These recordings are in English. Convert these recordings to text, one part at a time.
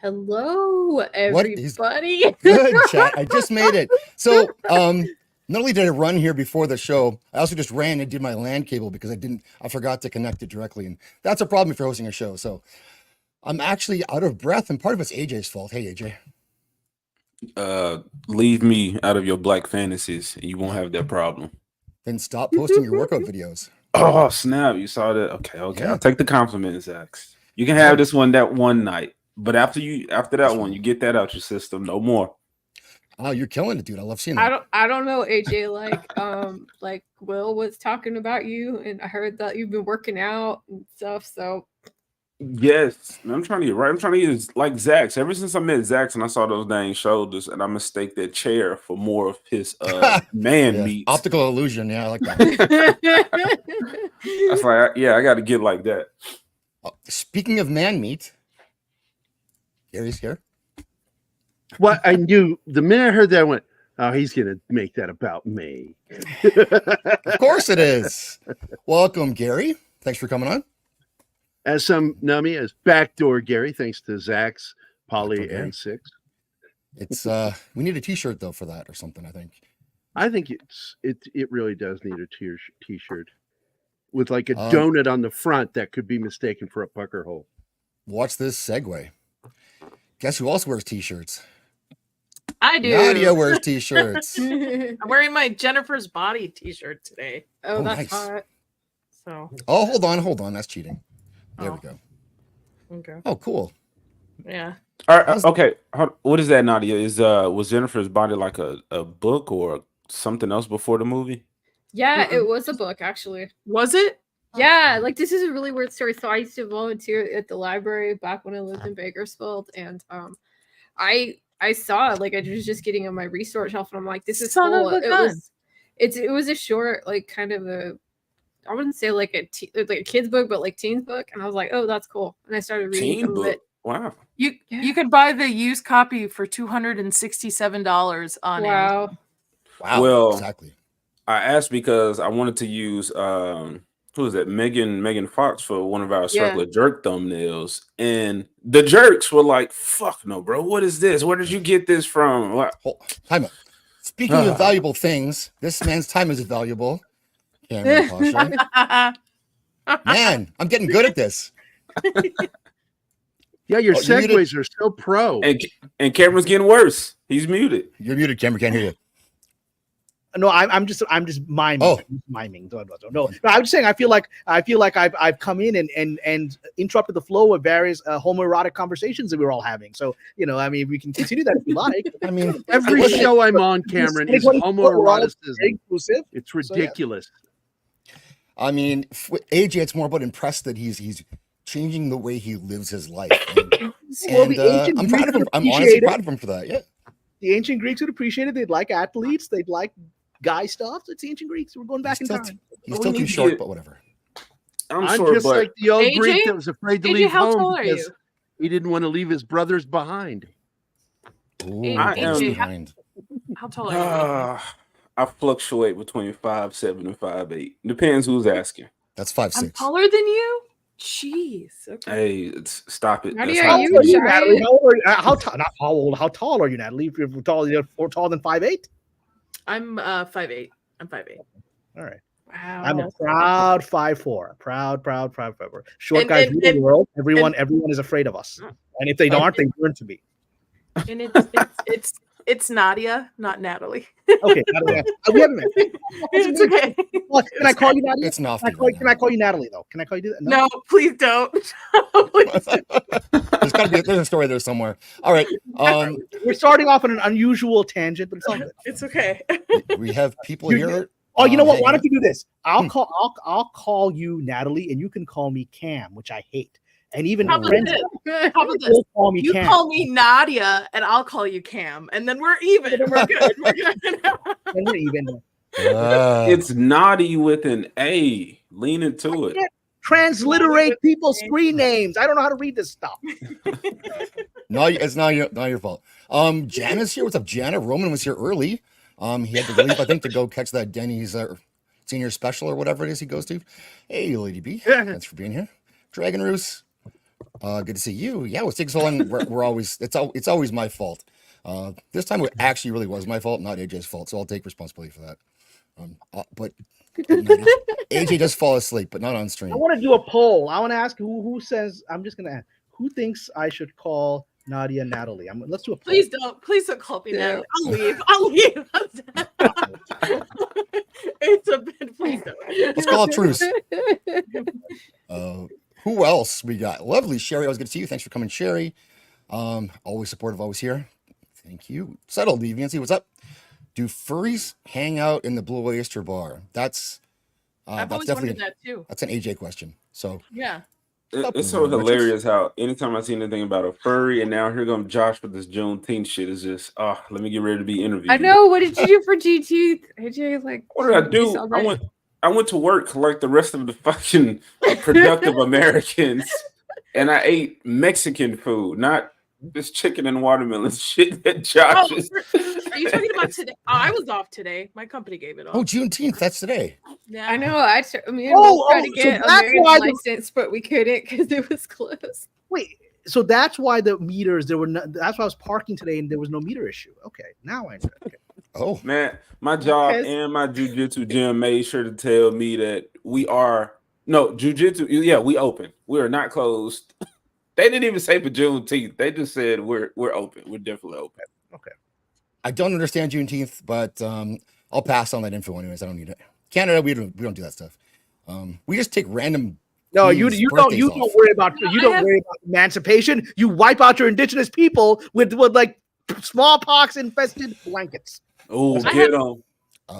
Hello, What is everybody. good, chat? I just made it. So, not only did I run here before the show, I also just ran and did my LAN cable because I forgot to connect it directly, and that's a problem if you're hosting a show. So, I'm actually out of breath, and part of it's AJ's fault. Hey, AJ. Leave me out of your black fantasies, and you won't have that problem. Then stop posting your workout videos. Oh snap! You saw that? Okay. Yeah. I'll take the compliment, Zach. You can have this one that one night, but after that one, you get that out your system. No more. Oh, you're killing it, dude. I love seeing that. I don't know, AJ. Like Will was talking about you, and I heard that you've been working out and stuff. So Yes, I'm trying to get right. I'm trying to get like Zach's. Ever since I met Zach's and I saw those dang shoulders, and I mistake that chair for more of his man Yeah. meat. Optical illusion. Yeah, I like that. That's like, yeah, I got to get like that. Speaking of man meat, Gary's here. What I knew the minute I heard that, I went, "Oh, he's gonna make that about me." Of course it is. Welcome, Gary. Thanks for coming on. As some know me as Backdoor Gary, thanks to Zach's, Polly, Backdoor and Six. It's we need a T-shirt though for that or something. I think it really does need a T-shirt with like a donut on the front that could be mistaken for a pucker hole. Watch this segue. Guess who else wears T-shirts? I do. Nadia wears T-shirts. I'm wearing my Jennifer's Body T-shirt today. Oh, that's nice. hot. So. Oh, hold on. That's cheating. There we go. Okay. Oh, cool. Yeah. All right. Okay. What is that, Nadia? Was Jennifer's Body like a book or something else before the movie? Yeah, it was a book actually. Was it? Yeah, like this is a really weird story. So I used to volunteer at the library back when I lived in Bakersfield, and I saw it, like I was just getting on my resource shelf, and I'm like, this is cool. It was a short, like kind of a, I wouldn't say like a kid's book, but like teens book, and I was like, oh, that's cool, and I started reading some of it. Wow. You could buy the used copy for $267 on Amazon. Wow. Well, exactly. I asked because I wanted to use who is that? Megan Fox for one of our circular jerk thumbnails, and the jerks were like, "Fuck no, bro! What is this? Where did you get this from?" What? Time out. Speaking of valuable things, this man's time is valuable. Kamran Pasha. Man, I'm getting good at this. Yeah, your segues are so pro. And Cameron's getting worse. He's muted. You're muted, Cameron. Can't hear you. No, I'm just miming. Oh. Miming. No, I'm just saying. I feel like I've come in and interrupted the flow of various homoerotic conversations that we were all having. So I mean, we can continue that if you like. I mean, every show I'm on, Cameron, is homoeroticism. It's ridiculous. So, yeah. I mean, AJ, it's more about impressed that he's changing the way he lives his life. And I'm proud of him. I'm honestly proud of him for that. Yeah. The ancient Greeks would appreciate it. They'd like athletes. They'd like guy stuff. It's the ancient Greeks. We're going back in time. He's still too short, but whatever. I'm just like the old AJ? Greek that was afraid to AJ, leave how home tall are because you? he didn't want to leave his brothers behind. Ooh, AJ, behind. how tall are you? I fluctuate between 5'7" and 5'8". Depends who's asking. That's 5'6". I'm taller than you? Jeez. Okay. Hey, stop it. Natalie, How old are you, Natalie? How tall are you, Natalie? If you're taller than 5'8"? I'm 5'8". I'm 5'8". All right. Wow. I'm a proud 5'4". Proud 5'4". Short guys rule the world. Everyone is afraid of us. And if they aren't, they learn to be. And it's Nadia, not Natalie. Okay, we haven't met. It's okay. Well, can I call you Nadia? It's not. Can I call you Natalie though? Can I call you that? No, please don't. There's a story there somewhere. All right. We're starting off on an unusual tangent, but it's all good. It's okay. We have people here. Oh, you know what? Why don't you do this? I'll call you Natalie, and you can call me Cam, which I hate. And even How about friends this? How about this? call me You Cam. call me Nadia, and I'll call you Cam, and then we're even. We're good. We're good. And we're even. It's naughty with an A. Lean into it. Transliterate people's screen names. I don't know how to read this stuff. No, it's not your fault. Jana's here. What's up, Jana? Roman was here early. He had to leave, I think, to go catch that Denny's senior special or whatever it is he goes to. Hey, Lady B. Thanks for being here. Dragon Roos. Good to see you. Yeah, with Sig Soul, we're always it's always my fault. This time it actually really was my fault, not AJ's fault. So I'll take responsibility for that. But AJ does fall asleep, but not on stream. I want to do a poll. I want to ask who says. I'm just gonna ask who thinks I should call Nadia Natalie. Let's do a poll. Please don't call me Natalie. I'll leave. It's a bit. Please don't. Let's call it truce. Who else we got? Lovely Sherry. Always good to see you. Thanks for coming, Sherry. Always supportive, always here. Thank you. Subtle Deviancy. What's up? Do furries hang out in the Blue Oyster Bar? That's I've always definitely wondered that too. That's an AJ question. So yeah. It's so hilarious how anytime I see anything about a furry, and now here comes Josh with this Juneteenth shit, is just let me get ready to be interviewed. I know. What did you do for GT? AJ, like, what did I do? I went to work like the rest of the fucking productive Americans, and I ate Mexican food, not this chicken and watermelon shit that Josh is. Are you talking about today? I was off today. My company gave it off. Oh, Juneteenth, that's today. Yeah. I know. I mean, we tried to get American license, but we couldn't because it was closed. Wait, so that's why the meters that's why I was parking today and there was no meter issue. Okay, now I know. Okay. Oh man, my job and my jujitsu gym made sure to tell me that we are jujitsu. Yeah, we open. We are not closed. They didn't even say for Juneteenth. They just said we're open. We're definitely open. Okay. I don't understand Juneteenth, but I'll pass on that info anyways. I don't need it. Canada, we don't do that stuff. We just take random. No, you don't worry about emancipation. You wipe out your indigenous people with like smallpox infested blankets. Oh, get on.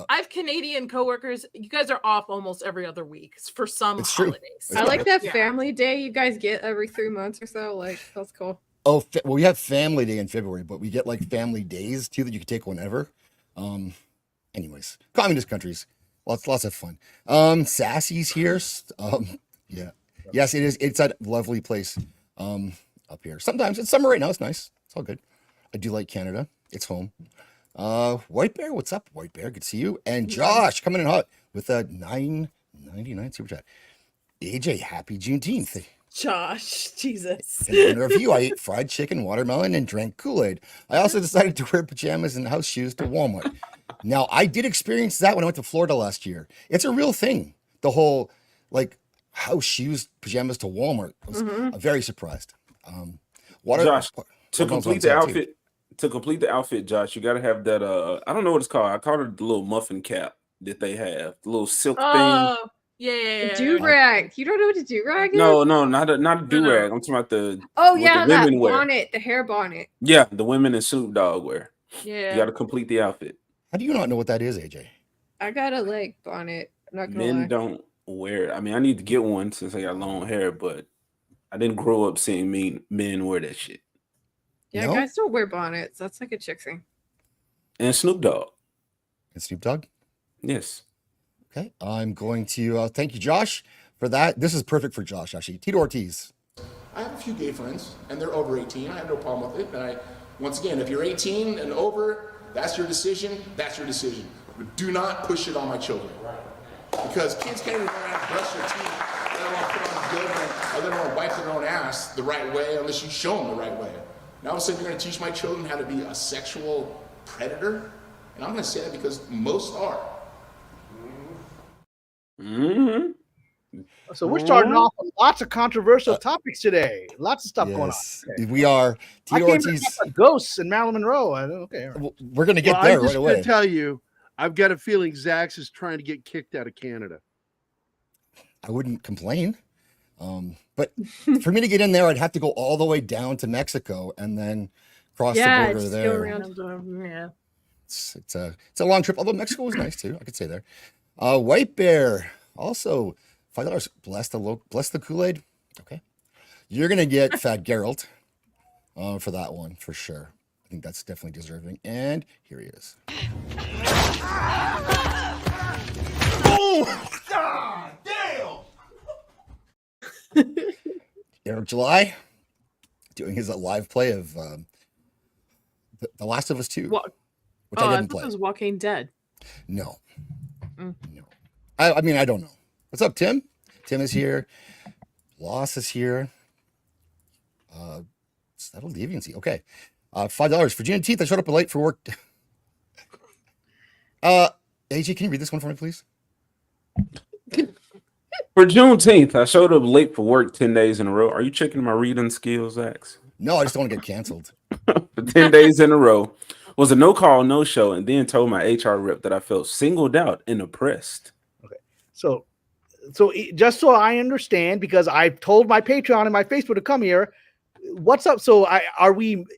I have Canadian coworkers. You guys are off almost every other week for some holidays. I like that family day you guys get every 3 months or so. Like, that's cool. Oh, well, we have Family Day in February, but we get like family days too that you can take whenever. Anyways, communist countries, lots of fun. Sassy's here. Yeah, yes, it is. It's a lovely place. Up here. Sometimes it's summer right now. It's nice. It's all good. I do like Canada. It's home. White Bear, what's up, White Bear? Good to see you. And Josh coming in hot with a $9.99 super chat. AJ, happy Juneteenth. Josh, Jesus. In honor of you, I ate fried chicken, watermelon, and drank Kool-Aid. I also decided to wear pajamas and house shoes to Walmart. Now, I did experience that when I went to Florida last year. It's a real thing. The whole, like, house shoes, pajamas to Walmart. I'm very surprised. Josh, to complete the outfit, Josh, you got to have that, I don't know what it's called. I call it the little muffin cap that they have. The little silk thing. Yeah. Do-rag. You don't know what a do-rag is? No, not a do-rag. I'm talking about the that bonnet, the hair bonnet. Yeah, the women in Snoop Dogg wear. Yeah. You got to complete the outfit. How do you not know what that is, AJ? I got a leg bonnet. I'm not gonna Men lie. don't wear it. I mean, I need to get one since I got long hair, but I didn't grow up seeing men wear that shit. Yeah, No? guys don't wear bonnets. That's like a chick thing. And Snoop Dogg. And Snoop Dogg? Yes. Okay, I'm going to thank you, Josh, for that. This is perfect for Josh, actually. Tito Ortiz. I have a few gay friends, and they're over 18. I have no problem with it. And once again, if you're 18 and over, that's your decision. That's your decision. But do not push it on my children. Because kids can't even learn how to brush their teeth. They don't want to put on deodorant, or they don't want to wipe their own ass the right way unless you show them the right way. Now all of a sudden you're going to teach my children how to be a sexual predator? And I'm going to say that because most are. So we're starting off with lots of controversial topics today. Lots of stuff going on. Okay. We are. Tito Ortiz. Ghosts and Marilyn Monroe. Okay. Right. We're going to get there right away. I'm just going to tell you, I've got a feeling Zax is trying to get kicked out of Canada. I wouldn't complain. But for me to get in there, I'd have to go all the way down to Mexico and then cross the border there. Yeah. It's a long trip, although Mexico was nice too. I could say there. White Bear also $5. Bless the Kool-Aid. Okay, you're gonna get Fat Geralt for that one for sure. I think that's definitely deserving. And here he is. Oh, God damn! Eric July doing his live play of The Last of Us 2. Which I didn't play. It was Walking Dead. No. No. I mean, I don't know. What's up, Tim? Tim is here. Loss is here. Settled deviancy. Okay. $5 for Juneteenth. I showed up late for work. AJ, can you read this one for me, please? For Juneteenth, I showed up late for work 10 days in a row. Are you checking my reading skills, Axe? No, I just don't want to get canceled. For 10 days in a row. Was a no-call, no-show, and then told my HR rep that I felt singled out and oppressed. Okay. So just so I understand, because I've told my Patreon and my Facebook to come here, what's up? So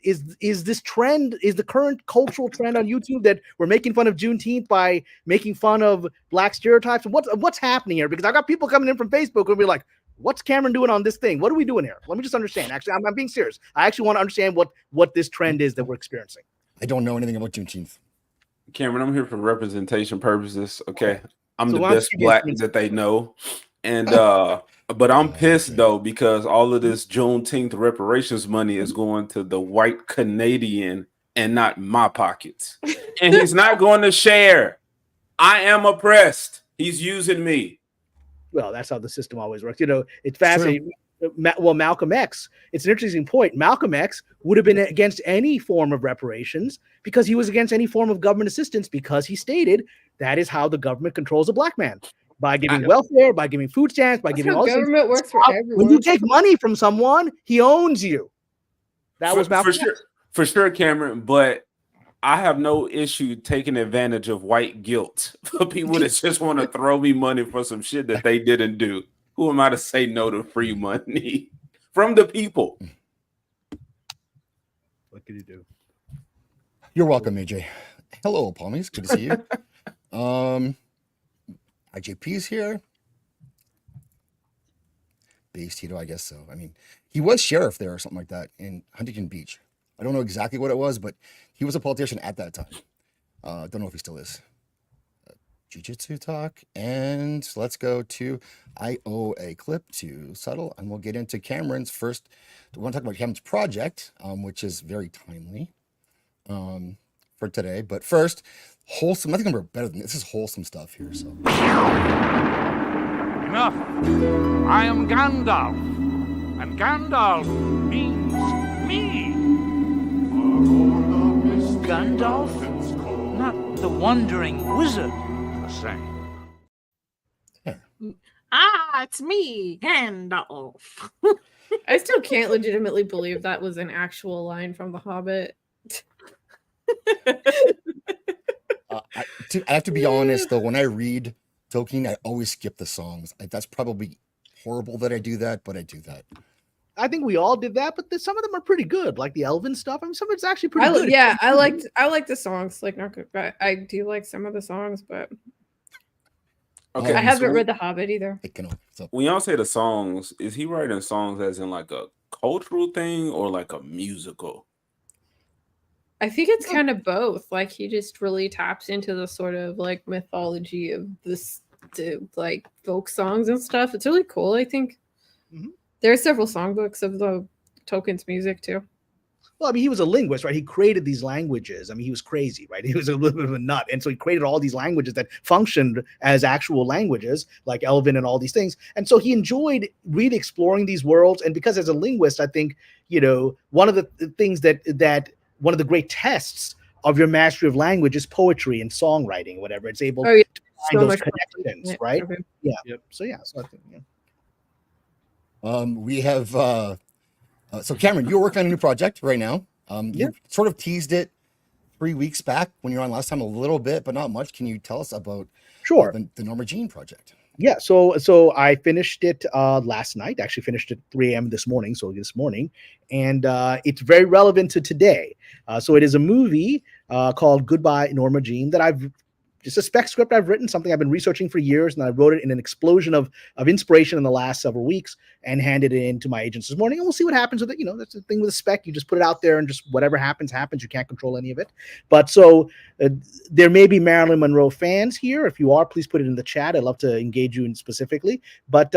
is this trend, is the current cultural trend on YouTube that we're making fun of Juneteenth by making fun of Black stereotypes? What's happening here? Because I got people coming in from Facebook and be like, what's Cameron doing on this thing? What are we doing here? Let me just understand. Actually, I'm being serious. I actually want to understand what this trend is that we're experiencing. I don't know anything about Juneteenth. Cameron, I'm here for representation purposes. Okay. I'm the best Black that they know. And but I'm pissed though, because all of this Juneteenth reparations money is going to the white Canadian and not my pockets. And he's not going to share. I am oppressed. He's using me. Well, that's how the system always works. You know, it's fascinating. Well, Malcolm X, it's an interesting point. Malcolm X would have been against any form of reparations because he was against any form of government assistance, because he stated that is how the government controls a Black man. By giving welfare, by giving food stamps, by giving all government works for everyone. When you take money from someone, he owns you. That was Malcolm X. For sure, Cameron, but I have no issue taking advantage of white guilt for people that just want to throw me money for some shit that they didn't do. Who am I to say no to free money from the people? What can you do? You're welcome, AJ. Hello, Palmies. Good to see you. IJP's here. Base Tito, I guess so. I mean, he was sheriff there or something like that in Huntington Beach. I don't know exactly what it was, but he was a politician at that time. Don't know if he still is. Jiu-Jitsu talk, and let's go to I owe a clip to Subtle, and we'll get into Cameron's first. We want to talk about Cameron's project, which is very timely for today. But first, wholesome. Nothing can be better than this. This is wholesome stuff here. So enough. I am Gandalf, and Gandalf means me. Gandalf, not the wandering wizard. It's me, Gandalf. I still can't legitimately believe that was an actual line from The Hobbit. I have to be honest though, when I read Tolkien, I always skip the songs. That's probably horrible that I do that, but I do that. I think we all did that, but some of them are pretty good, like the Elven stuff. I mean, some of it's actually pretty good. Yeah, I like the songs. Like, not good, but I do like some of the songs. But okay, I haven't read The Hobbit either. When y'all say the songs, is he writing songs as in like a cultural thing or like a musical? I think it's kind of both. Like, he just really taps into the sort of like mythology of this, like folk songs and stuff. It's really cool, I think. Mm-hmm. There are several songbooks of the Tolkien's music too. Well, I mean, he was a linguist, right? He created these languages. I mean, he was crazy, right? He was a little bit of a nut. And so he created all these languages that functioned as actual languages, like Elven and all these things. And so he enjoyed really exploring these worlds. And because as a linguist, I think, you know, one of the things that one of the great tests of your mastery of language is poetry and songwriting, whatever. It's able to find those connections, right? Okay. Yeah. Yep. So, yeah. So I think, yeah. We have so Cameron, you're working on a new project right now. You sort of teased it 3 weeks back when you were on last time a little bit, but not much. Can you tell us about the Norma Jean project? Yeah, so I finished it last night. Actually finished at 3 a.m. this morning, and it's very relevant to today. So it is a movie called Goodbye Norma Jean that just a spec script I've written, something I've been researching for years, and I wrote it in an explosion of inspiration in the last several weeks and handed it in to my agents this morning, and we'll see what happens with it. You know, that's the thing with a spec. You just put it out there and just whatever happens, happens. You can't control any of it. But so there may be Marilyn Monroe fans here. If you are, please put it in the chat. I'd love to engage you in specifically. But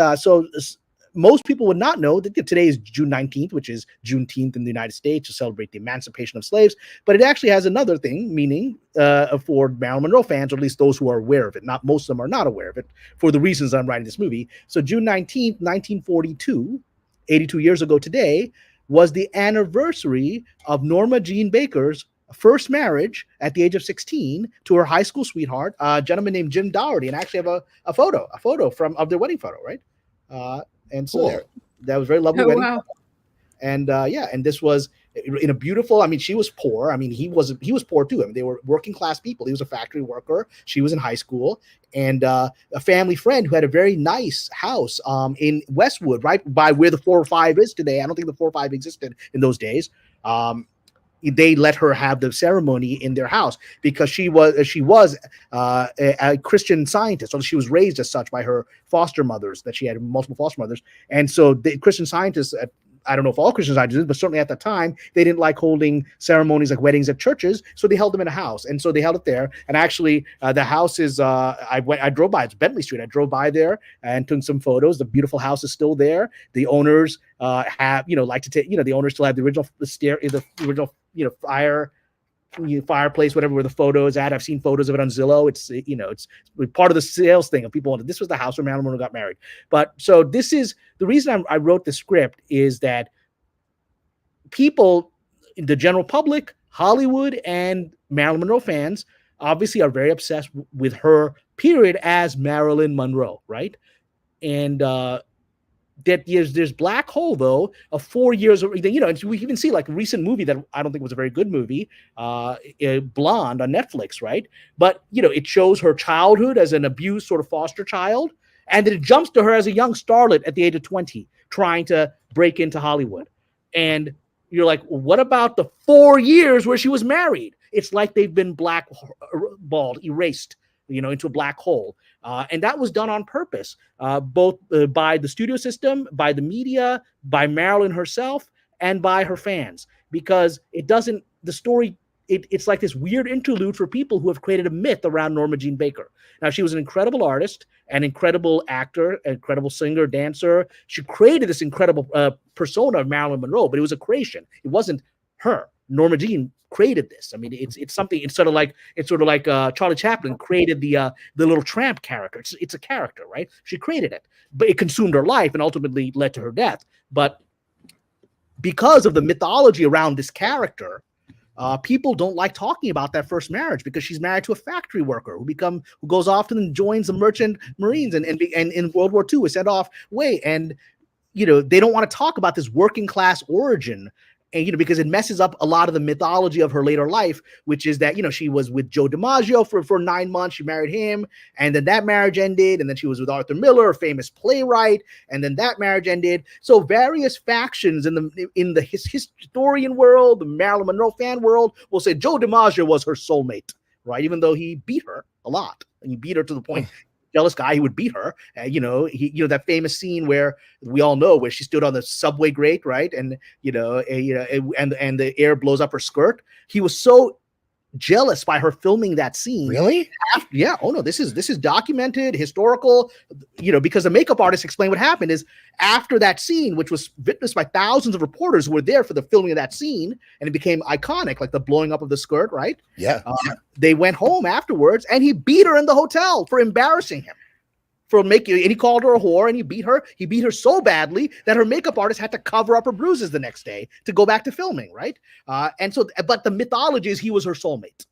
most people would not know that today is June 19th, which is Juneteenth in the United States to celebrate the emancipation of slaves. But it actually has another thing, meaning for Marilyn Monroe fans, or at least those who are aware of it. Not most of them are not aware of it for the reasons I'm writing this movie. So June 19th, 1942, 82 years ago today, was the anniversary of Norma Jean Baker's first marriage at the age of 16 to her high school sweetheart, a gentleman named Jim Dougherty, and I actually have a photo of their wedding photo, right? And so Cool. that was a very lovely Oh, wedding. wow. And and this was in a beautiful, I mean, she was poor. I mean, he was poor too. I mean, they were working class people. He was a factory worker. She was in high school, and a family friend who had a very nice house in Westwood, right by where the 405 is today. I don't think the 405 existed in those days. They let her have the ceremony in their house because she was a Christian Scientist, or she was raised as such by her foster mothers, that she had multiple foster mothers. And so the Christian Scientists, I don't know if all Christian Scientists did, but certainly at the time, they didn't like holding ceremonies like weddings at churches, so they held them in a house. And so they held it there. And actually, the house is, I drove by, it's Bentley Street. I drove by there and took some photos. The beautiful house is still there. The owners have, like to take, the owners still have the original fireplace, whatever, where the photo is at. I've seen photos of it on Zillow. It's part of the sales thing of people. This was the house where Marilyn Monroe got married. But so this is the reason I wrote the script, is that people, the general public, Hollywood, and Marilyn Monroe fans obviously are very obsessed with her period as Marilyn Monroe, right? And that there's black hole though of 4 years, and we even see like a recent movie that I don't think was a very good movie, Blonde on Netflix, right? But it shows her childhood as an abused sort of foster child, and then it jumps to her as a young starlet at the age of 20 trying to break into Hollywood. And you're like, well, what about the 4 years where she was married? It's like they've been blackballed, erased, into a black hole. And that was done on purpose, both by the studio system, by the media, by Marilyn herself, and by her fans, because the story, it's like this weird interlude for people who have created a myth around Norma Jean Baker. Now, she was an incredible artist, an incredible actor, an incredible singer, dancer. She created this incredible persona of Marilyn Monroe, but it was a creation. It wasn't her. Norma Jean created this. I mean, it's something. It's sort of like Charlie Chaplin created the little tramp character. It's a character, right? She created it, but it consumed her life and ultimately led to her death. But because of the mythology around this character, people don't like talking about that first marriage, because she's married to a factory worker who goes off and joins the merchant marines, and in World War II was sent off away. And they don't want to talk about this working class origin. And, because it messes up a lot of the mythology of her later life, which is that, she was with Joe DiMaggio for 9 months. She married him, and then that marriage ended. And then she was with Arthur Miller, a famous playwright, and then that marriage ended. So various factions in the historian world, the Marilyn Monroe fan world, will say Joe DiMaggio was her soulmate, right? Even though he beat her a lot, and he beat her to the point. Jealous guy, he would beat her. That famous scene where we all know, where she stood on the subway grate, right? And and the air blows up her skirt. He was so jealous by her filming that scene. Really? Yeah. Oh no, this is documented, historical. Because the makeup artist explained what happened is, after that scene, which was witnessed by thousands of reporters who were there for the filming of that scene, and it became iconic, like the blowing up of the skirt, right? Yeah. They went home afterwards, and he beat her in the hotel for embarrassing him. And he called her a whore, and he beat her. He beat her so badly that her makeup artist had to cover up her bruises the next day to go back to filming, right? But the mythology is he was her soulmate.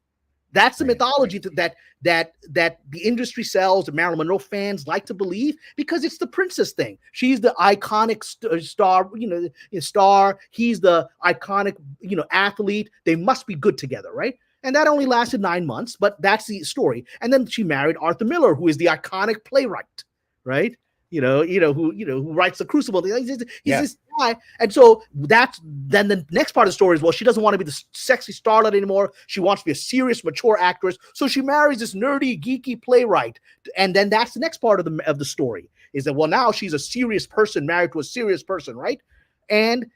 That's the mythology that the industry sells, the Marilyn Monroe fans like to believe, because it's the princess thing. She's the iconic star, star. He's the iconic, athlete. They must be good together, right? And that only lasted 9 months, but that's the story. And then she married Arthur Miller, who is the iconic playwright, right? Who writes The Crucible. He's this guy. And so then the next part of the story is, well, she doesn't want to be the sexy starlet anymore. She wants to be a serious, mature actress. So she marries this nerdy, geeky playwright. And then that's the next part of the story, is that, well, now she's a serious person married to a serious person, right? And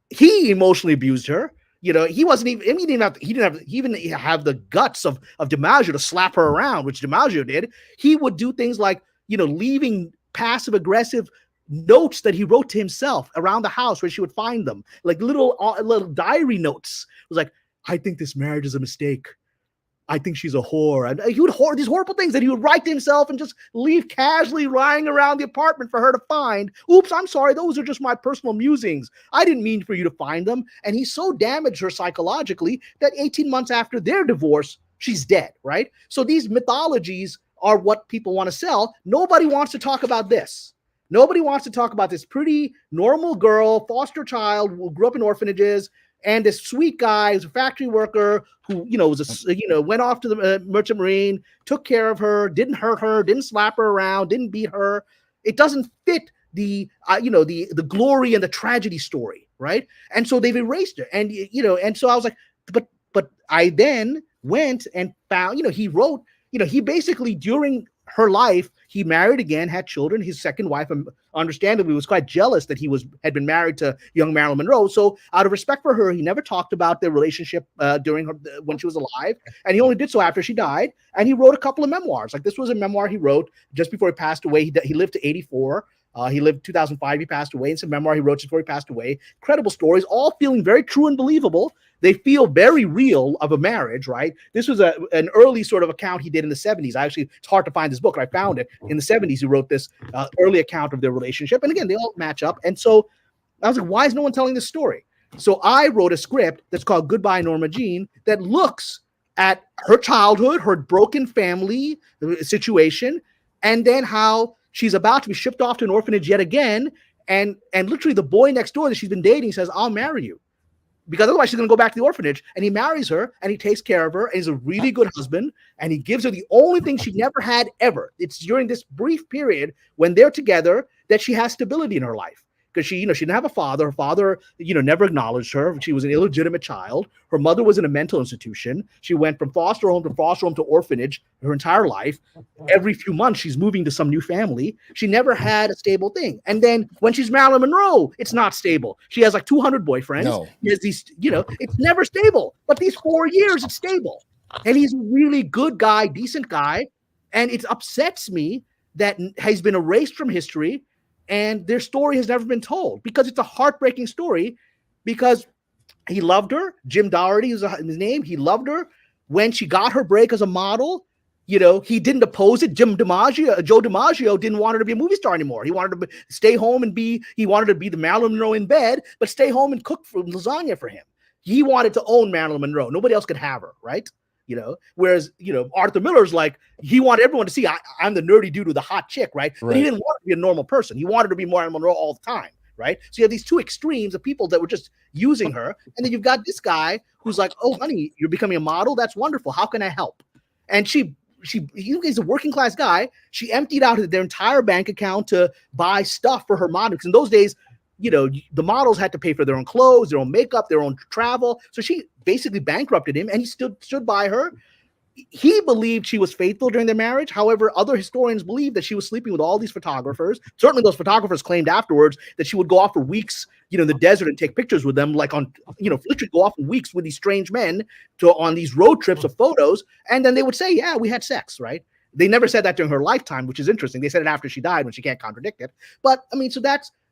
he emotionally abused her. He wasn't even. I mean, he didn't even have the guts of DiMaggio to slap her around, which DiMaggio did. He would do things like, leaving passive aggressive notes that he wrote to himself around the house where she would find them, like little diary notes. It was like, I think this marriage is a mistake. I think she's a whore. And he would hoard these horrible things that he would write to himself and just leave casually lying around the apartment for her to find. Oops, I'm sorry. Those are just my personal musings. I didn't mean for you to find them. And he so damaged her psychologically that 18 months after their divorce, she's dead, right? So these mythologies are what people want to sell. Nobody wants to talk about this. Nobody wants to talk about this pretty normal girl, foster child who grew up in orphanages, and this sweet guy who's a factory worker who, was went off to the Merchant Marine, took care of her, didn't hurt her, didn't slap her around, didn't beat her. It doesn't fit the glory and the tragedy story, right? And so they've erased her. And and so I was like, but I then went and found, he wrote, he basically during her life, he married again, had children. His second wife, understandably, was quite jealous that he had been married to young Marilyn Monroe. So out of respect for her, he never talked about their relationship when she was alive. And he only did so after she died. And he wrote a couple of memoirs. Like this was a memoir he wrote just before he passed away. He lived to 84. He lived 2005. He passed away. It's a memoir he wrote just before he passed away. Incredible stories, all feeling very true and believable. They feel very real of a marriage, right? This was an early sort of account he did in the 70s. It's hard to find this book, but I found it. In the 70s, he wrote this early account of their relationship. And again, they all match up. And so I was like, why is no one telling this story? So I wrote a script that's called Goodbye, Norma Jean, that looks at her childhood, her broken family situation, and then how she's about to be shipped off to an orphanage yet again. And literally the boy next door that she's been dating says, I'll marry you. Because otherwise she's going to go back to the orphanage. And he marries her and he takes care of her. And he's a really good husband. And he gives her the only thing she never had ever. It's during this brief period when they're together that she has stability in her life. Because she didn't have a father. Her father, never acknowledged her. She was an illegitimate child. Her mother was in a mental institution. She went from foster home to orphanage her entire life. Every few months, she's moving to some new family. She never had a stable thing. And then when she's Marilyn Monroe, it's not stable. She has like 200 boyfriends. No. He has these, it's never stable. But these 4 years, it's stable. And he's a really good guy, decent guy. And it upsets me that he's been erased from history. And their story has never been told because it's a heartbreaking story because he loved her. Jim Doherty is his name. He loved her. When she got her break as a model, he didn't oppose it. Joe DiMaggio didn't want her to be a movie star anymore. He wanted to stay home and he wanted to be the Marilyn Monroe in bed, but stay home and cook lasagna for him. He wanted to own Marilyn Monroe. Nobody else could have her, right? Whereas, Arthur Miller's like, he wanted everyone to see I'm the nerdy dude with the hot chick, right? But he didn't want to be a normal person. He wanted to be Marilyn Monroe all the time, right? So you have these two extremes of people that were just using her. And then you've got this guy who's like, oh, honey, you're becoming a model? That's wonderful. How can I help? And he's a working class guy. She emptied out their entire bank account to buy stuff for her model. Because in those days, the models had to pay for their own clothes, their own makeup, their own travel. So she basically bankrupted him and he stood by her. He believed she was faithful during their marriage. However, other historians believe that she was sleeping with all these photographers. Certainly those photographers claimed afterwards that she would go off for weeks, in the desert and take pictures with them, like literally go off for weeks with these strange men on these road trips of photos. And then they would say, yeah, we had sex, right? They never said that during her lifetime, which is interesting. They said it after she died when she can't contradict it. But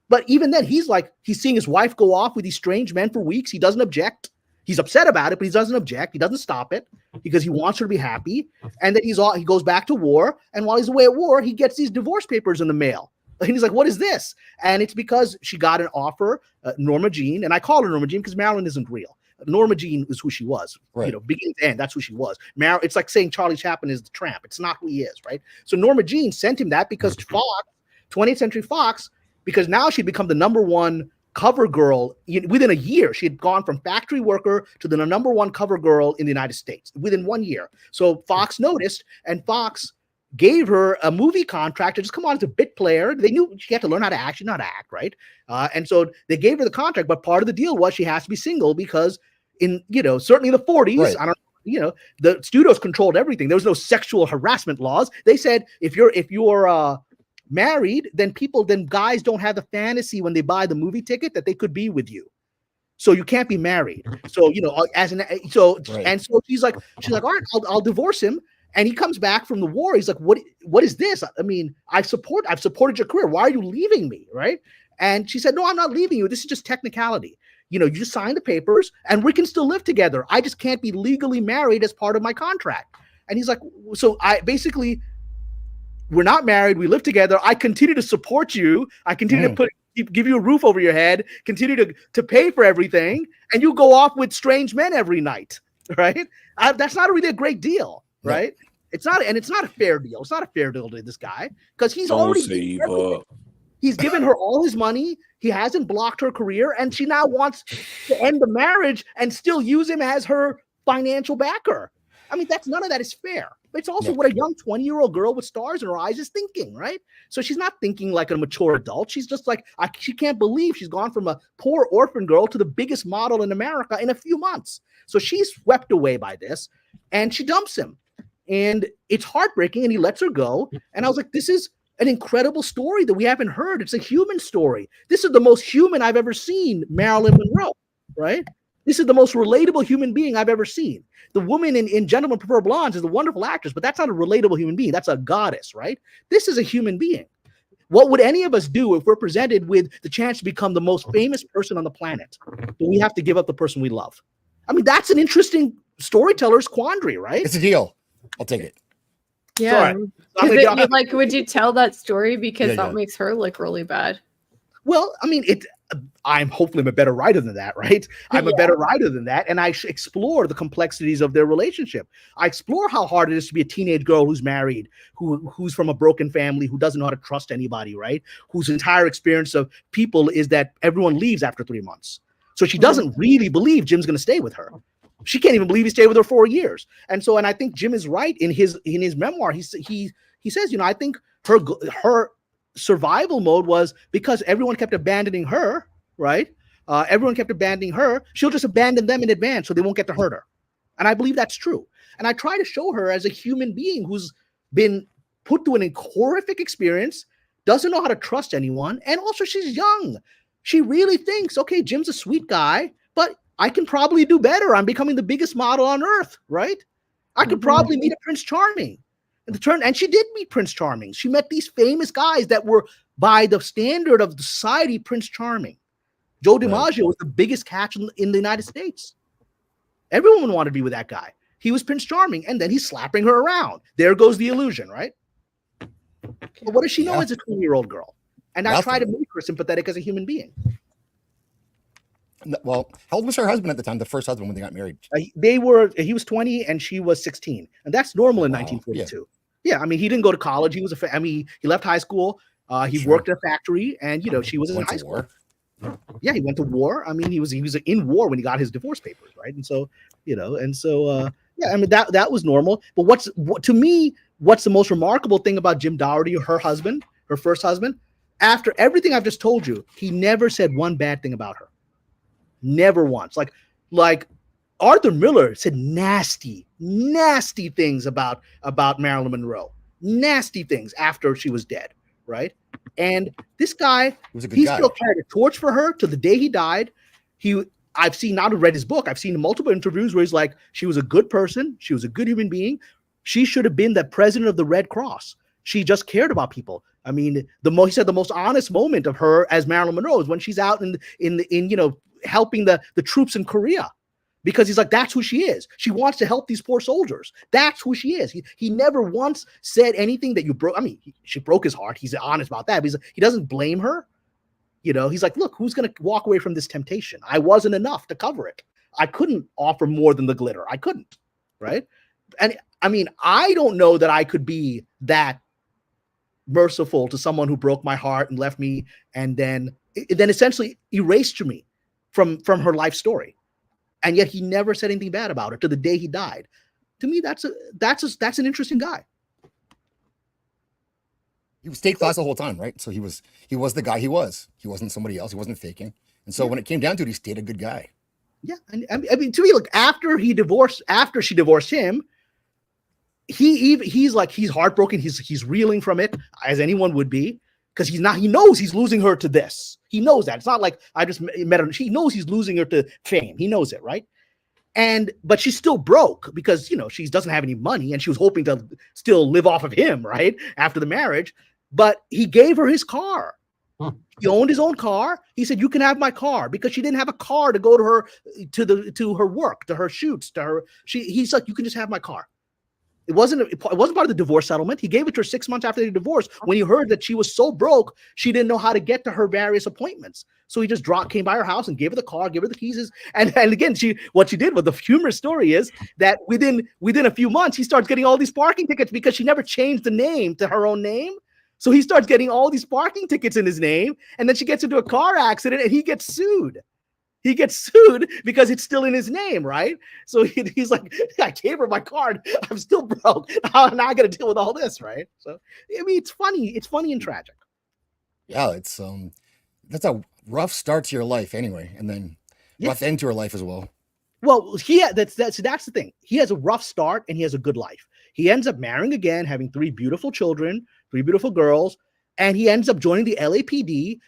but even then, he's seeing his wife go off with these strange men for weeks. He doesn't object. He's upset about it, but he doesn't object. He doesn't stop it because he wants her to be happy. And then he goes back to war. And while he's away at war, he gets these divorce papers in the mail. And he's like, what is this? And it's because she got an offer, Norma Jean. And I call her Norma Jean because Marilyn isn't real. Norma Jean is who she was, right. Beginning to end, that's who she was. It's like saying Charlie Chaplin is the tramp. It's not who he is, right? So Norma Jean sent him that because Fox, 20th Century Fox, because now she'd become the number one cover girl within a year. She had gone from factory worker to the number one cover girl in the United States within 1 year. So Fox noticed, and Fox gave her a movie contract to just come on as a bit player. They knew she had to learn how to act. She did not act, right? And so they gave her the contract, but part of the deal was she has to be single because certainly in the 40s, right. The studios controlled everything. There was no sexual harassment laws. They said if you're married, then guys don't have the fantasy when they buy the movie ticket that they could be with you. So you can't be married. So, right. And so she's like, all right, I'll divorce him. And he comes back from the war. He's like, what is this? I mean, I've supported your career. Why are you leaving me? Right. And she said, no, I'm not leaving you. This is just technicality. you just sign the papers and we can still live together. I just can't be legally married as part of my contract. And he's like, so we're not married. We live together. I continue to support you. I continue to give you a roof over your head, continue to pay for everything. And you go off with strange men every night, right? That's not really a great deal, right? No. It's not a fair deal. It's not a fair deal to this guy because he's he's given her all his money. He hasn't blocked her career, and she now wants to end the marriage and still use him as her financial backer. I mean, none of that is fair. But it's also what a young 20-year-old girl with stars in her eyes is thinking, right? So she's not thinking like a mature adult. She's just like, she can't believe she's gone from a poor orphan girl to the biggest model in America in a few months. So she's swept away by this, and she dumps him. And it's heartbreaking, and he lets her go. And I was like, this is an incredible story that we haven't heard. It's a human story. This is the most human I've ever seen Marilyn Monroe, right? This is the most relatable human being I've ever seen. The woman in Gentlemen Prefer Blondes is a wonderful actress, but that's not a relatable human being. That's a goddess, right? This is a human being. What would any of us do if we're presented with the chance to become the most famous person on the planet? Do we have to give up the person we love? I mean, that's an interesting storyteller's quandary, right? It's a deal. I'll take it. Yeah. Would you tell that story because that makes her look really bad? Well, I mean, I'm hopefully a better writer than that, right? I'm a better writer than that. And I explore the complexities of their relationship. I explore how hard it is to be a teenage girl who's married, who's from a broken family, who doesn't know how to trust anybody, right? Whose entire experience of people is that everyone leaves after 3 months. So she doesn't really believe Jim's going to stay with her. She can't even believe he stayed with her 4 years. And I think Jim is right in his memoir. He says, I think her survival mode was because everyone kept abandoning her, right? Everyone kept abandoning her. She'll just abandon them in advance so they won't get to hurt her. And I believe that's true. And I try to show her as a human being who's been put through an horrific experience, doesn't know how to trust anyone. And also she's young. She really thinks, okay, Jim's a sweet guy, but I can probably do better. I'm becoming the biggest model on earth, right? I could probably meet a Prince Charming. And she did meet Prince Charming. She met these famous guys that were, by the standard of the society, Prince Charming. Joe DiMaggio was the biggest catch in the United States. Everyone wanted to be with that guy. He was Prince Charming, and then he's slapping her around. There goes the illusion, right? But what does she know as a 20-year-old girl? And I try to make her sympathetic as a human being. Well, how old was her husband at the time, the first husband, when they got married? He was 20 and she was 16. And that's normal in 1942. Yeah, I mean, he didn't go to college. He was he left high school. He worked at a factory, and she was in high school. Yeah, he went to war. I mean, he was in war when he got his divorce papers, right? And so, yeah, I mean, that was normal. But to me, what's the most remarkable thing about Jim Dougherty, her husband, her first husband, after everything I've just told you, he never said one bad thing about her. Never once. Like Arthur Miller said nasty things about Marilyn Monroe. Nasty things after she was dead, right? And this guy, still carried a torch for her to the day he died. I've not read his book. I've seen multiple interviews where he's like, she was a good person. She was a good human being. She should have been the president of the Red Cross. She just cared about people. I mean, he said the most honest moment of her as Marilyn Monroe is when she's out in helping the troops in Korea, because he's like, that's who she is. She wants to help these poor soldiers. That's who she is. He never once said anything that you broke. I mean, she broke his heart. He's honest about that. But he doesn't blame her. He's like, look, who's going to walk away from this temptation? I wasn't enough to cover it. I couldn't offer more than the glitter. I couldn't. Right. And I mean, I don't know that I could be that merciful to someone who broke my heart and left me and then essentially erased me from her life story. And yet he never said anything bad about her to the day he died. To me, that's an interesting guy. He stayed class the whole time, right? So he was the guy he was. He wasn't somebody else. He wasn't faking. And so when it came down to it, he stayed a good guy. Yeah. And I mean, to me, look, after she divorced him, he's heartbroken. He's reeling from it, as anyone would be, because he knows he's losing her to this. He knows that. It's not like I just met her. He knows he's losing her to fame. He knows it, right? But she's still broke because, she doesn't have any money, and she was hoping to still live off of him, right? After the marriage. But he gave her his car. He owned his own car. He said, "You can have my car," because she didn't have a car to go to her work, to her shoots, he's like, "You can just have my car." It wasn't part of the divorce settlement. He gave it to her 6 months after the divorce when he heard that she was so broke she didn't know how to get to her various appointments. So he just came by her house and gave her the car, gave her the keys. And again, what she did, the humorous story is that within a few months, he starts getting all these parking tickets because she never changed the name to her own name. So he starts getting all these parking tickets in his name, and then she gets into a car accident and he gets sued. He gets sued because it's still in his name, right? So he's like, I gave her my card. I'm still broke. Now I got to deal with all this, right? So, I mean, it's funny. It's funny and tragic. Yeah, it's that's a rough start to your life anyway, and then rough end to her life as well. Well, that's the thing. He has a rough start and he has a good life. He ends up marrying again, having 3 beautiful children, 3 beautiful girls, and he ends up joining the LAPD.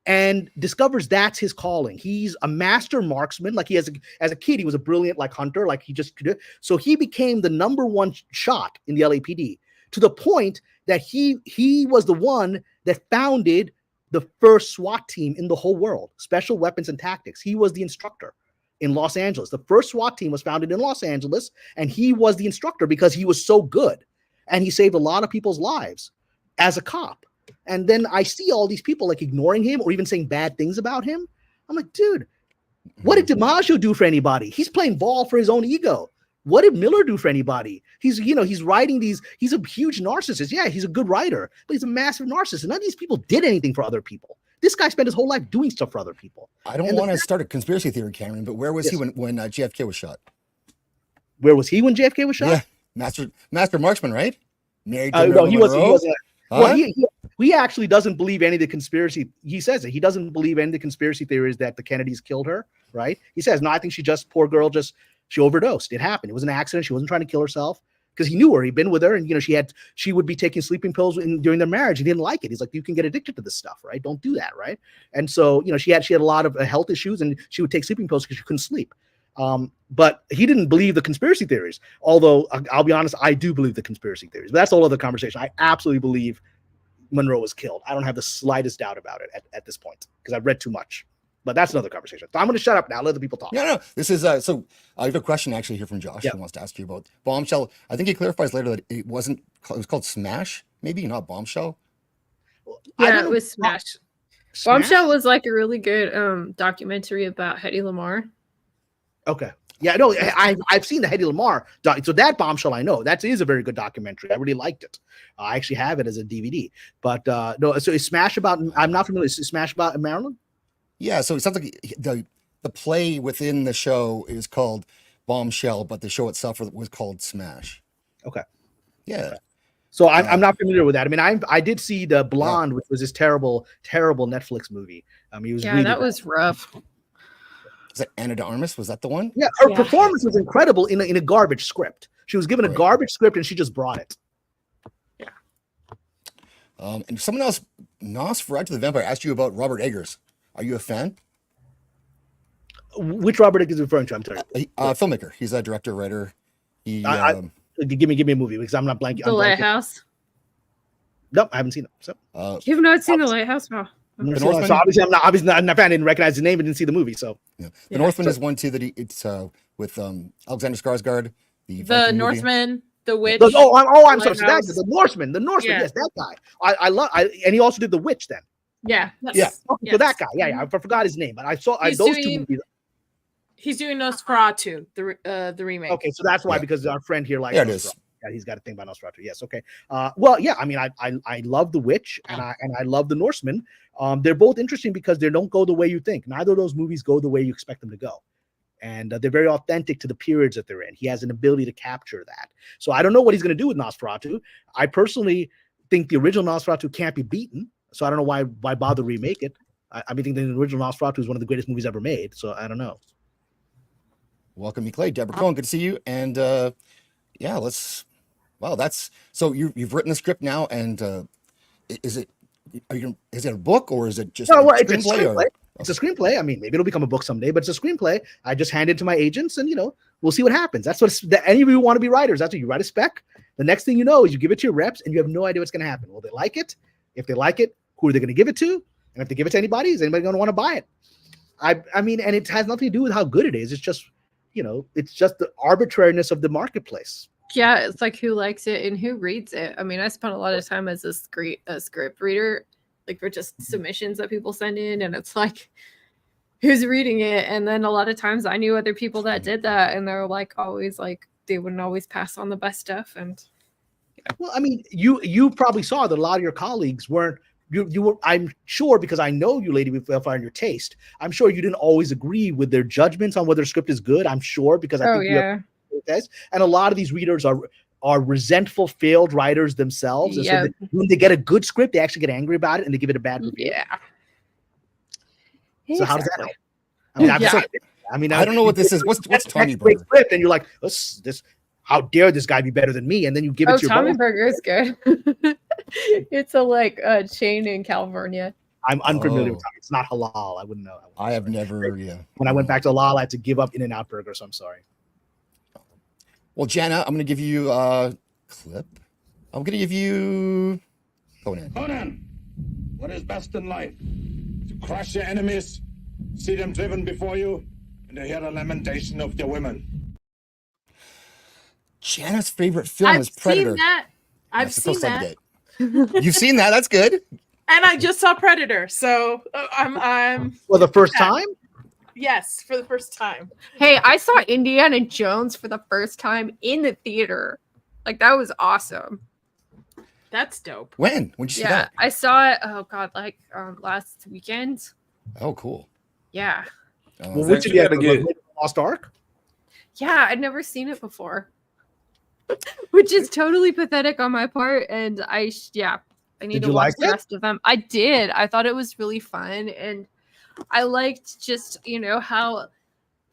And discovers that's his calling. He's a master marksman. Like as a kid, he was a brilliant hunter. Like he just could. So he became the #1 shot in the LAPD to the point that he was the one that founded the first SWAT team in the whole world, Special Weapons and Tactics. He was the instructor in Los Angeles. The first SWAT team was founded in Los Angeles, and he was the instructor because he was so good, and he saved a lot of people's lives as a cop. And then I see all these people ignoring him or even saying bad things about him. I'm like, dude, what did DiMaggio do for anybody? He's playing ball for his own ego. What did Miller do for anybody? He's writing these. He's a huge narcissist. Yeah, he's a good writer, but he's a massive narcissist. None of these people did anything for other people. This guy spent his whole life doing stuff for other people. I don't want to start a conspiracy theory, Cameron, but where was he when JFK was shot? Where was he when JFK was shot? Yeah, master marksman, right? Married to no, Marilyn he Monroe? wasn't. Huh? Well, he actually doesn't believe any of the conspiracy. He says it. He doesn't believe any of the conspiracy theories that the Kennedys killed her, right? He says, no, I think poor girl, she overdosed. It happened. It was an accident. She wasn't trying to kill herself because he knew her. He'd been with her, and she would be taking sleeping pills during their marriage. He didn't like it. He's like, you can get addicted to this stuff, right? Don't do that, right? And so, she had a lot of health issues, and she would take sleeping pills because she couldn't sleep. But he didn't believe the conspiracy theories. Although I'll be honest, I do believe the conspiracy theories. But that's a whole other conversation. I absolutely believe Monroe was killed. I don't have the slightest doubt about it at this point because I've read too much. But that's another conversation. So I'm going to shut up now. Let the people talk. No. This is so. I have a question actually here from Josh. Who wants to ask you about Bombshell. I think he clarifies later that it was called Smash, maybe not Bombshell. Yeah, it was Smash. Bombshell was a really good documentary about Hedy Lamarr. Okay. Yeah, no, I've seen the Hedy Lamarr so that Bombshell I know. That is a very good documentary. I really liked it. I actually have it as a DVD. But no, so is Smash about? I'm not familiar. Is Smash about Marilyn? Yeah, so it sounds like the play within the show is called Bombshell, but the show itself was called Smash. Okay. Yeah. Okay. So I'm not familiar with that. I mean, I did see The Blonde, which was this terrible Netflix movie. It was really that was rough. Was that Anna de Armas? Was that the one? Yeah, her performance was incredible in a garbage script. She was given a garbage script and she just brought it. Yeah. And someone else, Nosferatu the Vampire, asked you about Robert Eggers. Are you a fan? Which Robert Eggers is referring to? I'm sorry. Filmmaker. He's a director, writer. Give me a movie because I'm not blanking. The Lighthouse. Nope, I haven't seen it. So you've not seen The Lighthouse? Wow. So obviously I'm not a fan. I didn't recognize the name and didn't see the movie. So The Northman is one too that it's with Alexander Skarsgård. The Northman, The Witch. I'm sorry. So that's the Northman. The Northman. Yes, that guy. I love. And he also did The Witch then. Yeah. So that guy. Yeah. I forgot his name, but I saw those two movies. He's doing Nosferatu, the remake. Okay, so that's why because our friend here likes Nosferatu. It is. Yeah, he's got a thing about Nosferatu. Yes. Okay. Well, yeah. I mean, I love The Witch and I love The Norseman. They're both interesting because they don't go the way you think. Neither of those movies go the way you expect them to go, and they're very authentic to the periods that they're in. He has an ability to capture that. So I don't know what he's going to do with Nosferatu. I personally think the original Nosferatu can't be beaten. So I don't know why bother remake it. I mean, the original Nosferatu is one of the greatest movies ever made. So I don't know. Welcome, me, Clay. Deborah Cohen, good to see you. And that's so you've written the script now, and is it a book or is it just it's a screenplay? It's a screenplay. I mean, maybe it'll become a book someday, but it's a screenplay. I just hand it to my agents, and we'll see what happens. That's what any of you who want to be writers. That's what you write a spec. The next thing you know is you give it to your reps, and you have no idea what's going to happen. Will they like it? If they like it, who are they going to give it to? And if they give it to anybody, is anybody going to want to buy it? I mean, and it has nothing to do with how good it is. It's just, it's just the arbitrariness of the marketplace. Yeah, it's like who likes it and who reads it. I mean, I spent a lot of time as a script reader, like for just submissions that people send in, and it's like, who's reading it? And then a lot of times I knew other people that did that, and they're like always like they wouldn't always pass on the best stuff. And well, I mean, you probably saw that a lot of your colleagues weren't. You were, I'm sure, because I know you, Lady Balefire, and your taste. I'm sure you didn't always agree with their judgments on whether a script is good. I'm sure, because I think you have this. And a lot of these readers are resentful, failed writers themselves. And so when they get a good script, they actually get angry about it and they give it a bad review. So how does that help? I mean, I don't know what this is. What's Tommy Burger? Script, and you're like, this. How dare this guy be better than me? And then you give it to your Tommy Burger is good. It's a chain in California. I'm unfamiliar with Tommy. It's not halal. I wouldn't know. I have never. When I went back to halal, I had to give up In-N-Out Burger. So I'm sorry. Well, Jana, I'm going to give you a clip. I'm going to give you Conan. Conan, what is best in life? To crush your enemies, see them driven before you, and to hear the lamentation of their women. Jana's favorite film is Predator. I've seen that. You've seen that? That's good. And I just saw Predator, so I'm for the first time. Yes, for the first time. Hey, I saw Indiana Jones for the first time in the theater. Like that was awesome. That's dope. When'd you see that? I saw it. Oh God, like last weekend. Oh, cool. Yeah. Well, what did you get? Lost Ark? Yeah, I'd never seen it before. Which is totally pathetic on my part, and I need to watch the rest of them. I did. I thought it was really fun, and I liked just how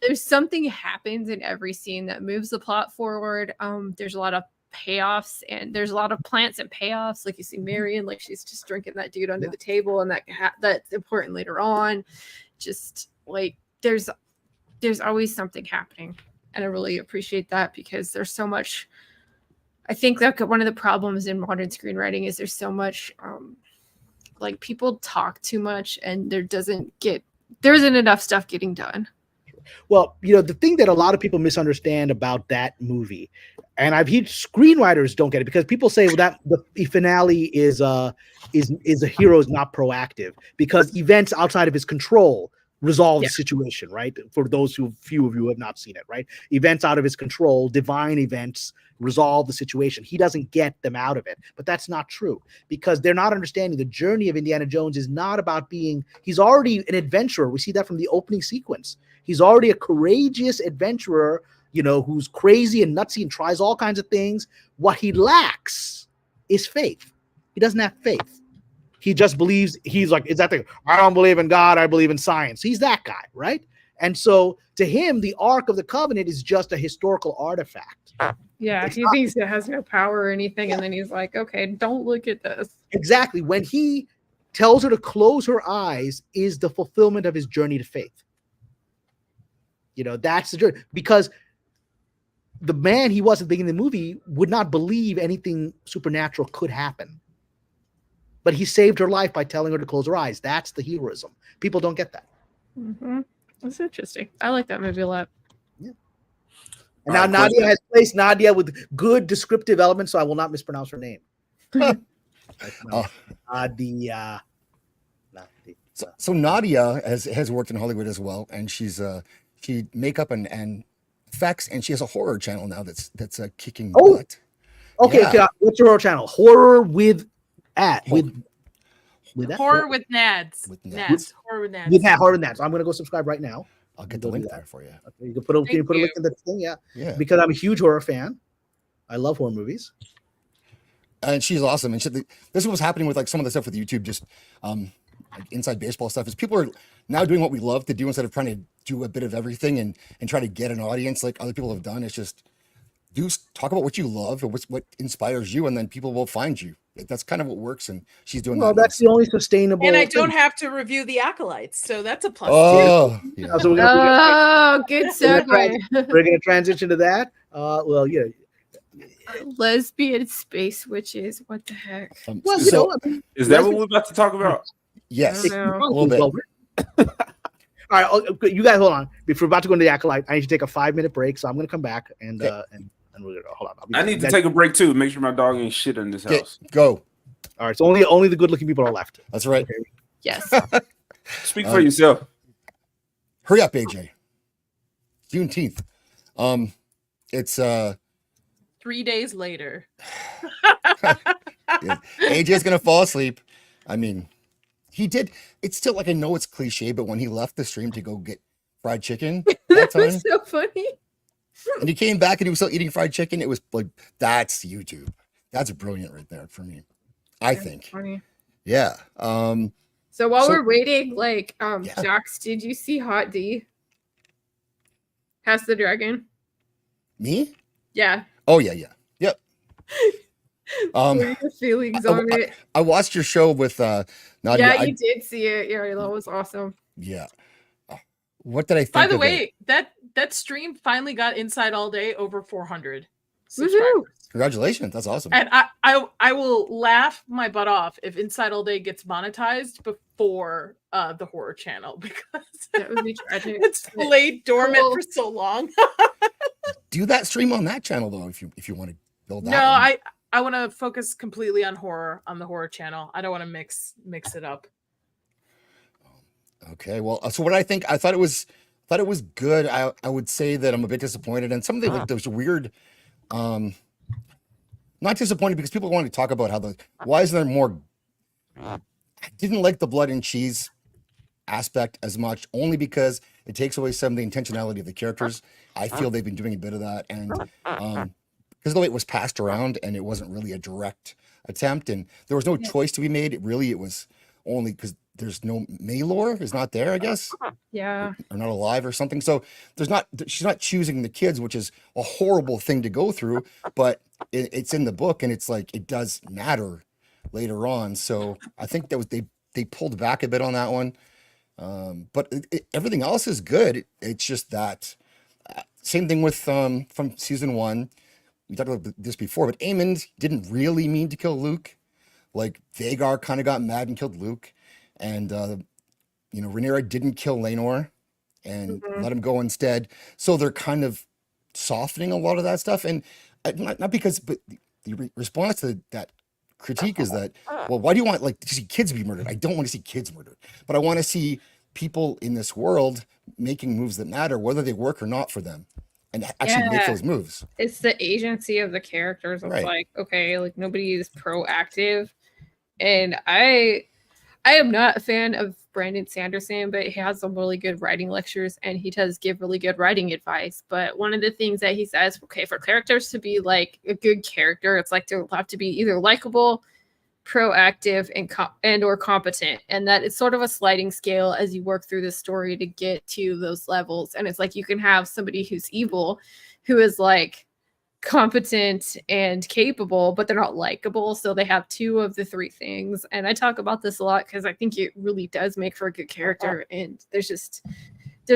there's something happens in every scene that moves the plot forward. There's a lot of payoffs, and there's a lot of plants and payoffs. Like you see Marion, like she's just drinking that dude under the table, and that's important later on. Just like there's always something happening. And I really appreciate that because there's so much. I think that one of the problems in modern screenwriting is there's so much, like people talk too much, and there isn't enough stuff getting done. Well, the thing that a lot of people misunderstand about that movie, and I've heard screenwriters don't get it because people say that the finale is a hero is not proactive because events outside of his control resolve the situation, right? For those few of you who have not seen it, right? Events out of his control, divine events resolve the situation. He doesn't get them out of it, but that's not true because they're not understanding the journey of Indiana Jones is not about he's already an adventurer. We see that from the opening sequence. He's already a courageous adventurer, who's crazy and nutsy and tries all kinds of things. What he lacks is faith. He doesn't have faith. He just believes he's like, it's that thing. I don't believe in God. I believe in science. He's that guy, right? And so to him, the Ark of the Covenant is just a historical artifact. Yeah, he thinks it has no power or anything. And then he's like, okay, don't look at this. Exactly. When he tells her to close her eyes is the fulfillment of his journey to faith. That's the journey. Because the man he was at the beginning of the movie would not believe anything supernatural could happen. But he saved her life by telling her to close her eyes. That's the heroism. People don't get that. Mm-hmm. That's interesting. I like that movie a lot. Yeah. And now Nadia has placed Nadia with good descriptive elements, so I will not mispronounce her name. Nadia. So Nadia has worked in Hollywood as well, and she makeup and effects, and she has a horror channel now that's kicking butt. Okay, what's your horror channel? Horror with that? Horror with Nads. Horror with Nads. Horror with Nads. I'm going to go subscribe right now. I'll get the link there for you. Okay, you can put a link in the thing, yeah. Because I'm a huge horror fan. I love horror movies. And she's awesome. And this is what's happening with like some of the stuff with YouTube, just like inside baseball stuff, is people are now doing what we love to do instead of trying to do a bit of everything and try to get an audience like other people have done. It's just talk about what you love or what inspires you, and then people will find you. That's kind of what works, and she's doing that. Well, that's the only sustainable. And I don't have to review the Acolytes, so that's a plus too. Yeah. So good segue. We're going to transition to that. Lesbian space witches. What the heck? Is that what we're about to talk about? Yes, I don't a little bit. All right, you guys hold on. If we're about to go into the Acolyte, I need to take a 5-minute break, so I'm going to come back and we're gonna hold on. I need to take a break too. Make sure my dog ain't shit in this house. Go. All right, so only the good-looking people are left. That's right. Okay. Yes. Speak for yourself. Hurry up, AJ. Juneteenth. It's 3 days later. AJ's gonna fall asleep. I mean, he did. It's still like, I know it's cliche, but when he left the stream to go get fried chicken that time, was so funny. and he came back and he was still eating fried chicken, it was like, that's YouTube. That's brilliant right there for me, I think. Funny. Yeah. So while we're waiting, like, Yeah. Jax, did you see Hot D? Cast the Dragon? Me? Yeah. Oh yeah. Yep. What are your feelings on it? I watched your show with Nadia. Yeah, you did see it. Yeah, that was awesome. Yeah. What did I think? By the of way, it? that stream finally got Inside All Day over 400 Woohoo! subscribers. Congratulations, that's awesome. And I will laugh my butt off if Inside All Day gets monetized before the horror channel, because That would be tragic. it's laid dormant Cool. for so long. Do that stream on that channel though, if you want to build that. No, one. I want to focus completely on horror on the horror channel. I don't want to mix it up. Okay, well, so what I think, I thought it was good. I would say that I'm a bit disappointed, and some of the like those weird, not disappointed because people want to talk about why isn't there more. I didn't like the blood and cheese aspect as much, only because it takes away some of the intentionality of the characters. I feel they've been doing a bit of that, and because the way it was passed around and it wasn't really a direct attempt, and there was no choice to be made. It was only because there's no Maylor is not there, I guess. Yeah. Or not alive or something. So she's not choosing the kids, which is a horrible thing to go through, but it's in the book and it's like, it does matter later on. So I think that was, they pulled back a bit on that one. But everything else is good. It's just that same thing with, from season 1, we talked about this before, but Aemond didn't really mean to kill Luke. Like Vagar kind of got mad and killed Luke. And, Rhaenyra didn't kill Laenor and let him go instead. So they're kind of softening a lot of that stuff. And not because, but the response to that critique is that, well, why do you want to see kids be murdered? I don't want to see kids murdered, but I want to see people in this world making moves that matter, whether they work or not for them, and actually make those moves. It's the agency of the characters. It's Right. like, okay, like nobody is proactive. And I am not a fan of Brandon Sanderson, but he has some really good writing lectures and he does give really good writing advice. But one of the things that he says, okay, for characters to be like a good character, it's like they'll have to be either likable, proactive, and or competent. And that it's sort of a sliding scale as you work through the story to get to those levels. And it's like you can have somebody who's evil, who is like competent and capable, but they're not likable. So they have 2 of the 3 things. And I talk about this a lot because I think it really does make for a good character. And there's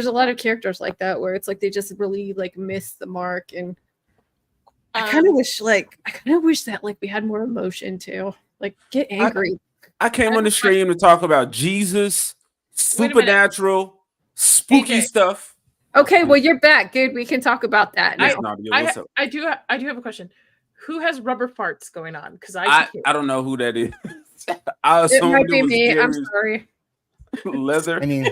a lot of characters like that where it's like they just really like miss the mark. And I kind of wish that like we had more emotion too. Like get angry. I came on the stream to talk about Jesus, supernatural, spooky stuff. Okay, well you're back. Good, we can talk about that. Yes, now. Nadia, what's up? I do have a question. Who has rubber farts going on? Because I don't know who that is. I It assumed might be it was me. I'm Gary's sorry. leather. I mean,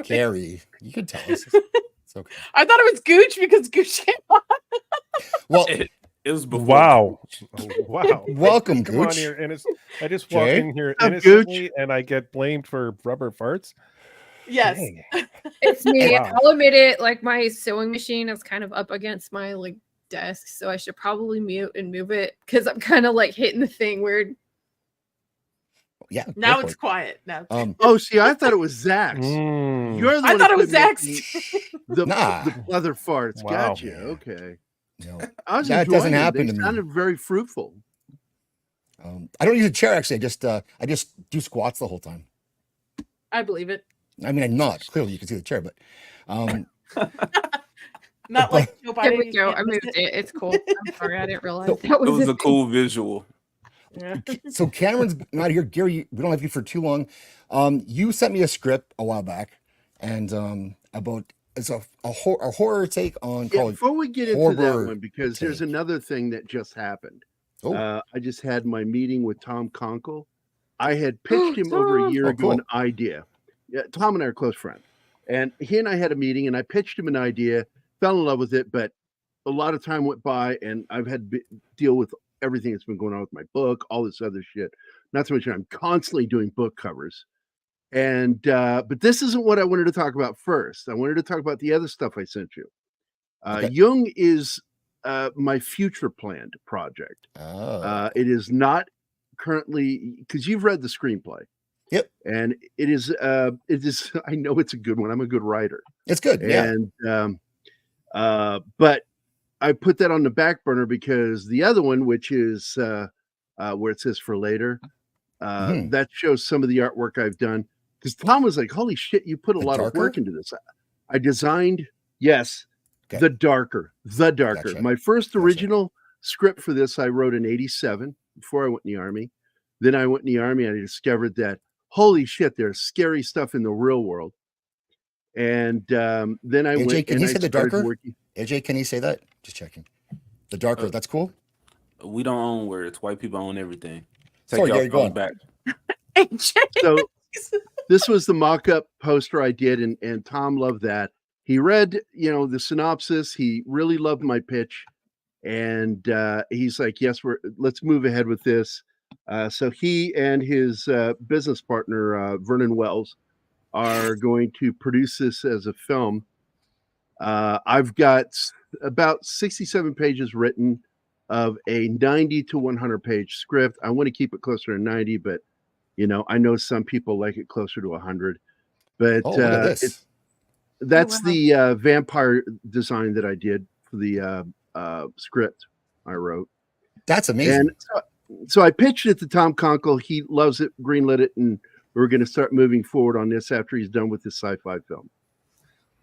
Gary, you could tell us. It's okay. I thought it was Gooch because Gooch came on. Well, it was before. Wow. Wow. Welcome, Come on Gooch. here, and I just walk Jay? in here Gooch. innocently and I get blamed for rubber farts. Yes. Dang. It's me. Wow. I'll admit it. Like my sewing machine is kind of up against my like desk, so I should probably mute and move it because I'm kind of like hitting the thing weird. Yeah. Now go for it's it. quiet. Now. Oh, see, I thought it was Zach's. Mm. You're the I one thought who it was couldn't make Zach's. The Nah. leather farts. Wow. Gotcha. Okay. No, I was that enjoying doesn't them. happen They to me. sounded very fruitful. I don't use a chair actually. I just do squats the whole time. I believe it. I mean, I'm not. Clearly, you can see the chair, but Not like Joe There Biden. we go. I moved it. It's cool. I'm sorry, I didn't realize that It was was a a cool visual. So Cameron's not here. Gary, we don't have you for too long. You sent me a script a while back, and about it's a horror take on. Before we get into that one, because there's another thing that just happened. Oh. I just had my meeting with Tom Conkle. I had pitched him over a year ago an idea. Yeah, Tom and I are close friends, and he and I had a meeting, and I pitched him an idea, fell in love with it, but a lot of time went by, and I've had to deal with everything that's been going on with my book, all this other shit. Not to mention I'm constantly doing book covers. And but this isn't what I wanted to talk about first. I wanted to talk about the other stuff I sent you. Jung is my future planned project. It is not currently, because you've read the screenplay. Yep. And it is I know it's a good one. I'm a good writer. It's good. And but I put that on the back burner because the other one, which is where it says for later, that shows some of the artwork I've done. Because Tom was like, holy shit, you put a lot of work into this. I designed, the darker. Gotcha. My first original script for this I wrote in 87 before I went in the Army. Then I went in the Army and I discovered that, holy shit, there's scary stuff in the real world. And then I went can and you I say the started darker? working. AJ, can you say that? Just checking. The darker, that's cool. We don't own words. White people own everything. Sorry, Gary, go on. Back. So this was the mock-up poster I did, and Tom loved that. He read, the synopsis. He really loved my pitch, and he's like, "Yes, let's move ahead with this." So he and his business partner Vernon Wells are going to produce this as a film. I've got about 67 pages written of a 90 to 100 page script. I want to keep it closer to 90, but I know some people like it closer to 100. But look at this. That's the vampire design that I did for the script I wrote. That's amazing. And so I pitched it to Tom Conkle. He loves it, greenlit it, and we're going to start moving forward on this after he's done with this sci-fi film.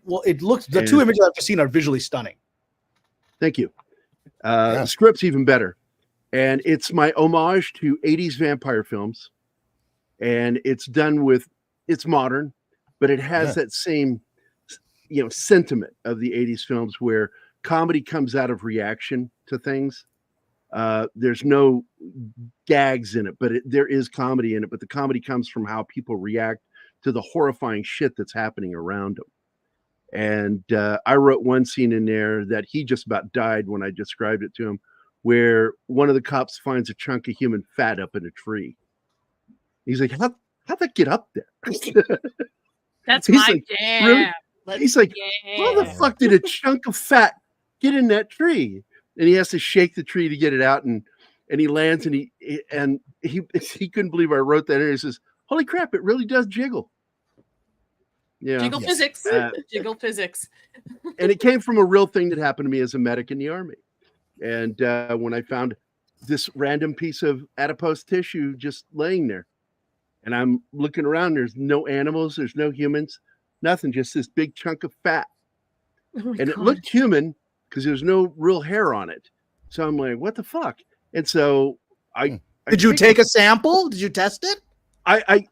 Well, it looks, the two images I've just seen are visually stunning. Thank you. The script's even better. And it's my homage to 80s vampire films. And it's done with, it's modern, but it has that same, sentiment of the 80s films where comedy comes out of reaction to things. There's no gags in it, but there is comedy in it. But the comedy comes from how people react to the horrifying shit that's happening around them. And I wrote one scene in there that he just about died when I described it to him, where one of the cops finds a chunk of human fat up in a tree. He's like, how'd that get up there? That's my jam. Really? He's like, how the fuck did a chunk of fat get in that tree? And he has to shake the tree to get it out, and he lands, and he couldn't believe I wrote that. And he says, "Holy crap! It really does jiggle." Yeah, jiggle physics, jiggle physics. And it came from a real thing that happened to me as a medic in the Army. And when I found this random piece of adipose tissue just laying there, and I'm looking around, there's no animals, there's no humans, nothing, just this big chunk of fat, and it looked human because there's no real hair on it. So I'm like, what the fuck? And so did you take a sample? Did you test it? I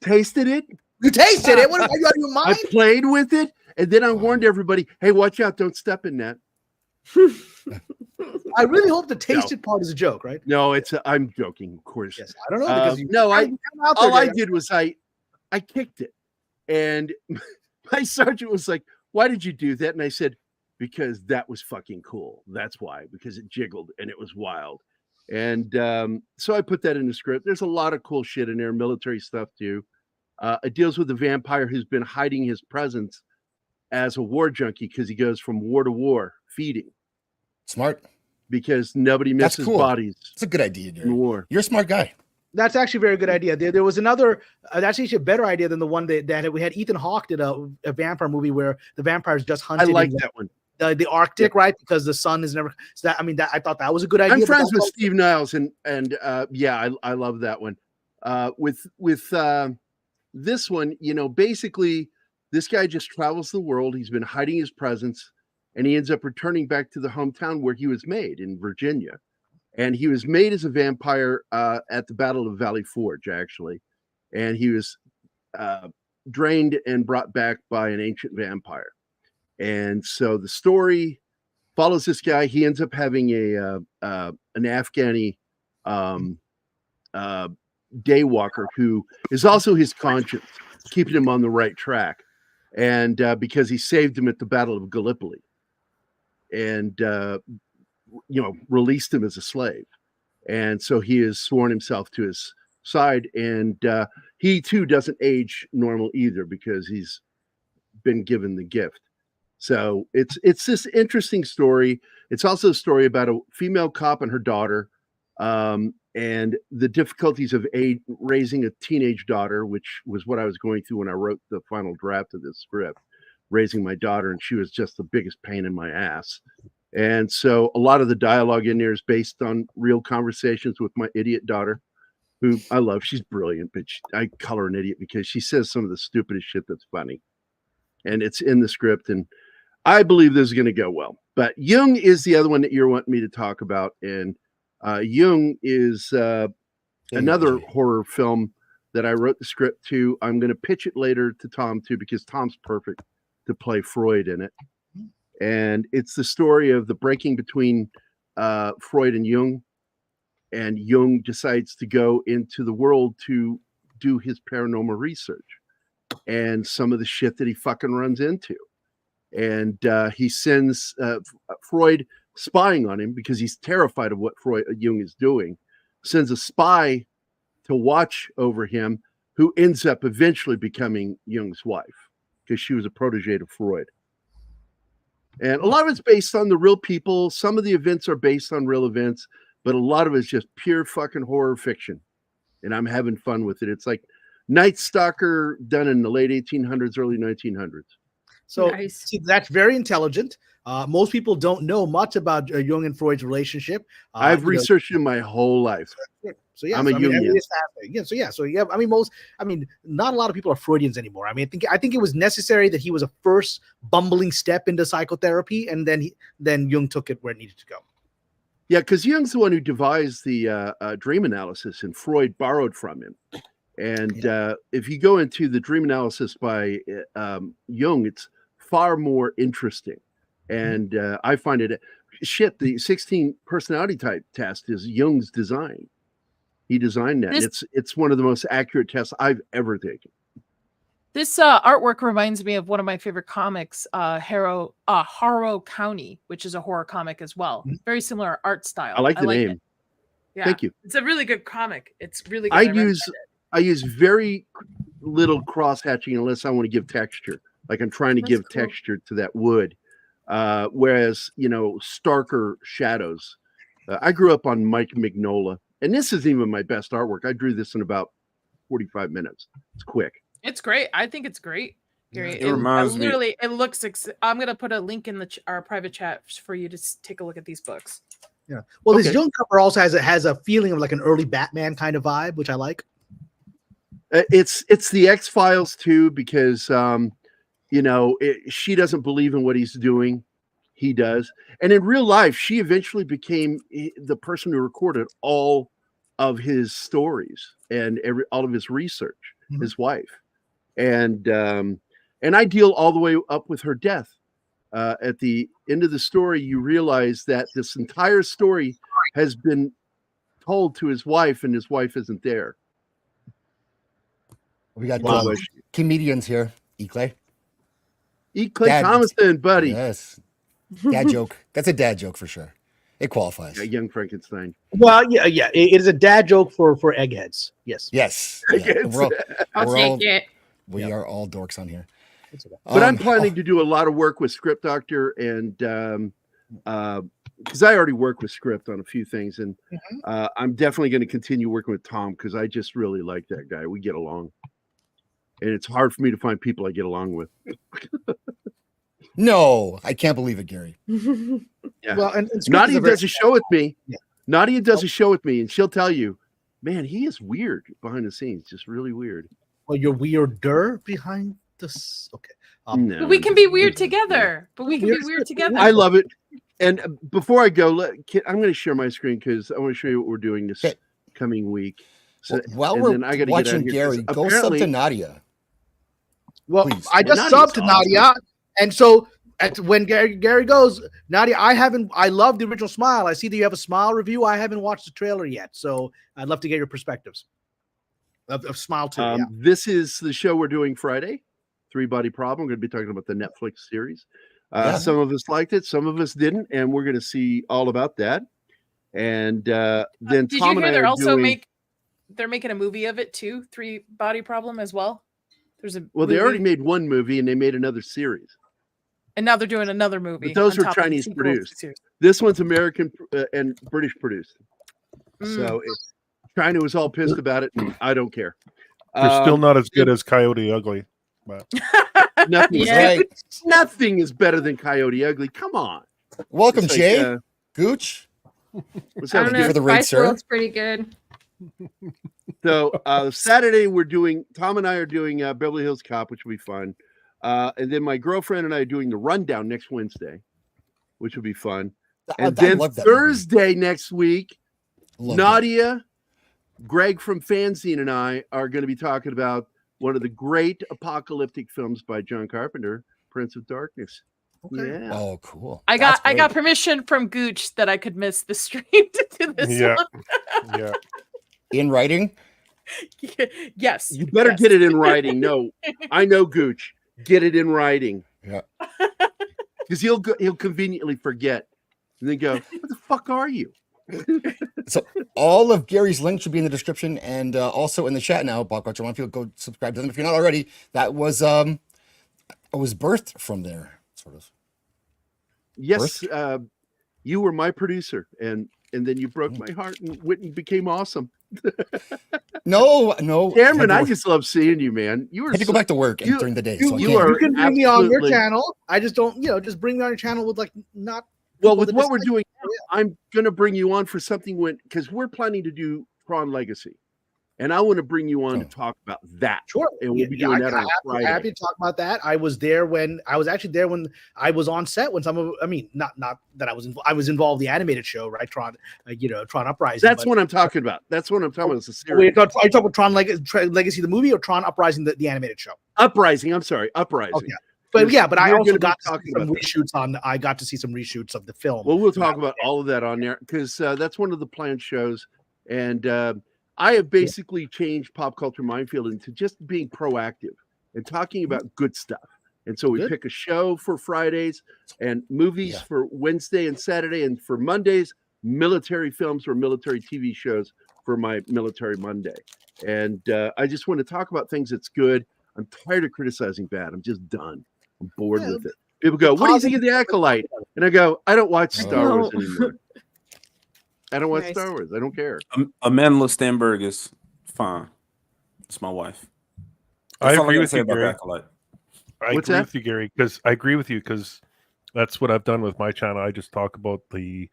tasted it. You tasted it? What are you out of your mind? I played with it, and then I warned everybody, hey, watch out, don't step in that. I really hope the tasted part is a joke, right? No, I'm joking, of course. Yes, I don't know. Because all I did was I kicked it, and my sergeant was like, why did you do that? And I said, because that was fucking cool. That's why, because it jiggled and it was wild. And so I put that in the script. There's a lot of cool shit in there, military stuff too. It deals with the vampire who's been hiding his presence as a war junkie because he goes from war to war feeding. Smart. Because nobody misses bodies. It's a good idea, dude. In war. You're a smart guy. That's actually a very good idea. There was another, that's actually a better idea than the one that we had. Ethan Hawke did a vampire movie where the vampires just hunted. I like that one. The Arctic, right? Because the sun is never. So that, I thought that was a good idea. I'm friends with Steve Niles, and I love that one. With this one, basically, this guy just travels the world. He's been hiding his presence, and he ends up returning back to the hometown where he was made in Virginia. and he was made as a vampire at the Battle of Valley Forge, actually, and he was drained and brought back by an ancient vampire. And so the story follows this guy. He ends up having an Afghani daywalker who is also his conscience, keeping him on the right track. And because he saved him at the Battle of Gallipoli and, released him as a slave. And so he has sworn himself to his side. And he too doesn't age normal either because he's been given the gift. So it's this interesting story. It's also a story about a female cop and her daughter, and the difficulties of raising a teenage daughter, which was what I was going through when I wrote the final draft of this script, raising my daughter, and she was just the biggest pain in my ass. And so a lot of the dialogue in there is based on real conversations with my idiot daughter, who I love. She's brilliant, but I call her an idiot because she says some of the stupidest shit that's funny. And it's in the script, and I believe this is going to go well. But Jung is the other one that you're wanting me to talk about. And Jung is another horror film that I wrote the script to. I'm going to pitch it later to Tom, too, because Tom's perfect to play Freud in it. And it's the story of the breaking between Freud and Jung. And Jung decides to go into the world to do his paranormal research and some of the shit that he fucking runs into. And he sends Freud spying on him because he's terrified of what Jung is doing, sends a spy to watch over him, who ends up eventually becoming Jung's wife because she was a protege of Freud. And a lot of it's based on the real people. Some of the events are based on real events, but a lot of it's just pure fucking horror fiction. And I'm having fun with it. It's like Night Stalker done in the late 1800s, early 1900s. So see, that's very intelligent. Most people don't know much about Jung and Freud's relationship. I've researched it my whole life. So yeah, I'm a Jungian. Not a lot of people are Freudians anymore. I think it was necessary that he was a first bumbling step into psychotherapy, and then Jung took it where it needed to go. Yeah, because Jung's the one who devised the dream analysis, and Freud borrowed from him. And if you go into the dream analysis by Jung, it's far more interesting. And I find it, the 16 personality type test is Jung's design. He designed that. It's one of the most accurate tests I've ever taken. This artwork reminds me of one of my favorite comics, Harrow County, which is a horror comic as well. Very similar art style. I like the name. It. Yeah. Thank you. It's a really good comic. It's really good. I use very little cross hatching unless I want to give texture. Like I'm trying to give texture to that wood. Whereas, starker shadows. I grew up on Mike Mignola, and this isn't even my best artwork. I drew this in about 45 minutes. It's quick. It's great. I think it's great, Gary. It reminds me. Literally, it looks. I'm gonna put a link in our private chat for you to take a look at these books. Yeah. Well, this Jung cover also has a feeling of like an early Batman kind of vibe, which I like. It's the X-Files too, because she doesn't believe in what he's doing. He does. And in real life, she eventually became the person who recorded all of his stories and all of his research, his wife. And I deal all the way up with her death. At the end of the story, you realize that this entire story has been told to his wife, and his wife isn't there. We got comedians here. Clay Thomason, buddy. Yes. Dad joke. That's a dad joke for sure. It qualifies. Yeah, young Frankenstein. Well, yeah. It is a dad joke for eggheads. Yes. Yes. I'll take it. We are all dorks on here. But I'm planning to do a lot of work with Script Doctor, and because I already work with Script on a few things, and I'm definitely going to continue working with Tom because I just really like that guy. We get along. And it's hard for me to find people I get along with. No, I can't believe it, Gary. Yeah. Well, and Nadia does a show with me. Yeah. Nadia does a show with me, and she'll tell you, man, he is weird behind the scenes, just really weird. Well, you're weirder behind this. Okay. No, but we can be weird together. I love it. And before I go, I'm going to share my screen because I want to show you what we're doing this coming week. So, while we're watching Gerry, go sub to Nadia. Well, please. I just subbed to Nadia, and so when Gerry goes, Nadia, I love the original Smile. I see that you have a Smile review. I haven't watched the trailer yet, so I'd love to get your perspectives of Smile 2. This is the show we're doing Friday, 3-Body Problem. We're going to be talking about the Netflix series. Some of us liked it, some of us didn't, and we're going to see all about that. And then did Tom you and hear I are doing. they're making a movie of it too? 3-Body Problem as well. There's a Well, they already made one movie and they made another series. And now they're doing another movie. But those were Chinese produced. This one's American and British produced. So China was all pissed about it, and I don't care. They're still not as good as Coyote Ugly. But nothing is better than Coyote Ugly. Come on. Welcome, Jay. Gooch. What's I up, don't know. for the raid, Spice sir? World's pretty good. So Saturday we're doing. Tom and I are doing Beverly Hills Cop, which will be fun. And then my girlfriend and I are doing the Rundown next Wednesday, which will be fun. And then Thursday next week, Nadia, Greg from Fanzine, and I are going to be talking about one of the great apocalyptic films by John Carpenter, Prince of Darkness. Okay. Yeah. Oh, cool. I got permission from Gooch that I could miss the stream to do this one. Yeah. In writing? Yes. You better get it in writing. No, I know Gooch. Get it in writing. Yeah. Because he'll conveniently forget and then go, "What the fuck are you?" So all of Gary's links should be in the description and also in the chat now. Pop Culture One, people go subscribe to them if you're not already. That was it was birthed from there, sort of. Yes, you were my producer, and then you broke my heart, and Whitney became awesome. No, Cameron, I just love seeing you, man. You were had to go back to work during the day. You can bring me on your channel. I just don't, just bring me on your channel with not. Well, with what we're doing, I'm going to bring you on for something because we're planning to do Tron Legacy, and I want to bring you on to talk about that. Sure, and we'll be doing that on Friday. Happy to talk about that. I was actually there when I was on set when not that I was involved in the animated show, right? Tron, Tron Uprising. That's what I'm talking about. That's what I'm talking about. It's a series. Are you talking about Tron Legacy, the movie, or Tron Uprising, the animated show? Uprising. I'm sorry, Uprising. Okay. But I also got to see some reshoots I got to see some reshoots of the film. Well, we'll talk about all of that on there because that's one of the planned shows, and I have basically changed Pop Culture Minefield into just being proactive and talking about good stuff. And so we pick a show for Fridays and movies for Wednesday and Saturday, and for Mondays, military films or military TV shows for my Military Monday. And I just want to talk about things that's good. I'm tired of criticizing bad. I'm just done. I'm bored with it. People go, "What do you think of the Acolyte?" And I go, "I don't watch Star Wars anymore. I don't watch Star Wars. I don't care." Amanda Stenberg is fine. It's my wife. I agree with you, Gerry. I What's agree that? with you, Gerry, because I agree with you because that's what I've done with my channel. I just talk about the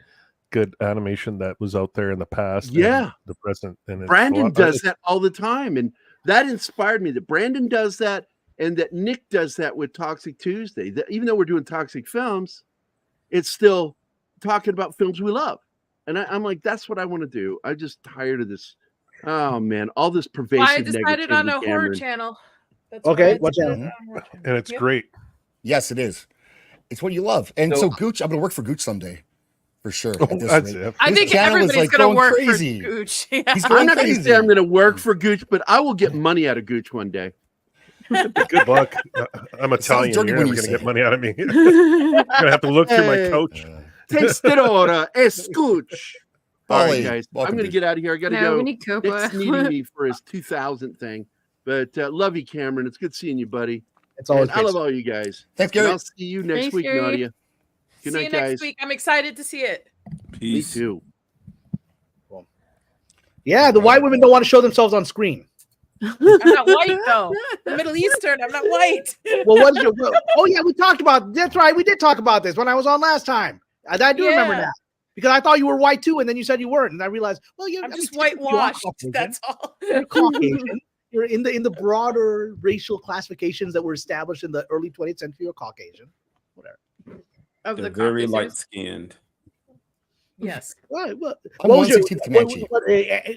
good animation that was out there in the past, and the present. And Brandon does that all the time, and that inspired me. That Brandon does that, and that Nick does that with Toxic Tuesday. That even though we're doing toxic films, it's still talking about films we love. And I'm like, that's what I want to do. I'm just tired of this. Oh man, all this pervasive. I decided on a horror channel. That's okay, what channel? And it's great. Yes, it is. It's what you love. And so Gooch, I'm gonna work for Gooch someday. For sure. I think everybody's going to work crazy. For Gooch. Yeah. I'm not going to say I'm going to work for Gooch, but I will get money out of Gooch one day. Good luck. I'm Italian. You're never going to get money out of me. You're going to have to look through my coach. Testadora es Gooch. All right, guys. Welcome, I'm going to get out of here. I got to go. We need Copa. Nick's needing me for his 2000 thing. But love you, Cameron. It's good seeing you, buddy. It's always I love all you guys. Thanks, Gerry. I'll see you next week, Gerry. Nadia. Good See night, you guys. next week. I'm excited to see it. Peace. Me too. Yeah, the white women don't want to show themselves on screen. I'm not white though. I'm Middle Eastern. I'm not white. Well, what's your? Oh yeah, we talked about. That's right. We did talk about this when I was on last time. I do remember that because I thought you were white too, and then you said you weren't, and I realized, well, I'm just whitewashed. That's all. You're Caucasian. You're in the broader racial classifications that were established in the early 20th century. You're Caucasian. Whatever. of They're the very Cockney light series. skinned. Yes. Right. Well, I'm what was your 1/16 Comanche.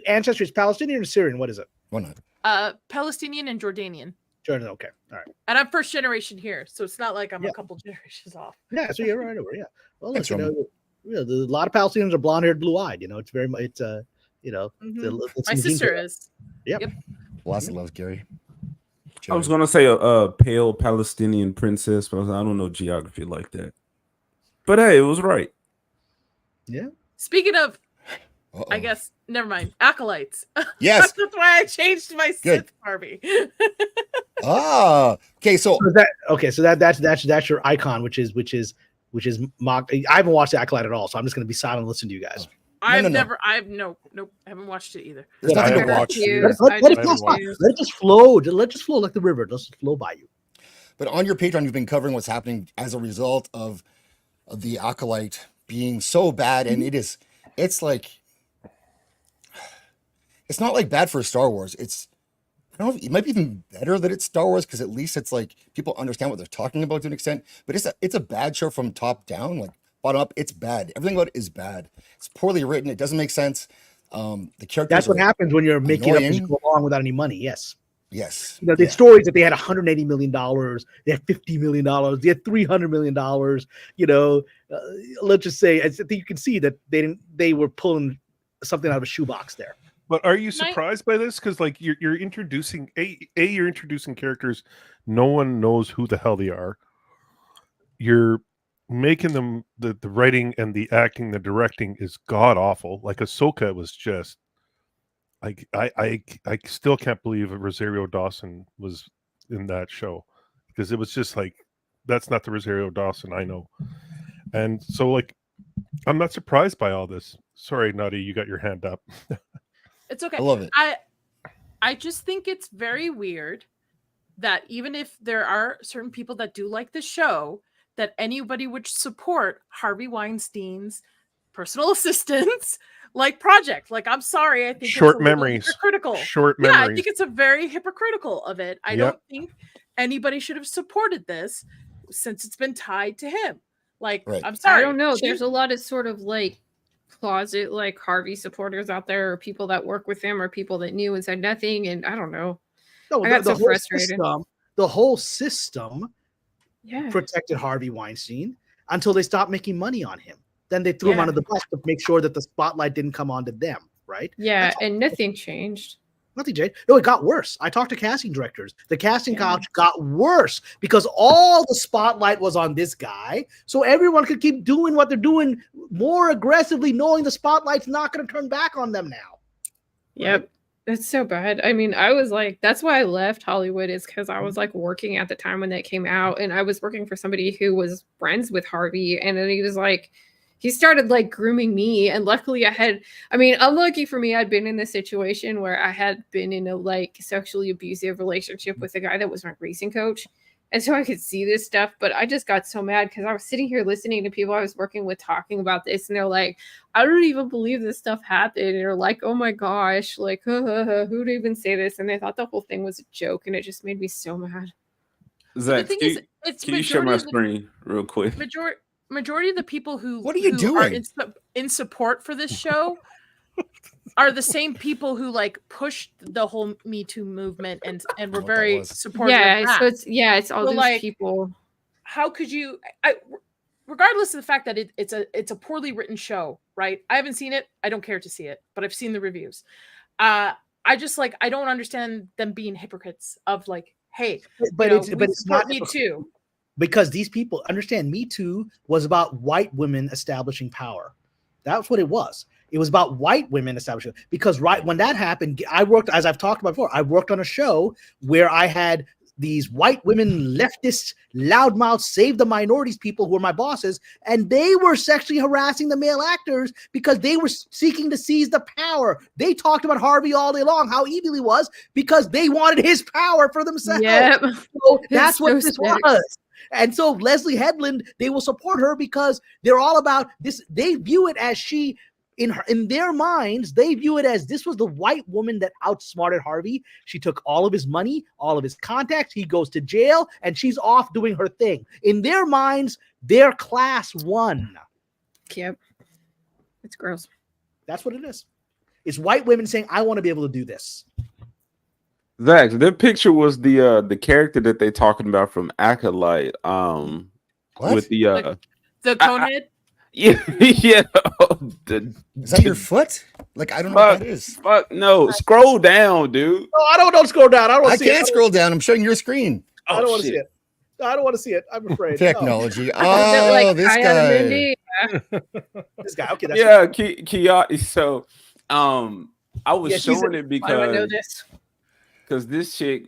ancestry? Is Palestinian or Syrian? What is it? Why not? Palestinian and Jordanian. Jordan. Okay. All right. And I'm first generation here, so it's not like I'm a couple generations off. Yeah. So you're right over. Yeah. Well, Thanks, look, Roman. a lot of Palestinians are blonde haired, blue eyed. It's very much. It's My sister is. Yep. Lots of love, Gary. I was gonna say a pale Palestinian princess, but I don't know geography like that. But hey, it was right. Yeah. Speaking of, I guess never mind. Acolytes. Yes. That's why I changed my Sith Harvey. Okay. So that's your icon, which is mocked. I haven't watched the Acolyte at all, so I'm just going to be silent and listen to you guys. I haven't watched it either. There's nothing to watch. Let it just flow. Let it just flow like the river. Let's just flow by you. But on your Patreon, you've been covering what's happening as a result of the Acolyte being so bad, and it's like, it's not like bad for Star Wars. I don't know, it might be even better that it's Star Wars, because at least it's like people understand what they're talking about to an extent. But it's a bad show from top down, like bottom up. It's bad. Everything about it is bad. It's poorly written. It doesn't make sense. The characters. That's what happens when you're making annoying. up as you go along without any money. Yes. Yes. The stories that they had $180 million, they had $50 million, they had $300 million. Let's just say, I think you can see that they were pulling something out of a shoebox there. But are you surprised by this? Because like you're introducing you're introducing characters no one knows who the hell they are. You're making them the writing and the acting, the directing is god awful. Like Ahsoka was just like I still can't believe Rosario Dawson was in that show, because it was just like, that's not the Rosario Dawson I know. And so like I'm not surprised by all this. Sorry, Nutty, you got your hand up. It's okay. I love it. I just think it's very weird that even if there are certain people that do like the show, that anybody would support Harvey Weinstein's personal assistants like project. Like, I'm sorry, I think Short it's memories. hypocritical. Short Yeah, memories. I think it's a very hypocritical of it. I don't think anybody should have supported this since it's been tied to him. Like, I'm sorry. I don't know. There's a lot of sort of like closet like Harvey supporters out there, or people that work with him, or people that knew and said nothing, and I don't know. No, I got so frustrated. The whole system Yeah. protected Harvey Weinstein until they stopped making money on him. Then they threw him under the bus to make sure that the spotlight didn't come onto them, right? Yeah, and nothing changed. Nothing changed. No, it got worse. I talked to casting directors. The casting couch got worse because all the spotlight was on this guy. So everyone could keep doing what they're doing more aggressively, knowing the spotlight's not going to turn back on them now. Yep. It's so bad. I mean, I was like, that's why I left Hollywood, is because I was like working at the time when that came out, and I was working for somebody who was friends with Harvey, and then he was like, he started like grooming me, and luckily unlucky for me, I'd been in this situation where I had been in a like sexually abusive relationship with a guy that was my racing coach. And so I could see this stuff, but I just got so mad because I was sitting here listening to people I was working with talking about this, and they're like, I don't even believe this stuff happened. And they're like, oh my gosh, like, who'd even say this? And they thought the whole thing was a joke, and it just made me so mad. Zach, can you share my screen real quick? Majority of the people who doing? are in support for this show are the same people who like pushed the whole Me Too movement and were very supportive. Yeah, of that. so it's all So, those like, people. How could you? Regardless of the fact that it's a poorly written show, right? I haven't seen it. I don't care to see it, but I've seen the reviews. I just like, I don't understand them being hypocrites of like, hey, it's not Me Too. Because these people understand Me Too was about white women establishing power. That's what it was. It was about white women establishing, because right when that happened, I worked, as I've talked about before, I worked on a show where I had these white women, leftist, loudmouth, save the minorities people who were my bosses, and they were sexually harassing the male actors because they were seeking to seize the power. They talked about Harvey all day long, how evil he was, because they wanted his power for themselves. Yep. So that's So what this sick. was. And so Leslie Headland, they will support her because they're all about this. They view it as in their minds, they view it as this was the white woman that outsmarted Harvey. She took all of his money, all of his contacts. He goes to jail, and she's off doing her thing. In their minds, They're class 1. Yep. It's gross. That's what it is. It's white women saying, I want to be able to do this. Zach, their picture was the character that they talking about from Acolyte. With the conehead. Yeah. Is that your foot? Like, I don't know what that is. Fuck no. Scroll down, dude. Oh, I don't scroll down. I can't scroll down. I'm showing your screen. I don't want to see it. I don't want to see it. I'm afraid. Technology. No. Oh, like this guy. This guy. Okay. That's yeah, Kia. So, I was showing it Why do I know because this chick,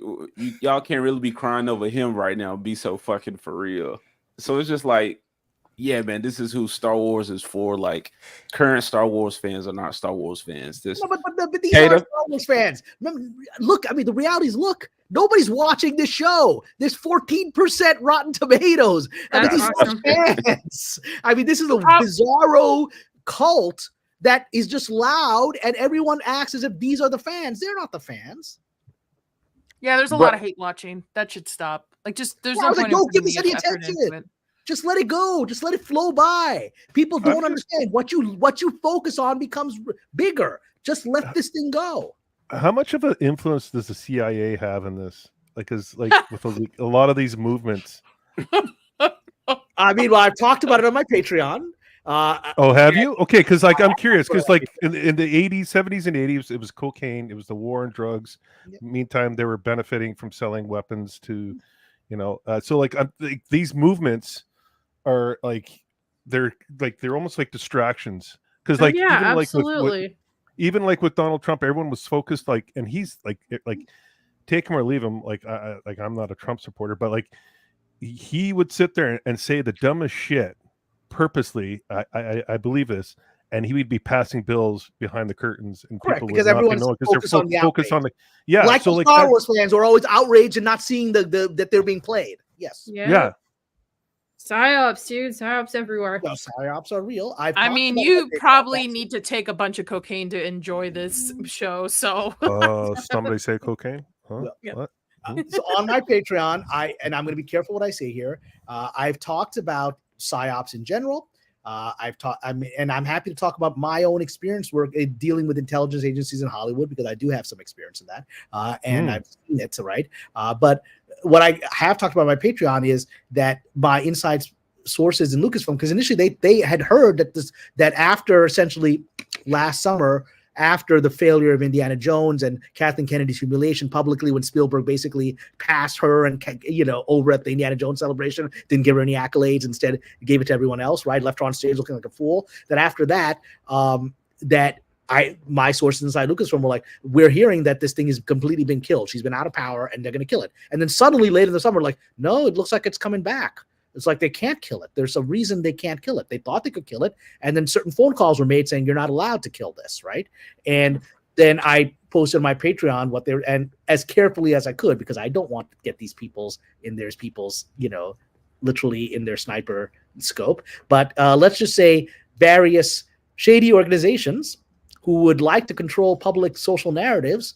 y'all can't really be crying over him right now. Be so fucking for real. So it's just like, yeah, man, this is who Star Wars is for. Like, current Star Wars fans are not Star Wars fans. This, no, but these are Star Wars fans. Look, I mean, the reality is, nobody's watching this show. There's 14% Rotten Tomatoes. I mean, these are fans. I mean, this is a bizarro cult that is just loud, and everyone acts as if these are the fans. They're not the fans. Yeah, there's a lot of hate watching. That should stop. Like, just there's no point. Don't give this any attention. Just let it go. Just let it flow by. People don't understand what you focus on becomes bigger. Just let this thing go. How much of an influence does the CIA have in this? Like, with a lot of these movements. I mean, well, I've talked about it on my Patreon. Have you? Okay, because I'm curious, because in the 80s, 70s, and 80s, it was cocaine. It was the war on drugs. Yep. Meantime, they were benefiting from selling weapons to, so these movements are they're almost like distractions, because absolutely. Even with Donald Trump, everyone was focused and he's like take him or leave him. I'm not a Trump supporter, but he would sit there and say the dumbest shit purposely. I believe this, and he would be passing bills behind the curtains, and correct, people because everyone's focused on the focused on the Like the Star Wars fans are always outraged and not seeing that they're being played. Yes. Yeah. Psyops, dude. Psyops everywhere. No, psyops are real. I mean, you probably need to take a bunch of cocaine to enjoy this show. So. Somebody say cocaine? Huh? Yeah. What? So on my Patreon, I'm going to be careful what I say here. I've talked about psyops in general. I'm happy to talk about my own experience work dealing with intelligence agencies in Hollywood, because I do have some experience in that, and I've seen it, right? But what I have talked about on my Patreon is that my inside sources in Lucasfilm, because initially they had heard that after essentially last summer, after the failure of Indiana Jones and Kathleen Kennedy's humiliation publicly, when Spielberg basically passed her and over at the Indiana Jones celebration, didn't give her any accolades, instead gave it to everyone else, right? Left her on stage looking like a fool. That after that, my sources inside Lucasfilm were like, we're hearing that this thing has completely been killed. She's been out of power and they're going to kill it. And then suddenly later in the summer, no, it looks like it's coming back. It's like they can't kill it. There's a reason they can't kill it. They thought they could kill it. And then certain phone calls were made saying, you're not allowed to kill this, right? And then I posted on my Patreon and as carefully as I could, because I don't want to get these people's, literally in their sniper scope. But let's just say various shady organizations who would like to control public social narratives,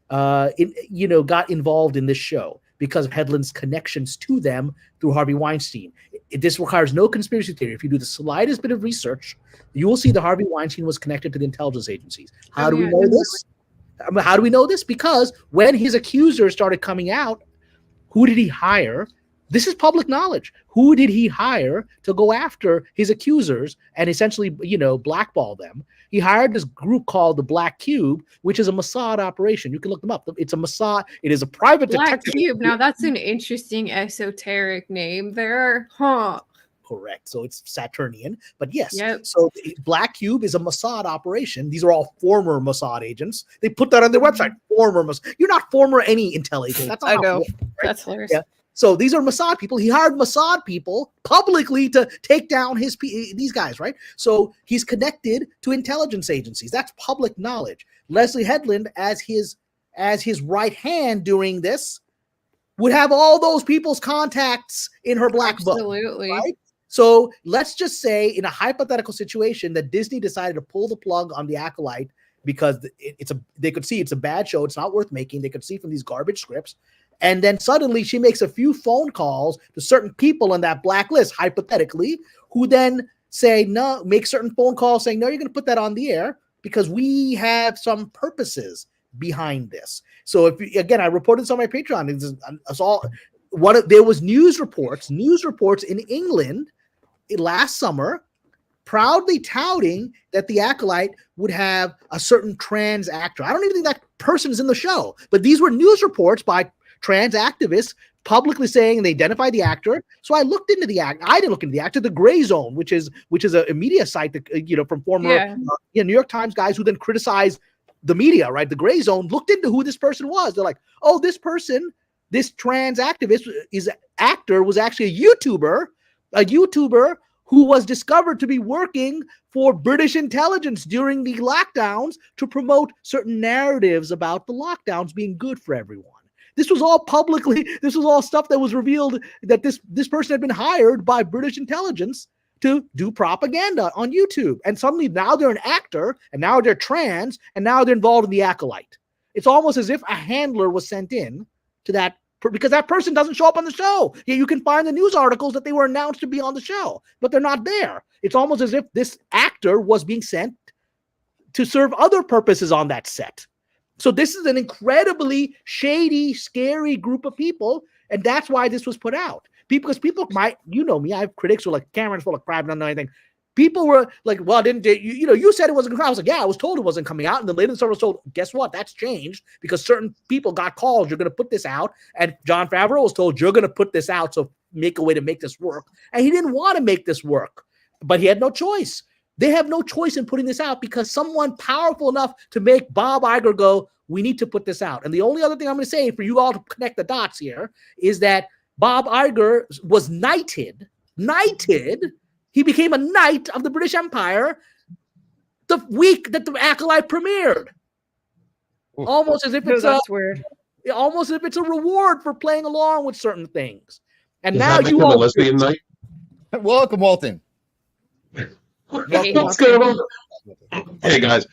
got involved in this show because of Hedlund's connections to them through Harvey Weinstein. This requires no conspiracy theory. If you do the slightest bit of research, you will see that Harvey Weinstein was connected to the intelligence agencies. How do we know this? How do we know this? Because when his accusers started coming out, who did he hire? This is public knowledge. Who did he hire to go after his accusers and essentially, blackball them? He hired this group called the Black Cube, which is a Mossad operation. You can look them up. It's a Mossad. It is a private Black detective. Cube. Now that's an interesting esoteric name there, huh? Correct. So it's Saturnian, but yes. Yep. So Black Cube is a Mossad operation. These are all former Mossad agents. They put that on their website. Former Mossad. You're not former any intel agent. That's not I know. right? That's hilarious. Yeah. So these are Mossad people. He hired Mossad people publicly to take down these guys, right? So he's connected to intelligence agencies. That's public knowledge. Leslie Hedlund, as his right hand during this, would have all those people's contacts in her black book. Absolutely. Right? So let's just say, in a hypothetical situation, that Disney decided to pull the plug on the Acolyte because they could see it's a bad show. It's not worth making. They could see from these garbage scripts. And then suddenly she makes a few phone calls to certain people on that blacklist, hypothetically, who then say, no, make certain phone calls saying, no, you're going to put that on the air because we have some purposes behind this. So again, I reported this on my Patreon. There was news reports in England last summer proudly touting that the Acolyte would have a certain trans actor. I don't even think that person is in the show, but these were news reports by trans activists publicly saying they identified the actor. So I looked into the actor. I didn't look into the actor. The Gray Zone, which is a media site that from former New York Times guys who then criticized the media, right? The Gray Zone looked into who this person was. They're like, oh, this person, this trans activist actor was actually a YouTuber who was discovered to be working for British intelligence during the lockdowns to promote certain narratives about the lockdowns being good for everyone. This was all stuff that was revealed that this person had been hired by British intelligence to do propaganda on YouTube. And suddenly now they're an actor, and now they're trans, and now they're involved in the Acolyte. It's almost as if a handler was sent in to that, because that person doesn't show up on the show. Yeah, you can find the news articles that they were announced to be on the show, but they're not there. It's almost as if this actor was being sent to serve other purposes on that set. So this is an incredibly shady, scary group of people, and that's why this was put out. Because people might, me, I have critics who are like, Cameron's full of crap, don't know anything. People were like, well, didn't they, you said it wasn't coming out. I was like, yeah, I was told it wasn't coming out. And then later the server was told, guess what? That's changed because certain people got called, you're going to put this out. And Jon Favreau was told, you're going to put this out, so make a way to make this work. And he didn't want to make this work, but he had no choice. They have no choice in putting this out because someone powerful enough to make Bob Iger go, we need to put this out. And the only other thing I'm going to say for you all to connect the dots here is that Bob Iger was knighted. He became a knight of the British Empire the week that the Acolyte premiered. Almost as if it's weird. Almost as if it's a reward for playing along with certain things. And Does now that make him a lesbian knight? Welcome, Walton. What's going on? Hey guys,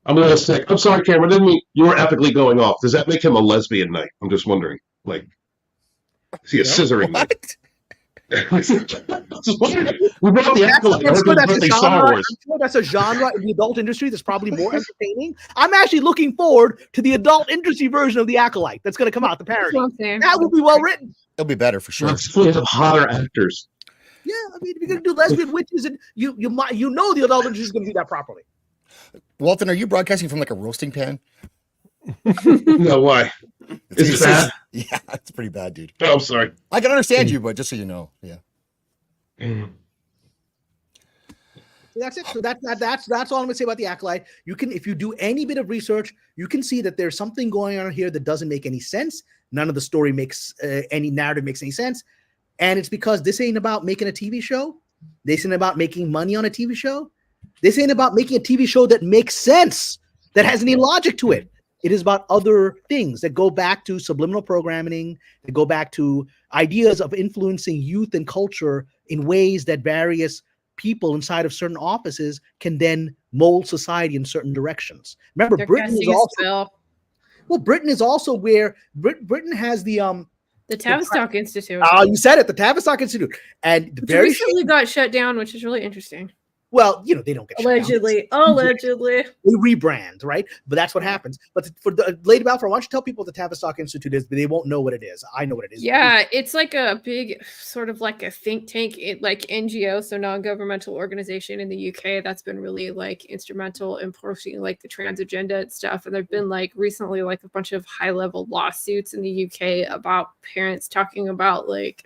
I'm a little sick. I'm sorry, Cameron. I didn't mean you were epically going off. Does that make him a lesbian knight? I'm just wondering. Like, is he a scissoring knight? We brought the Acolyte. I'm sure that's a genre in the adult industry that's probably more entertaining. I'm actually looking forward to the adult industry version of the Acolyte that's going to come out, the parody. That will be well written. It'll be better for sure. Let's have hotter actors. Yeah, I mean, if you're going to do lesbian witches, and you know the adult industry is going to do that properly. Walton, are you broadcasting from like a roasting pan? No, why? Is it bad? Yeah, it's pretty bad, dude. Oh, I'm sorry. I can understand you, but just so you know, yeah. That's it. So that's all I'm going to say about the Acolyte. You can, if you do any bit of research, you can see that there's something going on here that doesn't make any sense. None of the story makes any narrative makes any sense, and it's because this ain't about making a TV show. This ain't about making money on a TV show. This ain't about making a TV show that makes sense, that has any logic to it. It is about other things that go back to subliminal programming, that go back to ideas of influencing youth and culture in ways that various people inside of certain offices can then mold society in certain directions. Remember, Britain is also where Britain has the Tavistock Institute. Oh, you said it, the Tavistock Institute, and very recently got shut down, which is really interesting. Well, they don't get allegedly. They rebrand, right? But that's what happens. But for the Lady Balefire, why don't you tell people what the Tavistock Institute is? But they won't know what it is. I know what it is. Yeah, it's like a big, sort of like a think tank, like NGO, so non-governmental organization in the UK that's been really like instrumental in pushing like the trans agenda and stuff. And there've been like recently like a bunch of high-level lawsuits in the UK about parents talking about like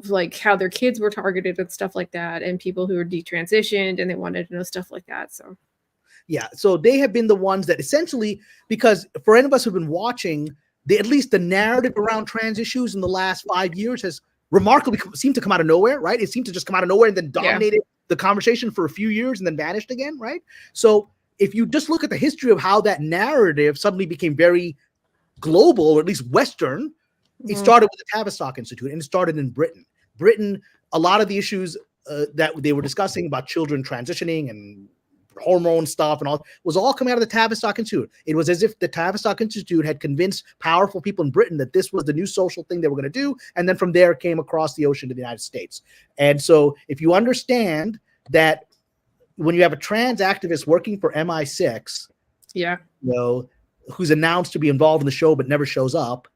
like how their kids were targeted and stuff like that, and people who were detransitioned, and they wanted to know stuff like that. So, yeah, so they have been the ones that essentially, because for any of us who've been watching, at least the narrative around trans issues in the last 5 years has remarkably seemed to come out of nowhere, right? It seemed to just come out of nowhere and then dominated the conversation for a few years and then vanished again, right? So if you just look at the history of how that narrative suddenly became very global, or at least Western, it started with the Tavistock Institute, and it started in Britain. Britain, a lot of the issues that they were discussing about children transitioning and hormone stuff and all was all coming out of the Tavistock Institute. It was as if the Tavistock Institute had convinced powerful people in Britain that this was the new social thing they were going to do, and then from there it came across the ocean to the United States. And so if you understand that when you have a trans activist working for MI6, yeah, who's announced to be involved in the show but never shows up,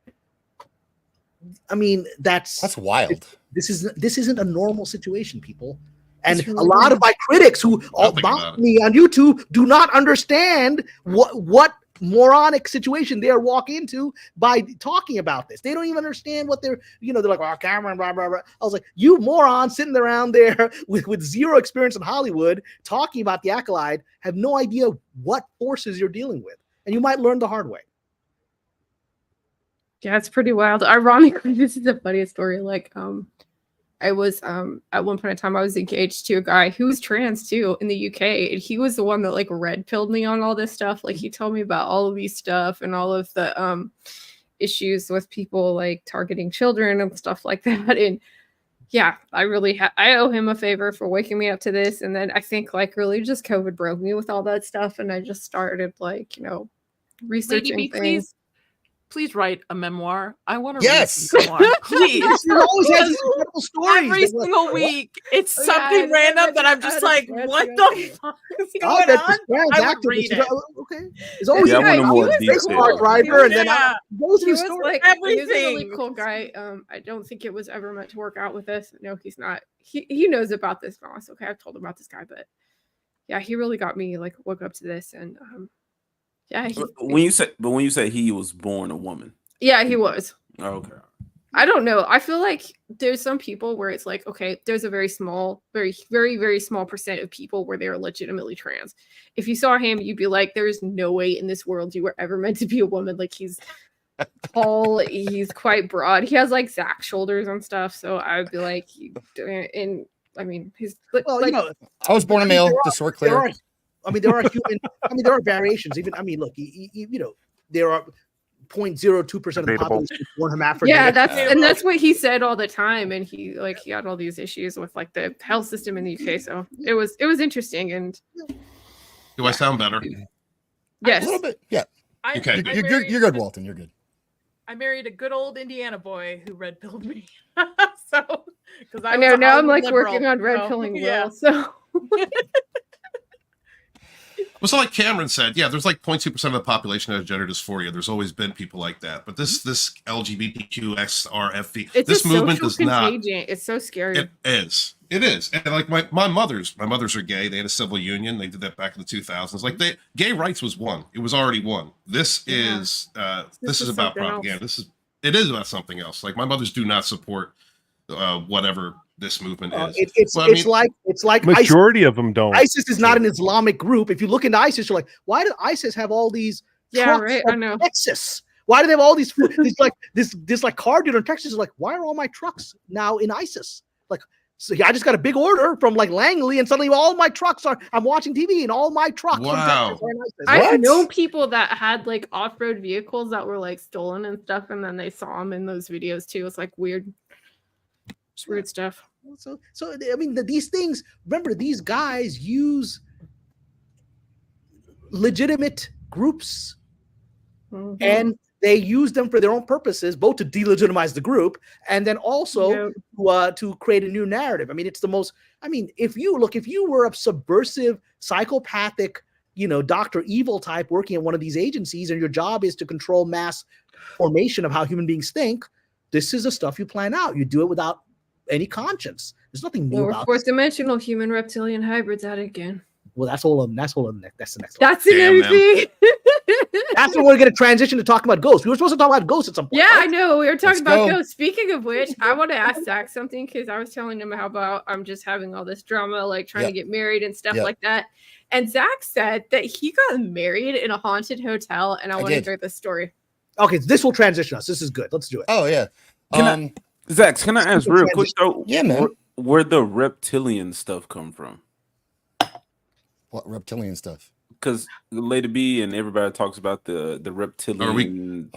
I mean, that's wild. This isn't a normal situation, people. And a lot of my critics who mock me on YouTube do not understand what moronic situation they're walking into by talking about this. They don't even understand what they're like, oh, Cameron, blah, blah, blah. I was like, you moron sitting around there with zero experience in Hollywood talking about the Acolyte have no idea what forces you're dealing with. And you might learn the hard way. Yeah, it's pretty wild. Ironically, this is the funniest story. Like, I was at one point in time I was engaged to a guy who was trans too in the UK, and he was the one that like red pilled me on all this stuff. Like he told me about all of these stuff and all of the issues with people like targeting children and stuff like that. And yeah, I really I owe him a favor for waking me up to this. And then I think like really just COVID broke me with all that stuff, and I just started like researching things. Please write a memoir. I want to read a memoir. Please. Always has incredible stories. Every single week, it's something random that I'm just like, what the fuck is going on? I would read it. Okay. There's always a driver, and then goes he was story. like Everything. He was a really cool guy. I don't think it was ever meant to work out with us. No, he's not. He knows about this boss. Okay, I've told him about this guy, but yeah, he really got me like woke up to this. And yeah, when you say he was born a woman. Yeah, he was. Okay. I don't know. I feel like there's some people where it's like, okay, there's a very small, very, very, very small percent of people where they're legitimately trans. If you saw him, you'd be like, there's no way in this world you were ever meant to be a woman. Like he's tall, he's quite broad. He has like Zach shoulders and stuff. So I would be like, and I mean, he's well, like, I was born a male, just so we're clear. There are variations. Even, look, there are 0.02% of the population born hermaphrodite. Yeah, that's what he said all the time, and he had all these issues with like the health system in the UK. So it was interesting. And do I sound better? Yes, a little bit. Yeah. Okay, you're good, Walton. You're good. I married a good old Indiana boy who red pilled me. So because I know now I'm like working on red pilling. Yeah. So. Well, so like Cameron said, yeah, there's like 0.2% of the population that has gender dysphoria. There's always been people like that. But this LGBTQXRFV, this movement does not. It's so scary. It is. It is. And like my mothers are gay. They had a civil union. They did that back in the 2000s. Like gay rights was won. It was already won. This is about propaganda. It is about something else. Like my mothers do not support whatever this movement is. It's like majority of them don't. ISIS is not an Islamic group. If you look into ISIS, you're like, why did ISIS have all these trucks right, I know. Texas? Why do they have all these this car dealer in Texas is like, why are all my trucks now in ISIS? Like, so I just got a big order from like Langley, and suddenly all my trucks I'm watching TV, and all my trucks from Texas are in ISIS. I've known people that had like off-road vehicles that were like stolen and stuff, and then they saw them in those videos too. It's like weird. It's weird stuff. So I mean, these things. Remember, these guys use legitimate groups, and they use them for their own purposes, both to delegitimize the group and then also to create a new narrative. I mean, it's the most. I mean, if you were a subversive, psychopathic, Dr. Evil type working at one of these agencies, and your job is to control mass formation of how human beings think, this is the stuff you plan out. You do it without any conscience. There's nothing new about it. Fourth dimensional human reptilian hybrids at it again. Well, that's the next one. That's another thing. That's when we're going to transition to talk about ghosts. We were supposed to talk about ghosts at some point. Yeah, right? I know. We were talking about ghosts. Speaking of which, I want to ask Zach something, because I was telling him how about I'm just having all this drama, like trying to get married and stuff like that. And Zach said that he got married in a haunted hotel, and I want to hear this story. Okay, this will transition us. This is good. Let's do it. Oh, yeah. Zach, can I ask real quick though? Yeah, man. Where'd the reptilian stuff come from? What reptilian stuff? Because Lady B and everybody talks about the reptilian. Are we going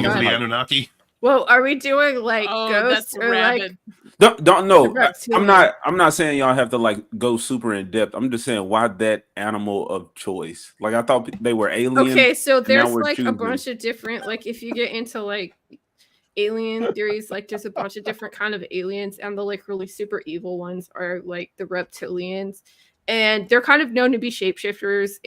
into the Anunnaki? Well, are we doing like ghosts that's or rabid. like Don't know. reptilian? I'm not saying y'all have to like go super in depth. I'm just saying why that animal of choice. Like I thought they were aliens. Okay, so and now there's we're like a choosing. bunch of different, like if you get into like alien theories, like there's a bunch of different kind of aliens, and the like really super evil ones are like the reptilians, and they're kind of known to be shapeshifters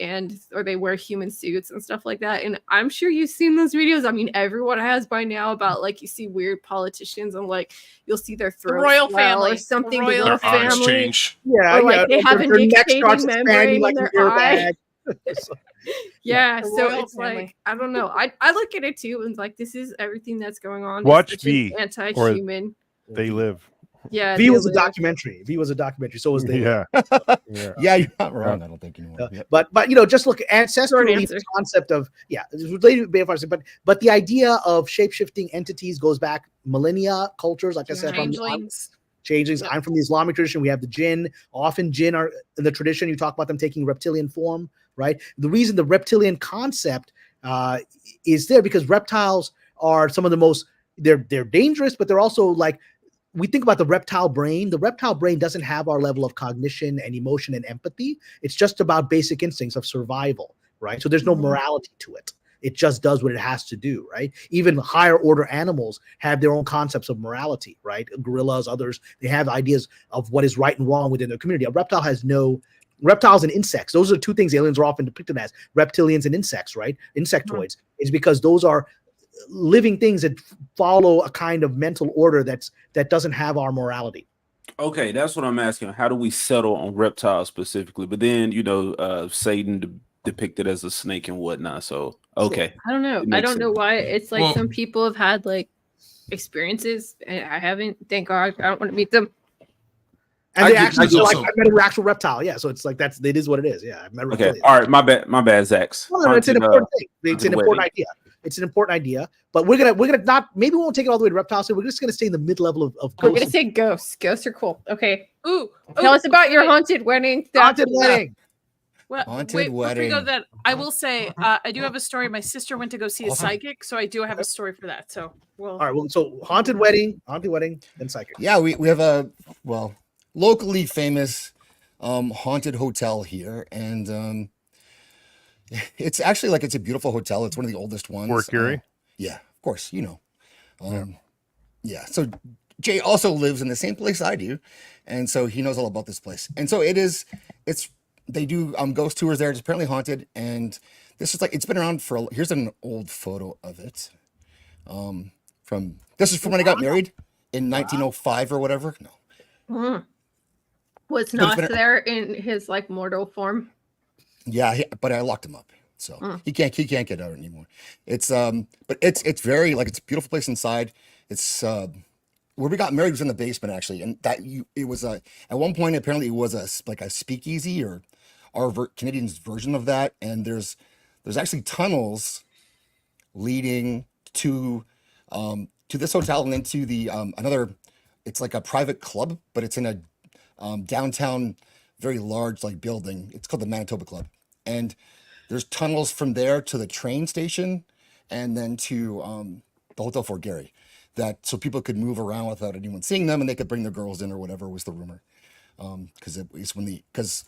or they wear human suits and stuff like that. And I'm sure you've seen those videos. I mean, everyone has by now about like you see weird politicians and like you'll see their throat royal swell family or something. The royal family. Eyes change. Yeah, or like they have a their neck nictating starts membrane expanding in like their a eye. bag. Yeah, The so royal it's family. like I don't know. I look at it too and like this is everything that's going on. Watch It's such an V, or anti-human. They Live. Yeah, V they was a live. documentary. V was a documentary. So was they. Yeah. Yeah, you're not wrong. I don't think anymore. Yep. But you know, just look ancestrally answer. the concept of it's related to Balefire, but the idea of shape-shifting entities goes back millennia, cultures, like I said, from changelings. I'm from the Islamic tradition. We have the jinn. Often jinn are in the tradition. You talk about them taking reptilian form, right? The reason the reptilian concept is there because reptiles are some of the most they're dangerous, but they're also like we think about the reptile brain. The reptile brain doesn't have our level of cognition and emotion and empathy. It's just about basic instincts of survival, right? So there's no morality to it. It just does what it has to do, right? Even higher order animals have their own concepts of morality, right? Gorillas, others, they have ideas of what is right and wrong within their community. A reptile has no reptiles and insects. Those are two things aliens are often depicted as, reptilians and insects, right? Insectoids is because those are living things that follow a kind of mental order that doesn't have our morality. Okay, that's what I'm asking. How do we settle on reptiles specifically? But then Satan depicted as a snake and whatnot. So okay, I don't know. I don't know why. It's like some people have had like experiences, and I haven't. Thank God, I don't want to meet them. And they actually I met an actual reptile. Yeah, so it's like it is what it is. Yeah, I met okay. All right, my bad, Zax. No, it's an important thing. It's an important idea. It's an important idea, but we're gonna not maybe we won't take it all the way to reptiles. So we're just gonna stay in the mid level of ghosts. We're gonna say ghosts. Ghosts are cool. Okay. Ooh, tell us about your haunted wedding. Haunted wedding. Well, Haunted wedding. Before we go that, I will say I do have a story. My sister went to go see a psychic, so I do have a story for that. So all right. Well, so haunted wedding, then psychic. Yeah, we have a locally famous haunted hotel here, and it's actually it's a beautiful hotel. It's one of the oldest ones. Fort Gerry? Yeah, of course, yeah. So Jay also lives in the same place I do, and so he knows all about this place. And so they do ghost tours there. It's apparently haunted, and this is it's been around for. Here's an old photo of it. This is from when I got married in 1905 or whatever. No. Was not there in his mortal form. Yeah, but I locked him up, so he can't get out anymore. It's but it's very it's a beautiful place inside. It's where we got married was in the basement actually, and it was at one point apparently it was a speakeasy or our Canadian's version of that, and there's actually tunnels leading to this hotel and then to the another. It's like a private club, but it's in a downtown, very large building. It's called the Manitoba Club, and there's tunnels from there to the train station, and then to the Hotel Fort Garry, so people could move around without anyone seeing them, and they could bring their girls in or whatever was the rumor, because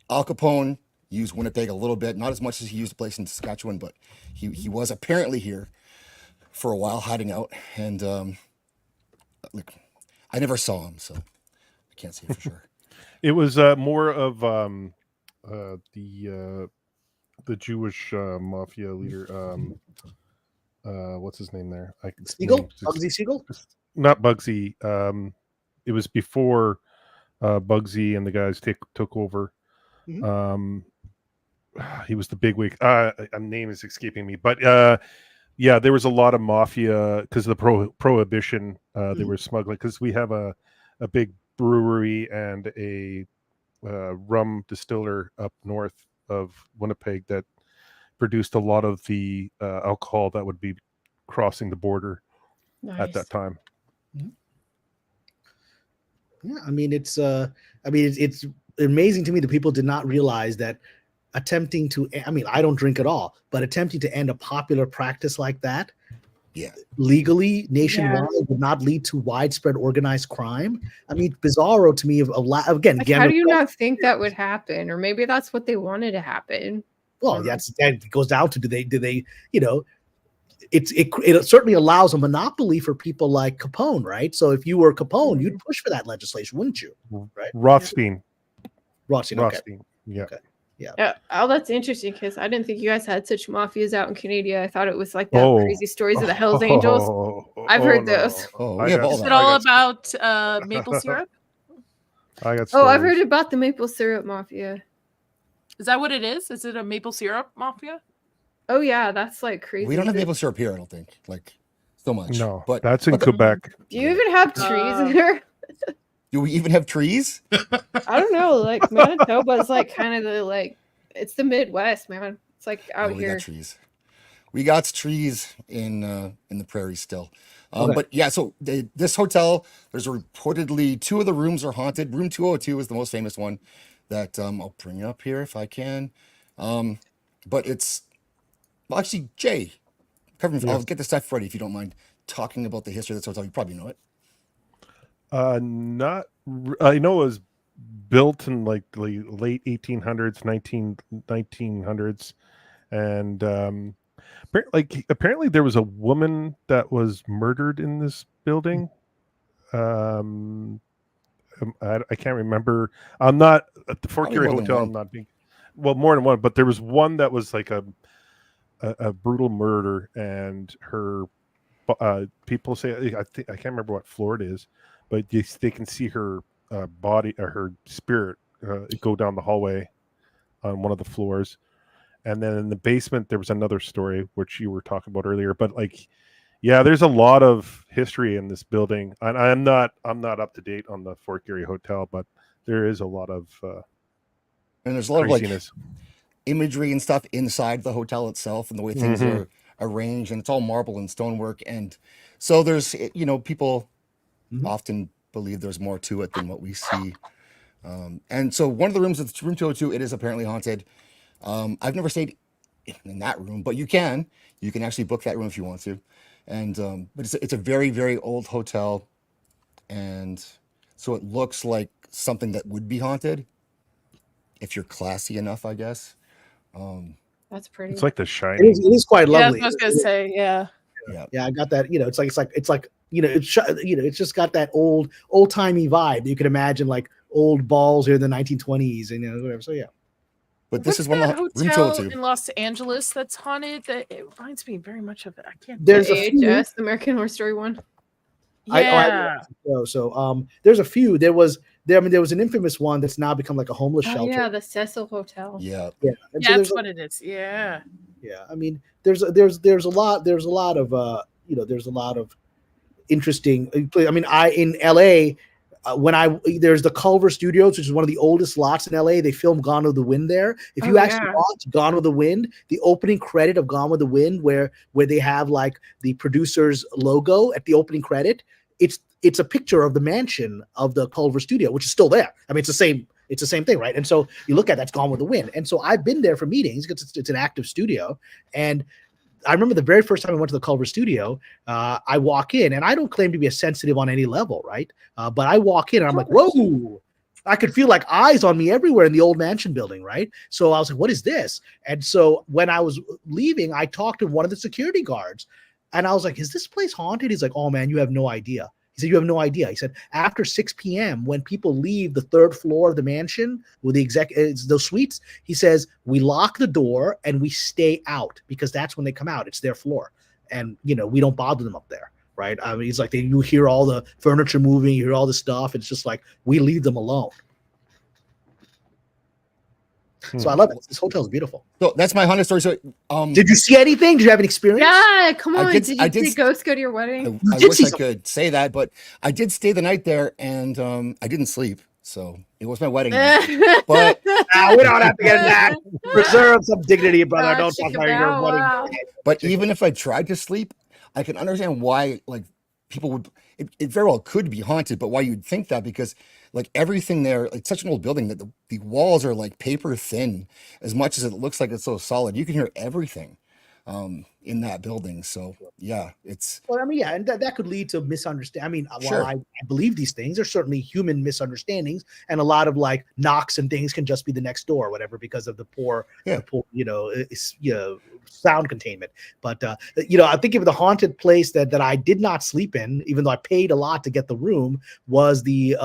Al Capone used Winnipeg a little bit, not as much as he used a place in Saskatchewan, but he was apparently here for a while hiding out, and I never saw him, so I can't say for sure. It was more of the Jewish mafia leader. What's his name there? Siegel? Bugsy Siegel? Not Bugsy. It was before Bugsy and the guys took over. Mm-hmm. He was the bigwig. Name is escaping me, but yeah, there was a lot of mafia because of the prohibition. They were smuggling because we have a big brewery and a rum distiller up north of Winnipeg that produced a lot of the alcohol that would be crossing the border at that time. Yeah, I mean it's amazing to me that people did not realize that attempting to I don't drink at all, but attempting to end a popular practice like that legally nationwide would not lead to widespread organized crime. I mean, bizarro to me. Again, Like, how do you not think that would happen? Or maybe that's what they wanted to happen. Well, that goes down to do they you know, it certainly allows a monopoly for people like Capone, right? So if you were Capone, you'd push for that legislation, wouldn't you? Right? Rothstein. Okay. Yeah. Okay. Yeah. Oh, that's interesting because I didn't think you guys had such mafias out in Canada. I thought it was like the crazy stories of the Hells Angels. I've heard those. Is it all about maple syrup? I've heard about the maple syrup mafia. Is that what it is? Is it a maple syrup mafia? Oh yeah, that's like crazy. We don't have maple syrup here, I don't think. Like so much. No, but that's in Quebec. Do you even have trees in there? Do we even have trees? I don't know. Like Manitoba is like kind of the it's the Midwest, man. It's like out we here. got trees. We got trees in the prairies still. Okay. But yeah, so this hotel, there's reportedly 2 of the rooms are haunted. Room 202 is the most famous one that I'll bring up here if I can. But it's actually Jay. I'll get the stuff ready if you don't mind talking about the history of this hotel. You probably know it. I know it was built in like the late 1800s, 1900s, and apparently there was a woman that was murdered in this building. I can't remember. I'm not at the Fort Garry Hotel. I'm not being more than one, but there was one that was like a brutal murder, and her people say I can't remember what floor it is, but they can see her body or her spirit go down the hallway on one of the floors. And then in the basement there was another story which you were talking about earlier, but there's a lot of history in this building. And I'm not up to date on the Fort Garry Hotel, but there is a lot of and there's a lot craziness. of imagery and stuff inside the hotel itself and the way things are arranged, and it's all marble and stonework. And so there's people often believe there's more to it than what we see. And so one of the rooms, it's room 202, it is apparently haunted. I've never stayed in that room, but you can actually book that room if you want to. And but it's a very, very old hotel, and so it looks like something that would be haunted if you're classy enough, I guess. That's pretty. It's like The Shining. It is quite lovely. Yeah, I was gonna say, yeah. I got that. It's like it's just got that old timey vibe. You can imagine like old balls here in the 1920s and whatever. So yeah. But this is one of the room hotel 202 in Los Angeles that's haunted. That it reminds me very much of it. I can't. There's the a few. AHS, American Horror Story one. Yeah. So there's a few. There was an infamous one that's now become like a homeless shelter. Yeah, the Cecil Hotel. Yeah. And so That's what it is. Yeah. Yeah. I mean, there's a lot of interesting. I mean, in LA. There's the Culver Studios, which is one of the oldest lots in LA. They filmed Gone with the Wind there. If you actually watch Gone with the Wind, the opening credit of Gone with the Wind, where they have like the producer's logo at the opening credit, it's a picture of the mansion of the Culver Studio, which is still there. I mean, it's the same thing, right? And so you look at that's Gone with the Wind. And so I've been there for meetings because it's an active studio. And I remember the very first time I went to the Culver Studio, I walk in, and I don't claim to be a sensitive on any level, right? But I walk in, and I'm like, whoa! I could feel like eyes on me everywhere in the old mansion building, right? So I was like, what is this? And so when I was leaving, I talked to one of the security guards, and I was like, is this place haunted? He's like, oh man, you have no idea. He said, you have no idea. He said, after 6 p.m., when people leave the 3rd floor of the mansion with those suites, he says, we lock the door and we stay out because that's when they come out. It's their floor. And, we don't bother them up there, right? I mean, he's like, you hear all the furniture moving, you hear all the stuff. It's just like, we leave them alone. So I love it. This hotel is beautiful. So that's my haunted story. So, did you see anything? Did you have an experience? Yeah, come on. Did you see ghosts go to your wedding? I wish I could say that, but I did stay the night there, and I didn't sleep. So it was my wedding night. But we don't have to get into that. Preserve some dignity, brother. Don't talk about your wedding. But even if I tried to sleep, I can understand why people would. It very well could be haunted, but why you'd think that, because everything there, it's such an old building that the walls are like paper thin, as much as it looks like it's so solid. You can hear everything. in that building. So yeah, it's well, I mean, yeah, and that could lead to misunderstanding. I mean, Sure. while I believe these things, there's certainly human misunderstandings, and a lot of like knocks and things can just be the next door or whatever because of the poor, sound containment. But I'm thinking of the haunted place that I did not sleep in, even though I paid a lot to get the room, was the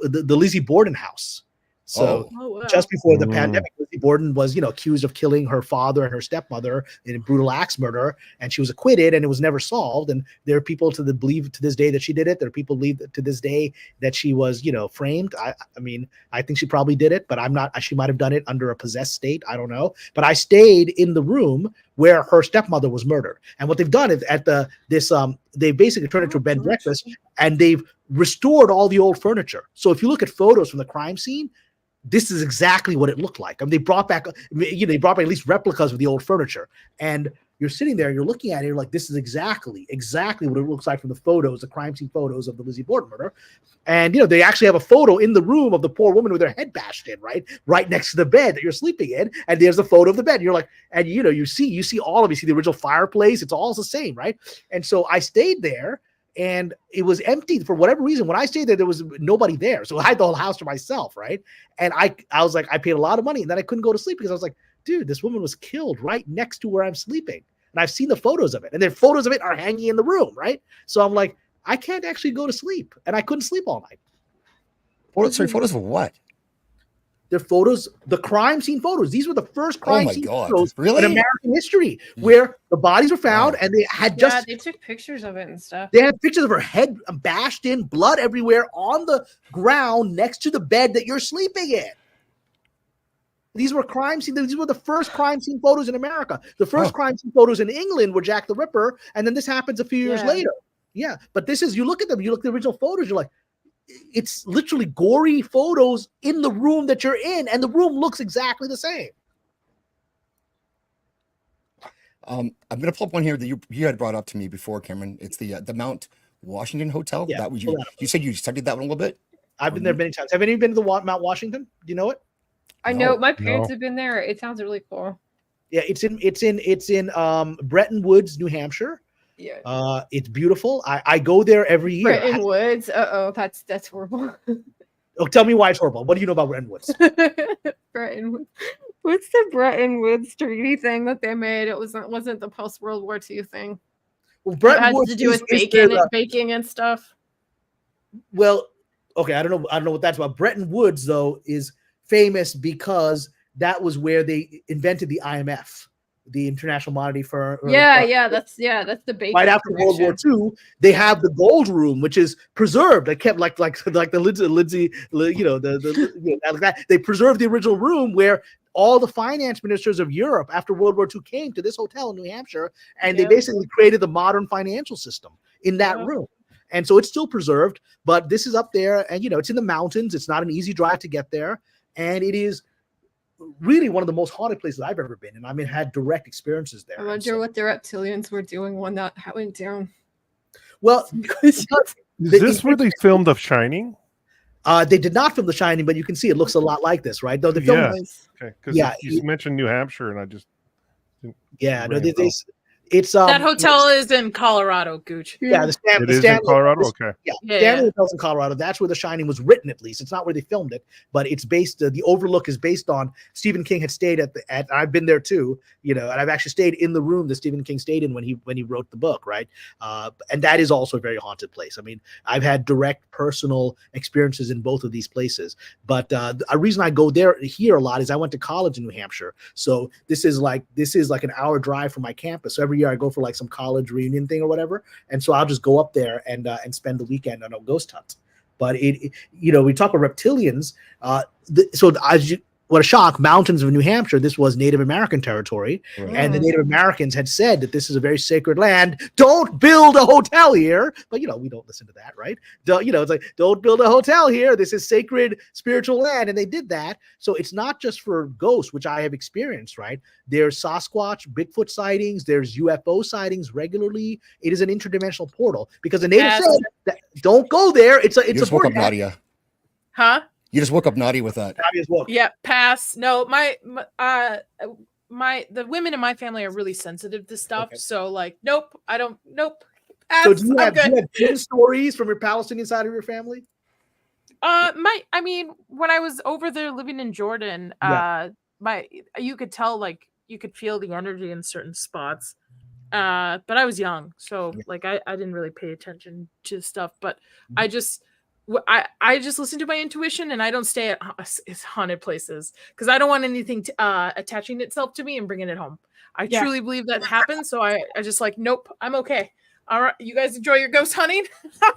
Lizzie Borden house. So just before the pandemic, Lizzie Borden was, accused of killing her father and her stepmother in a brutal axe murder, and she was acquitted, and it was never solved. And there are people believe to this day that she did it. There are people believe to this day that she was, framed. I mean, I think she probably did it, but I'm not. She might have done it under a possessed state. I don't know. But I stayed in the room where her stepmother was murdered. And what they've done is they basically turned it into a bed and breakfast, and they've restored all the old furniture. So if you look at photos from the crime scene, this is exactly what it looked like. I mean, they brought back at least replicas of the old furniture. And you're sitting there, you're looking at it, you're like, this is exactly what it looks like from the photos, the crime scene photos of the Lizzie Borden murder. And, they actually have a photo in the room of the poor woman with her head bashed in, right next to the bed that you're sleeping in. And there's a photo of the bed. And you're like, and, you see the original fireplace. It's all the same, right? And so I stayed there. And it was empty for whatever reason. When I stayed there was nobody there. So I had the whole house to myself, right? And I was like, I paid a lot of money, and then I couldn't go to sleep because I was like, dude, this woman was killed right next to where I'm sleeping. And I've seen the photos of it. And the photos of it are hanging in the room, right? So I'm like, I can't actually go to sleep. And I couldn't sleep all night. Photos of what? They're photos, the crime scene photos. These were the first crime scene photos in really? American history, where the bodies were found and they had they took pictures of it and stuff. They had pictures of her head bashed in, blood everywhere on the ground next to the bed that you're sleeping in. These were crime scene. These were the first crime scene photos in America. The first crime scene photos in England were Jack the Ripper, and then this happens a few years later. Yeah, but this is, you look at them, you look at the original photos, you're like, it's literally gory photos in the room that you're in, and the room looks exactly the same. I'm going to pull up one here that you had brought up to me before, Cameron. It's the Mount Washington Hotel. Yeah, that was you said you studied that one a little bit. I've been there many times. Have any of you been to the Mount Washington? Do you know it? I know my parents have been there. It sounds really cool. Yeah, it's in Bretton Woods, New Hampshire. Yeah. It's beautiful. I go there every year. Bretton Woods. That's horrible. Oh, tell me why it's horrible. What do you know about Bretton Woods? Bretton Woods. What's the Bretton Woods treaty thing that they made? It wasn't the post World War II thing. Well, Bretton it had Woods to do with baking and stuff. Well, okay, I don't know what that's about. Bretton Woods though is famous because that was where they invented the IMF, the International Monetary Fund. That's the baking. Right after World War II, they have the gold room, which is preserved. They kept like the Lindsay, like that. They preserved the original room where all the finance ministers of Europe after World War II came to this hotel in New Hampshire, and they basically created the modern financial system in that room. And so it's still preserved, but this is up there, and it's in the mountains. It's not an easy drive to get there, and it is really one of the most haunted places I've ever been, and I mean, had direct experiences there. I wonder what the reptilians were doing when that went down. Well, is this where they filmed The Shining? They did not film The Shining, but you can see it looks a lot like this, right? Though the film okay, because you mentioned New Hampshire, and I just it's that hotel is in Colorado, Gooch. Yeah, it is in Colorado. Okay, Stanley Hotel's in Colorado. That's where The Shining was written. At least it's not where they filmed it, but it's based. The Overlook is based on Stephen King had stayed at. I've been there too, and I've actually stayed in the room that Stephen King stayed in when he wrote the book, right? And that is also a very haunted place. I mean, I've had direct personal experiences in both of these places, but a reason I go here a lot is I went to college in New Hampshire, so this is like an hour drive from my campus. So every year I go for like some college reunion thing or whatever, and so I'll just go up there and spend the weekend on a ghost hunt. But we talk about reptilians. What a shock! Mountains of New Hampshire. This was Native American territory, and the Native Americans had said that this is a very sacred land. Don't build a hotel here. But we don't listen to that, right? It's like, don't build a hotel here. This is sacred spiritual land, and they did that. So it's not just for ghosts, which I have experienced. Right? There's Sasquatch, Bigfoot sightings. There's UFO sightings regularly. It is an interdimensional portal because the Native said that, don't go there. It's a portal. Nadia. Huh? You just woke up naughty with that. Yeah, pass. No, the women in my family are really sensitive to stuff. Okay. So like, nope, I don't. Nope. So do you have twin stories from your Palestinian side of your family? I mean, when I was over there living in Jordan, you could tell, like, you could feel the energy in certain spots. But I was young, so like I didn't really pay attention to stuff. But I just listen to my intuition, and I don't stay at haunted places because I don't want anything attaching itself to me and bringing it home. I truly believe that happens, so I just like, nope, I'm okay. All right, you guys enjoy your ghost hunting.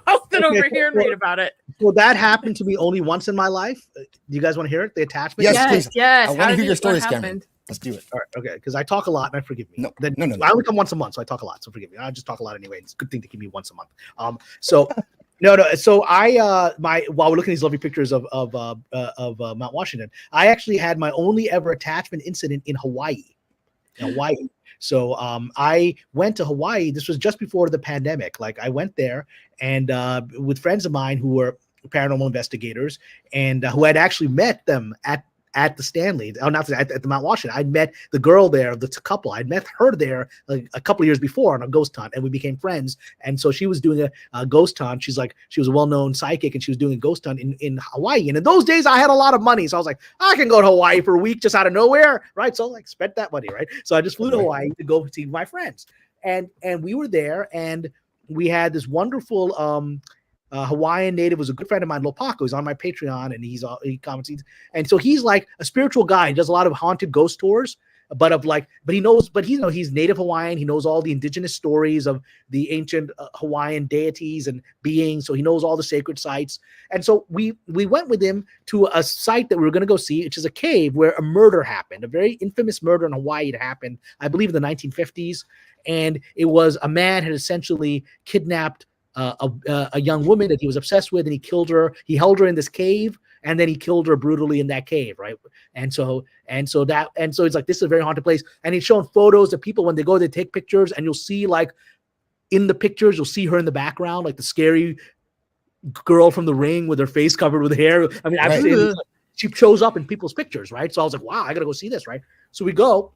I'll sit over here and read about it. Well, that happened to me only once in my life. Do you guys want to hear it? The attachment? Yes, please. Yes. I want to hear your stories, Cameron. Let's do it. All right, okay, because I talk a lot, and I forgive me. No. I only come once a month, so I talk a lot. So forgive me. I just talk a lot anyway. It's a good thing to keep me once a month. So I while we're looking at these lovely pictures of Mount Washington, I actually had my only ever attachment incident in Hawaii. So I went to Hawaii. This was just before the pandemic. Like I went there and with friends of mine who were paranormal investigators and who had actually met them at the Stanley, not at the Mount Washington. I'd met the girl there, the couple. I'd met her there like a couple of years before on a ghost hunt, and we became friends. And so she was doing a ghost hunt. She was a well-known psychic, and she was doing a ghost hunt in Hawaii. And in those days, I had a lot of money, so I was like, I can go to Hawaii for a week just out of nowhere, right? So like, spent that money, right? So I just flew to Hawaii to go see my friends, and we were there, and we had this wonderful Hawaiian native, was a good friend of mine, Lopako. He's on my Patreon, and he comments. And so he's like a spiritual guy. He does a lot of haunted ghost tours, but he's native Hawaiian. He knows all the indigenous stories of the ancient Hawaiian deities and beings. So he knows all the sacred sites. And so we went with him to a site that we were going to go see, which is a cave where a murder happened, a very infamous murder in Hawaii. It happened, I believe, in the 1950s. And it was a man had essentially kidnapped a young woman that he was obsessed with, and he killed her. He held her in this cave, and then he killed her brutally in that cave, right? And so it's like, this is a very haunted place. And he's showing photos of people when they go, they take pictures, and you'll see like in the pictures, you'll see her in the background, like the scary girl from The Ring with her face covered with hair. I mean, absolutely, she shows up in people's pictures, right? So I was like, wow, I gotta go see this, right? So we go,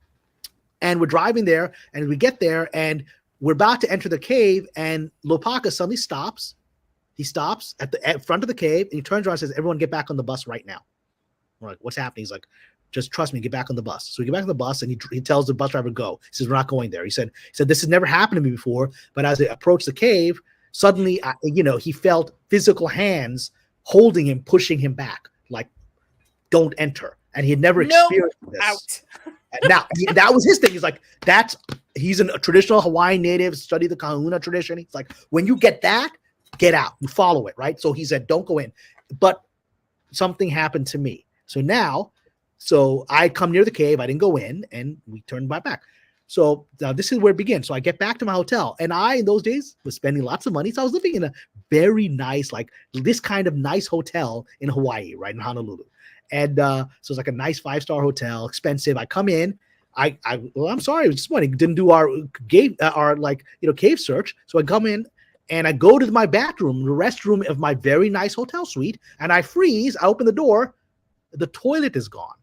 and we're driving there, and we get there, and we're about to enter the cave, and Lopaka suddenly stops. He stops at the front of the cave, and he turns around and says, everyone get back on the bus right now. We're like, what's happening? He's like, just trust me, get back on the bus. So we get back on the bus, and he tells the bus driver, go. He says, we're not going there. He said, this has never happened to me before, but as they approached the cave, suddenly, he felt physical hands holding him, pushing him back, like, don't enter. And he had never experienced this. Out. Now, that was his thing. He's like, he's a traditional Hawaiian native, studied the kahuna tradition. He's like, when you get that, get out. You follow it, right? So he said, don't go in. But something happened to me. So I come near the cave. I didn't go in, and we turned my back. So now this is where it begins. So I get back to my hotel, and I, in those days, was spending lots of money. So I was living in a very nice, like this kind of nice hotel in Hawaii, right in Honolulu. And so it's like a nice 5-star hotel, expensive. I come in. I'm sorry, it was disappointing. Didn't do our cave search. So I come in and I go to my bathroom, the restroom of my very nice hotel suite, and I freeze. I open the door. The toilet is gone.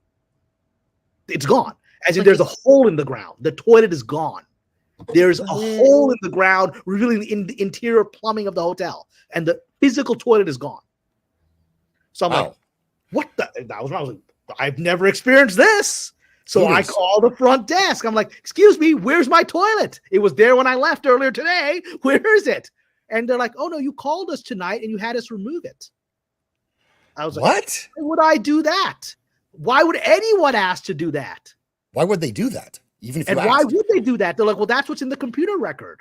It's gone. As in, there's a hole in the ground. The toilet is gone. There's a hole in the ground revealing the interior plumbing of the hotel, and the physical toilet is gone. So I'm like, what the? I was like, I've never experienced this. So I call the front desk. I'm like, excuse me, where's my toilet? It was there when I left earlier today. Where is it? And they're like, oh no, you called us tonight and you had us remove it. I was like, what? Why would I do that? Why would anyone ask to do that? Why would they do that? Even if why would they do that? They're like, well, that's what's in the computer record.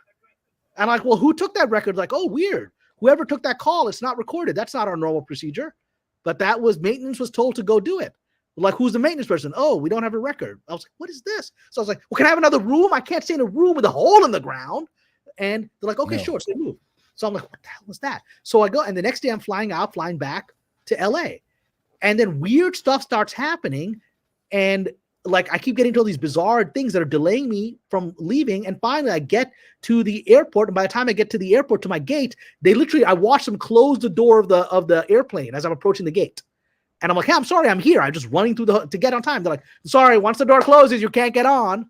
I'm like, well, who took that record? Like, oh, weird. Whoever took that call, it's not recorded. That's not our normal procedure. But that was maintenance was told to go do it. Like, who's the maintenance person? Oh, we don't have a record. I was like, what is this? So I was like, well, can I have another room? I can't stay in a room with a hole in the ground. And they're like, okay, sure. So they move. So I'm like, what the hell was that? So I go, and the next day I'm flying back to LA. And then weird stuff starts happening. And like, I keep getting to all these bizarre things that are delaying me from leaving. And finally I get to the airport. And by the time I get to the airport, to my gate, I watch them close the door of the airplane as I'm approaching the gate. And I'm like, hey, I'm sorry, I'm here. I'm just running through to get on time. They're like, sorry, once the door closes, you can't get on.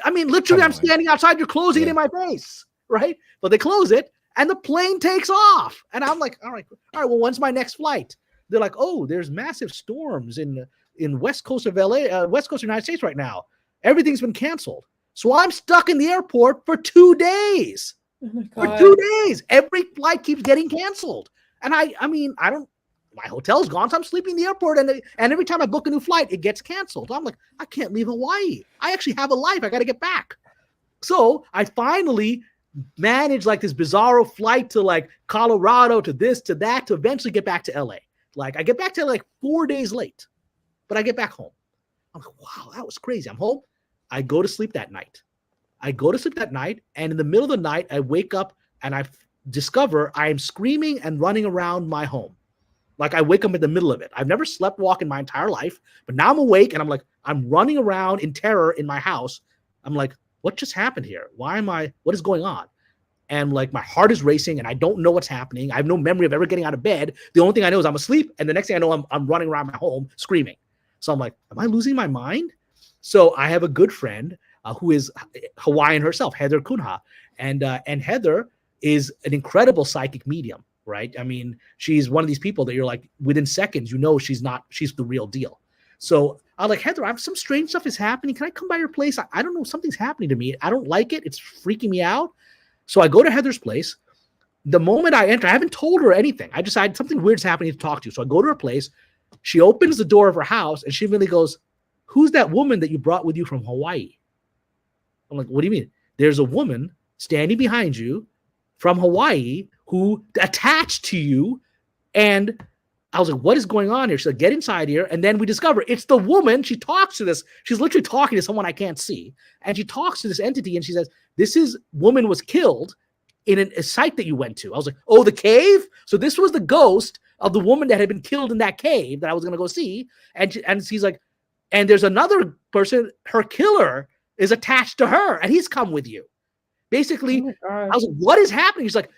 I mean, literally, I'm standing outside, you're closing it in my face, right? But they close it, and the plane takes off. And I'm like, all right, well, when's my next flight? They're like, oh, there's massive storms in west coast of LA, west coast of the United States right now. Everything's been canceled. So I'm stuck in the airport for 2 days. Oh my God. For 2 days. Every flight keeps getting canceled. And my hotel's gone, so I'm sleeping in the airport, and every time I book a new flight, it gets canceled. I'm like, I can't leave Hawaii. I actually have a life. I got to get back. So I finally managed like this bizarro flight to like Colorado, to this, to that, to eventually get back to LA. Like I get back to like 4 days late, but I get back home. I'm like, wow, that was crazy. I'm home. I go to sleep that night. And in the middle of the night, I wake up and I discover I am screaming and running around my home. Like I wake up in the middle of it. I've never slept walk in my entire life, but now I'm awake and I'm running around in terror in my house. I'm like, what just happened here? What is going on? And like my heart is racing and I don't know what's happening. I have no memory of ever getting out of bed. The only thing I know is I'm asleep. And the next thing I know, I'm running around my home screaming. So I'm like, am I losing my mind? So I have a good friend who is Hawaiian herself, Heather Kunha. And Heather is an incredible psychic medium. Right. I mean, she's one of these people that you're like, within seconds, you know, she's the real deal. So I'm like, Heather, some strange stuff is happening. Can I come by your place? I don't know. Something's happening to me. I don't like it. It's freaking me out. So I go to Heather's place. The moment I enter, I haven't told her anything. I decide something weird's happening to talk to. So I go to her place. She opens the door of her house and she really goes, who's that woman that you brought with you from Hawaii? I'm like, what do you mean? There's a woman standing behind you from Hawaii who attached to you. And I was like, what is going on here? She's like, get inside here. And then we discover it's the woman. She talks to this. She's literally talking to someone I can't see. And she talks to this entity and she says, woman was killed in a site that you went to. I was like, oh, the cave? So this was the ghost of the woman that had been killed in that cave that I was going to go see. And she's like, and there's another person, her killer is attached to her and he's come with you. Basically, I was like, what is happening? She's like,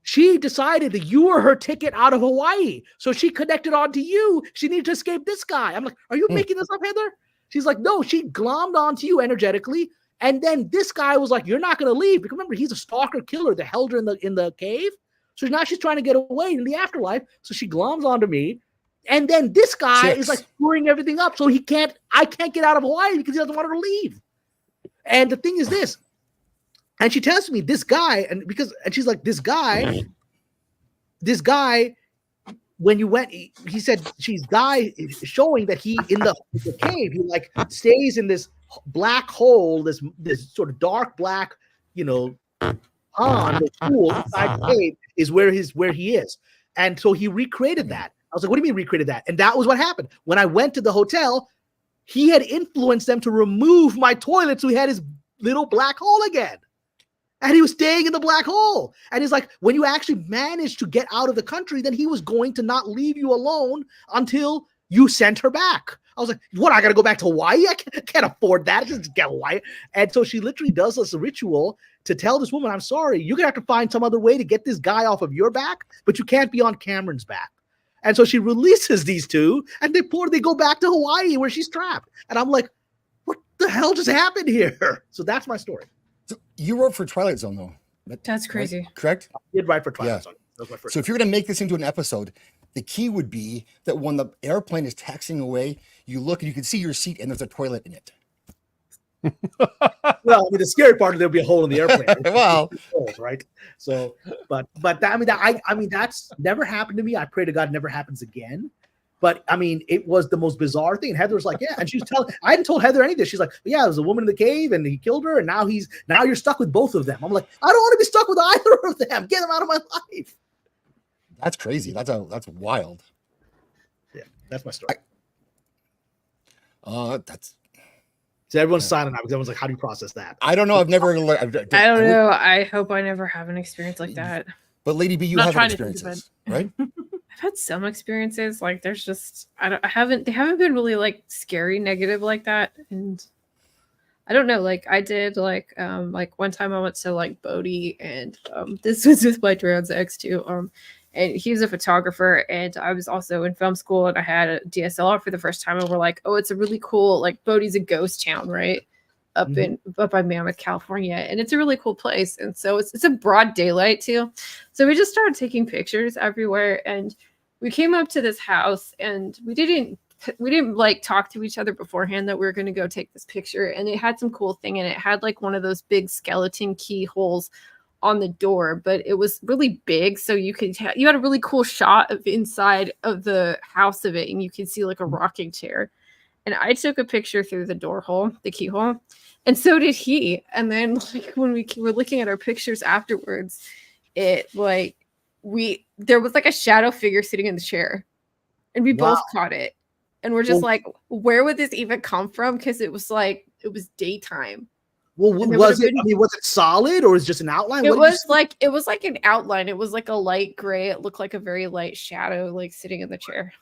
she decided that you were her ticket out of Hawaii. So she connected onto you. She needed to escape this guy. I'm like, are you making this up, Heather? She's like, no, she glommed onto you energetically. And then this guy was like, you're not going to leave. Because remember, he's a stalker killer that held her in the cave. So now she's trying to get away in the afterlife. So she gloms onto me. And then this guy is like screwing everything up. So I can't get out of Hawaii because he doesn't want her to leave. And the thing is this. And she tells me this guy, and she's like, this guy, when you went, he said she's showing that he in the cave, he like stays in this black hole, this sort of dark black, pond, the pool inside the cave is where he is. And so he recreated that. I was like, what do you mean recreated that? And that was what happened. When I went to the hotel, he had influenced them to remove my toilet. So he had his little black hole again. And he was staying in the black hole. And he's like, when you actually managed to get out of the country, then he was going to not leave you alone until you sent her back. I was like, what? I got to go back to Hawaii? I can't afford that. I just get Hawaii. And so she literally does this ritual to tell this woman, I'm sorry, you're going to have to find some other way to get this guy off of your back, but you can't be on Cameron's back. And so she releases these two and they go back to Hawaii where she's trapped. And I'm like, what the hell just happened here? So that's my story. So you wrote for Twilight Zone, though. That's crazy. Right? Correct? I did write for Twilight Zone. That was my first so if you're going to make this into an episode, the key would be that when the airplane is taxiing away, you look and you can see your seat and there's a toilet in it. Well, I mean, the scary part is there'll be a hole in the airplane. Wow. Right? So, but I mean, that's never happened to me. I pray to God it never happens again. But I mean, it was the most bizarre thing. And Heather was like, yeah. And she was I hadn't told Heather any of this. She's like, yeah, there's a woman in the cave and he killed her. And now you're stuck with both of them. I'm like, I don't want to be stuck with either of them. Get them out of my life. That's crazy. That's wild. Yeah, that's my story. That's. So everyone's silent now because everyone's like, how do you process that? I don't know. I've never learned. I don't know. I hope I never have an experience like that. But Lady B, you have experiences, right? I've had some experiences. Like there's just they haven't been really like scary, negative like that. And I don't know. Like I did like one time I went to like Bodhi and this was with my trans ex too. and he was a photographer, and I was also in film school, and I had a DSLR for the first time, and we're like, oh, it's a really cool, like, Bodie's a ghost town, right? Up by Mammoth, California, and it's a really cool place. And so it's a broad daylight too. So we just started taking pictures everywhere, and we came up to this house, and we didn't like talk to each other beforehand that we were going to go take this picture. And it had some cool thing, and it had like one of those big skeleton keyholes on the door, but it was really big, so you had a really cool shot of inside of the house of it, and you could see like a rocking chair. And I took a picture through the door hole, the keyhole, and so did he. And then like when we were looking at our pictures afterwards, there was like a shadow figure sitting in the chair, and we both caught it. And we're just like, where would this even come from? Because it was daytime. Well, was it solid, or was it just an outline? It was like an outline. It was like a light gray. It looked like a very light shadow, like sitting in the chair.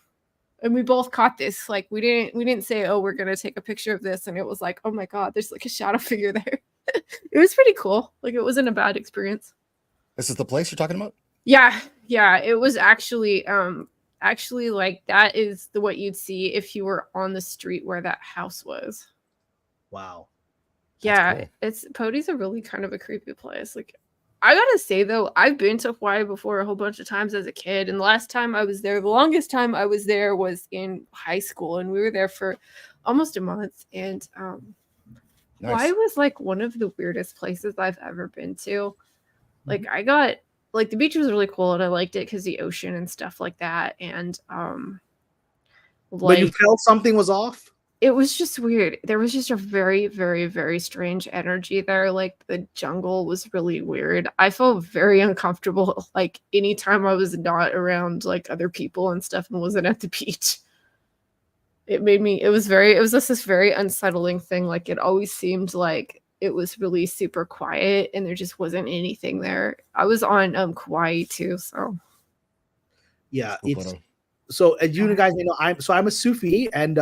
And we both caught this. Like we didn't say, oh, we're gonna take a picture of this. And it was like, oh my God, there's like a shadow figure there. It was pretty cool. Like it wasn't a bad experience. This is the place you're talking about? Yeah. It was actually like that is what you'd see if you were on the street where that house was. Wow. Yeah, cool. Podie's a really kind of a creepy place. Like, I gotta say though, I've been to Hawaii before a whole bunch of times as a kid, and the longest time I was there was in high school, and we were there for almost a month. And Nice. Hawaii was like one of the weirdest places I've ever been to. Like, I got the beach was really cool, and I liked it because the ocean and stuff like that. And but you felt something was off? It was just weird. There was just a very, very, very strange energy there. Like the jungle was really weird. I felt very uncomfortable like anytime I was not around like other people and stuff and wasn't at the beach. It was just this very unsettling thing. Like it always seemed like it was really super quiet and there just wasn't anything there. I was on Kauai too, so yeah, so as you guys know, I'm a Sufi, and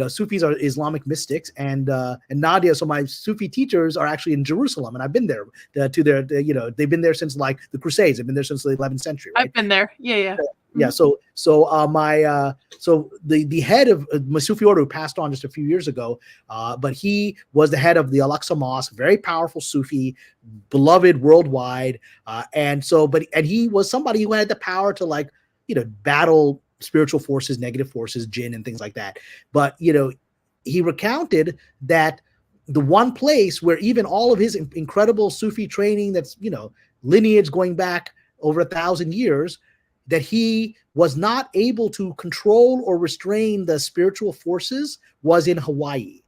Sufis are Islamic mystics, and Nadia. So my Sufi teachers are actually in Jerusalem, and I've been there they've been there since like the Crusades. They've been there since the 11th century. Right? I've been there. Yeah. Yeah. So the head of my Sufi order, who passed on just a few years ago, but he was the head of the Al-Aqsa Mosque, very powerful Sufi, beloved worldwide, and he was somebody who had the power to battle spiritual forces, negative forces, jinn, and things like that. But he recounted that the one place where even all of his incredible Sufi training, that's lineage going back over 1,000 years, that he was not able to control or restrain the spiritual forces, was in Hawaii.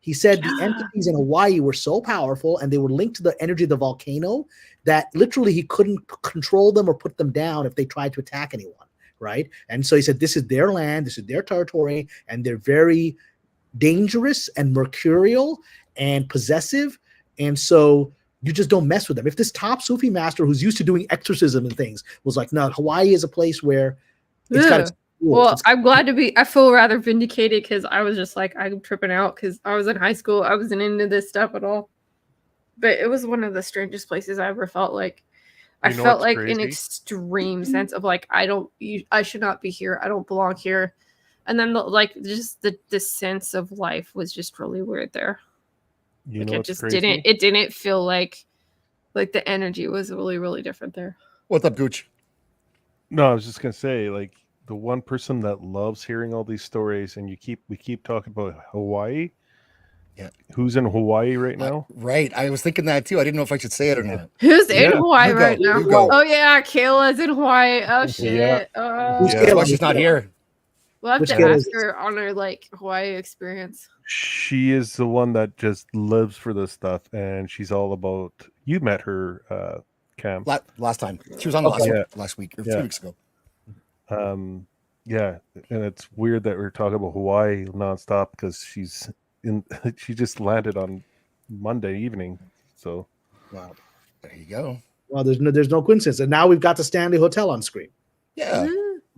He said the entities in Hawaii were so powerful, and they were linked to the energy of the volcano, that literally he couldn't control them or put them down if they tried to attack anyone. Right. And so he said, this is their land, this is their territory, and they're very dangerous and mercurial and possessive. And so you just don't mess with them. If this top Sufi master who's used to doing exorcism and things was like, no, Hawaii is a place where it's got its rules. Well, I feel rather vindicated, because I was just like, I'm tripping out because I was in high school. I wasn't into this stuff at all. But it was one of the strangest places I ever felt like. I felt like an extreme sense of like, I should not be here. I don't belong here. And then the sense of life was just really weird there. It didn't feel like the energy was really, really different there. What's up, Gooch? No, I was just going to say, like, the one person that loves hearing all these stories, and we keep talking about Hawaii. Yeah. Who's in Hawaii right now? Right. I was thinking that too. I didn't know if I should say it or not. Who's in Hawaii right now? Oh yeah, Kayla's in Hawaii. Oh shit. That's why she's not here. We'll have to ask her on her Hawaii experience. She is the one that just lives for this stuff, and she's all about. You met her, Cam, last time. She was on last week or 2 weeks ago. Yeah, and it's weird that we're talking about Hawaii nonstop because she just landed on Monday evening. So wow, there you go. Well, there's no coincidence, and now we've got the Stanley Hotel on screen. Yeah,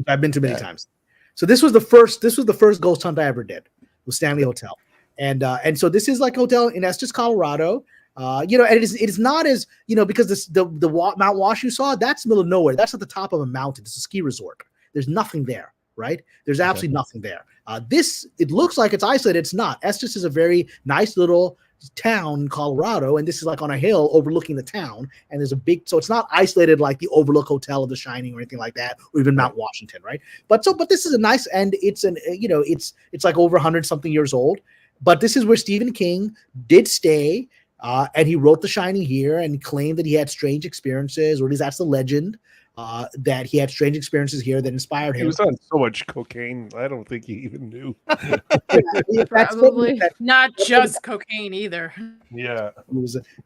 I've been to many times. So this was the first ghost hunt I ever did. Was Stanley Hotel, and so this is like a hotel in Estes, Colorado. And it is not as, because the Mount Wash you saw, that's middle of nowhere. That's at the top of a mountain. It's a ski resort. There's nothing there, right? There's absolutely nothing there. It looks like it's isolated. It's not. Estes is a very nice little town in Colorado, and this is like on a hill overlooking the town, and there's so it's not isolated like the Overlook Hotel of The Shining or anything like that, or even Mount Washington, right? But this is a nice, and it's it's like over 100 something years old, but this is where Stephen King did stay, and he wrote The Shining here and claimed that he had strange experiences, or at least that's the legend, that he had strange experiences here that inspired him. He was on so much cocaine, I don't think he even knew. Probably not just cocaine either. Yeah,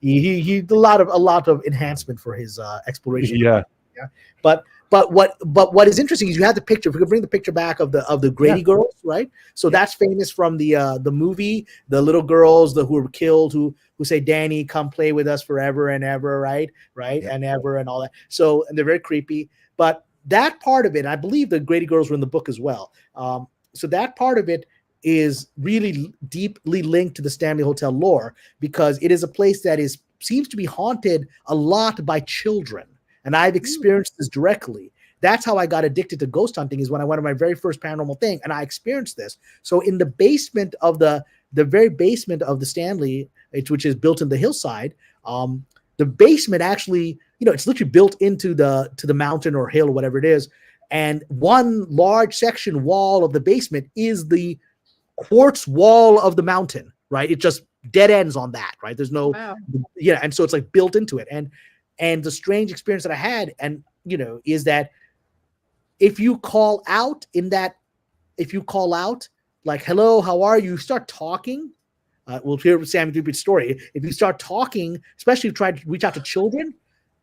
he a lot of enhancement for his exploration. Yeah. But what is interesting is you have the picture. If we could bring the picture back of the Grady girls, right? So that's famous from the movie. The little girls who were killed, who say, "Danny, come play with us forever and ever," right, and ever and all that. So, and they're very creepy. But that part of it, I believe the Grady girls were in the book as well. So that part of it is really deeply linked to the Stanley Hotel lore, because it is a place that seems to be haunted a lot by children. And I've experienced this directly. That's how I got addicted to ghost hunting, is when I went on my very first paranormal thing, and I experienced this. So in the basement of the very basement of the Stanley, which is built in the hillside, the basement actually, it's literally built into the mountain or hill or whatever it is. And one large section wall of the basement is the quartz wall of the mountain, right? It just dead ends on that, right? There's no, and so it's like built into it. And the strange experience that I had, is that if you call out like, "Hello, how are you?" You start talking. We'll hear Sammy Dupe's story. If you start talking, especially if you try to reach out to children,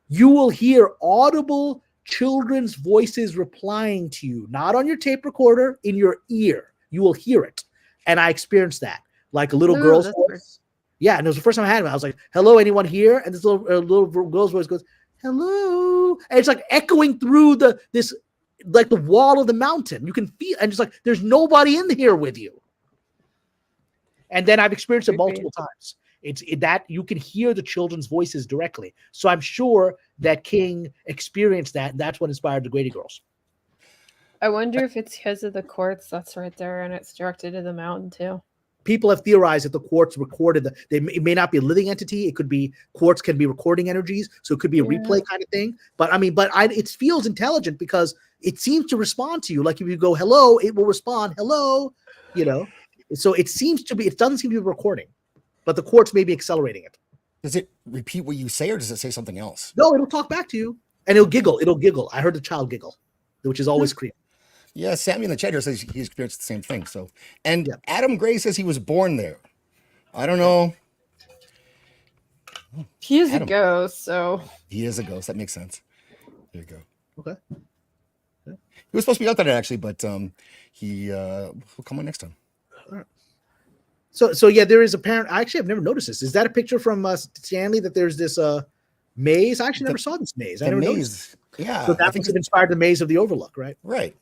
you will hear audible children's voices replying to you, not on your tape recorder, in your ear. You will hear it. And I experienced that, like a little girl's voice. Yeah, and it was the first time I had it. I was like, "Hello, anyone here?" And this little girl's voice goes, "Hello," and it's like echoing through the wall of the mountain. You can feel, and just like, there's nobody in here with you. And then I've experienced it multiple times. That you can hear the children's voices directly. So I'm sure that King experienced that, and that's what inspired the Grady Girls. I wonder if it's because of the quartz that's right there, and it's directed to the mountain too. People have theorized that the quartz recorded it may not be a living entity. It could be, quartz can be recording energies, so it could be a replay kind of thing. But it feels intelligent because it seems to respond to you. Like if you go hello, it will respond hello. So it doesn't seem to be recording, but the quartz may be accelerating it. Does it repeat what you say, or does it say something else? No, it'll talk back to you, and it'll giggle. I heard the child giggle, which is always creepy. Yeah, Sammy in the chat here says he experienced the same thing. So, and Adam Gray says he was born there. I don't know. He is a ghost, so he is a ghost. That makes sense. There you go. Okay. He was supposed to be out there actually, but he will come on next time. All right. So yeah, there is apparent. Actually, I've never noticed this. Is that a picture from Stanley that there's this maze? I actually never saw this maze. I never noticed. Yeah. So that must have inspired the maze of the Overlook, right? Right.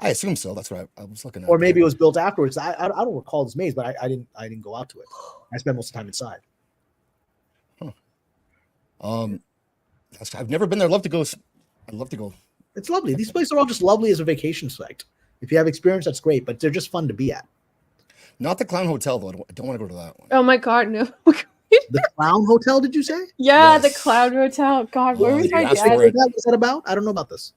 I assume so. That's what I was looking at. Or maybe it was built afterwards. I don't recall this maze, but I didn't go out to it. I spent most of the time inside. I've never been there. I'd love to go. It's lovely. These places are all just lovely as a vacation site. If you have experience, that's great, but they're just fun to be at. Not the Clown Hotel, though. I don't want to go to that one. Oh my God, no. The Clown Hotel, did you say? Yeah, yes. The Clown Hotel. God, where was my dad? What's that about? I don't know about this.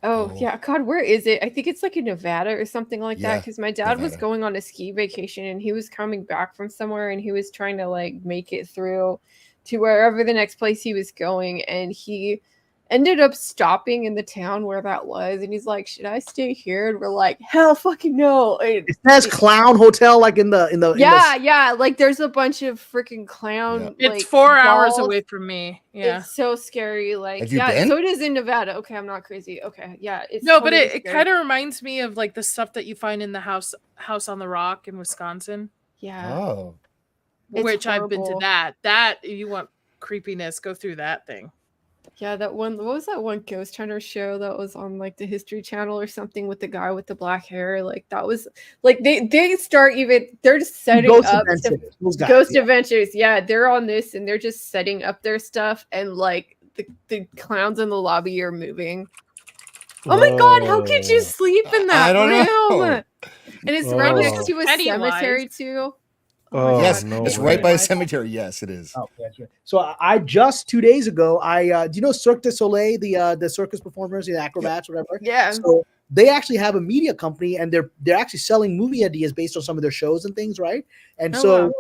Oh, yeah. God, where is it? I think it's like in Nevada or something like that. Because my dad was going on a ski vacation and he was coming back from somewhere and he was trying to like make it through to wherever the next place he was going. And he ended up stopping in the town where that was. And he's like, "Should I stay here?" And we're like, "Hell fucking no." It says Clown Hotel like in the yeah. Like there's a bunch of freaking clown. It's like, 4 hours away from me. Yeah. It's so scary. Like, Have you been? So it is in Nevada. Okay, I'm not crazy. Okay. Yeah. It's no, totally but it scary. kind of reminds me of like the stuff that you find in the house on the rock in Wisconsin. Yeah. Oh. Which I've been to that. That you want creepiness, go through that thing. Yeah, that one. What was that one ghost hunter show that was on like the History Channel or something with the guy with the black hair? Like that was like they're just setting Ghost up Adventures, those guys, Ghost yeah. Adventures. Yeah, they're on this and they're just setting up their stuff and like the clowns in the lobby are moving. Oh my god, how could you sleep in that I don't room? know. And it's right next Oh. to a Pennywise. cemetery too. Oh, yes, no it's way. right by a cemetery. Yes, it is. Oh, that's right. So I just 2 days ago, do you know Cirque du Soleil, the circus performers, the acrobats, whatever? Yeah. So they actually have a media company, and they're actually selling movie ideas based on some of their shows and things, right? And so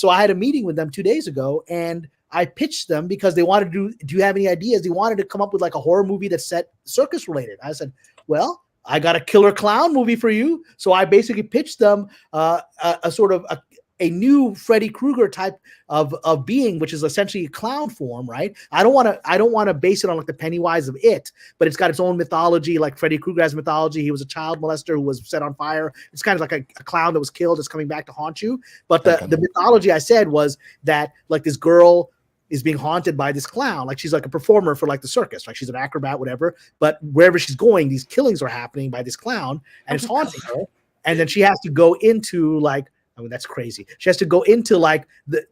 I had a meeting with them 2 days ago, and I pitched them because they wanted to do you have any ideas? They wanted to come up with like a horror movie that's set circus related. I said, well, I got a killer clown movie for you. So I basically pitched them a sort of a new Freddy Krueger type of being, which is essentially a clown form, right? I don't want to base it on like the Pennywise of It, but it's got its own mythology. Like Freddy Krueger has mythology. He was a child molester who was set on fire. It's kind of like a clown that was killed that's coming back to haunt you. But the mythology I said was that like this girl is being haunted by this clown. Like she's like a performer for like the circus, like she's an acrobat, whatever. But wherever she's going, these killings are happening by this clown, and it's haunting her. And then she has to go into like, I mean, that's crazy. She has to go into like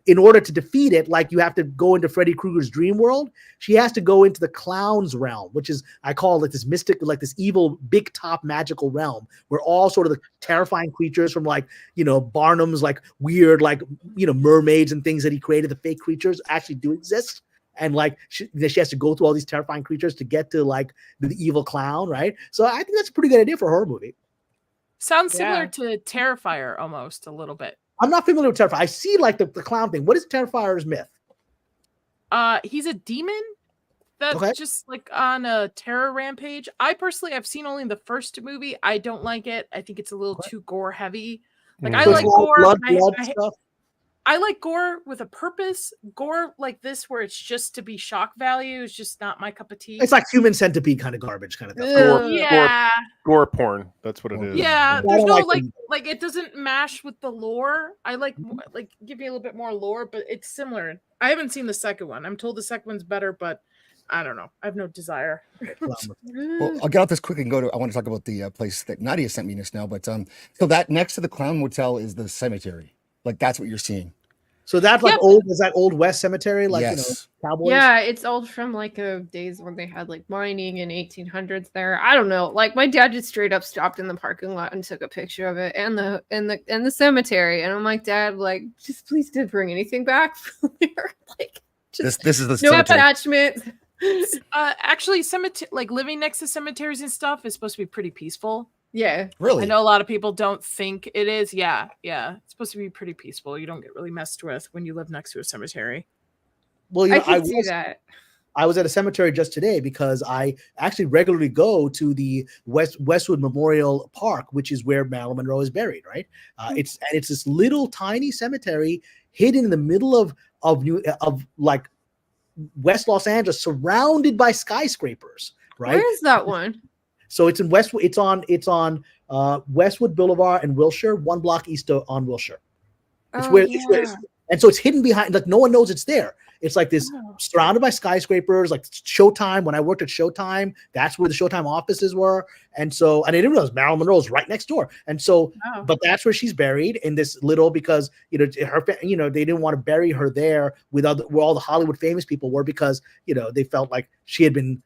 in order to defeat it, like you have to go into Freddy Krueger's dream world. She has to go into the clown's realm, which is, I call it this mystic, like this evil, big top magical realm where all sort of the terrifying creatures from like, Barnum's like weird, like, mermaids and things that he created, the fake creatures actually do exist. And like she has to go through all these terrifying creatures to get to like the evil clown, right? So I think that's a pretty good idea for a horror movie. Sounds similar to Terrifier almost a little bit. I'm not familiar with Terrifier. I see like the clown thing. What is Terrifier's myth? He's a demon that's just like on a terror rampage. I personally have seen only the first movie. I don't like it. I think it's a little too gore heavy. Like I like gore. Blood stuff. I like gore with a purpose. Gore like this, where it's just to be shock value, is just not my cup of tea. It's like Human Centipede kind of garbage, kind of thing. Gore porn. That's what it is. Yeah, there's no like it doesn't mash with the lore. I like give me a little bit more lore, but it's similar. I haven't seen the second one. I'm told the second one's better, but I don't know. I have no desire. Well, I'll get off this quick and go to. I want to talk about the place that Nadia sent me just now. But so that next to the Clown Motel is the cemetery. Like that's what you're seeing. So that's like old. Is that Old West Cemetery? Like cowboys. Yeah, it's old from like days when they had like mining in 1800s there. I don't know. Like my dad just straight up stopped in the parking lot and took a picture of it and the cemetery. And I'm like, Dad, like just please don't bring anything back from there. Like just this is the no cemetery. attachment. Actually, like living next to cemeteries and stuff is supposed to be pretty peaceful. Yeah, really. I know a lot of people don't think it is. Yeah. It's supposed to be pretty peaceful. You don't get really messed with when you live next to a cemetery. Well, I can see that. I was at a cemetery just today because I actually regularly go to the Westwood Memorial Park, which is where Marilyn Monroe is buried. Right? It's this little tiny cemetery hidden in the middle of like West Los Angeles, surrounded by skyscrapers. Right? Where is that one? So it's in Westwood. It's on Westwood Boulevard and Wilshire, 1 block east on Wilshire. It's where, and so it's hidden behind. Like no one knows it's there. It's like this, surrounded by skyscrapers. Like Showtime. When I worked at Showtime, that's where the Showtime offices were. And so, and I didn't realize Marilyn Monroe is right next door. And so, but that's where she's buried in this little, because they didn't want to bury her there where all the Hollywood famous people were, because they felt like she had been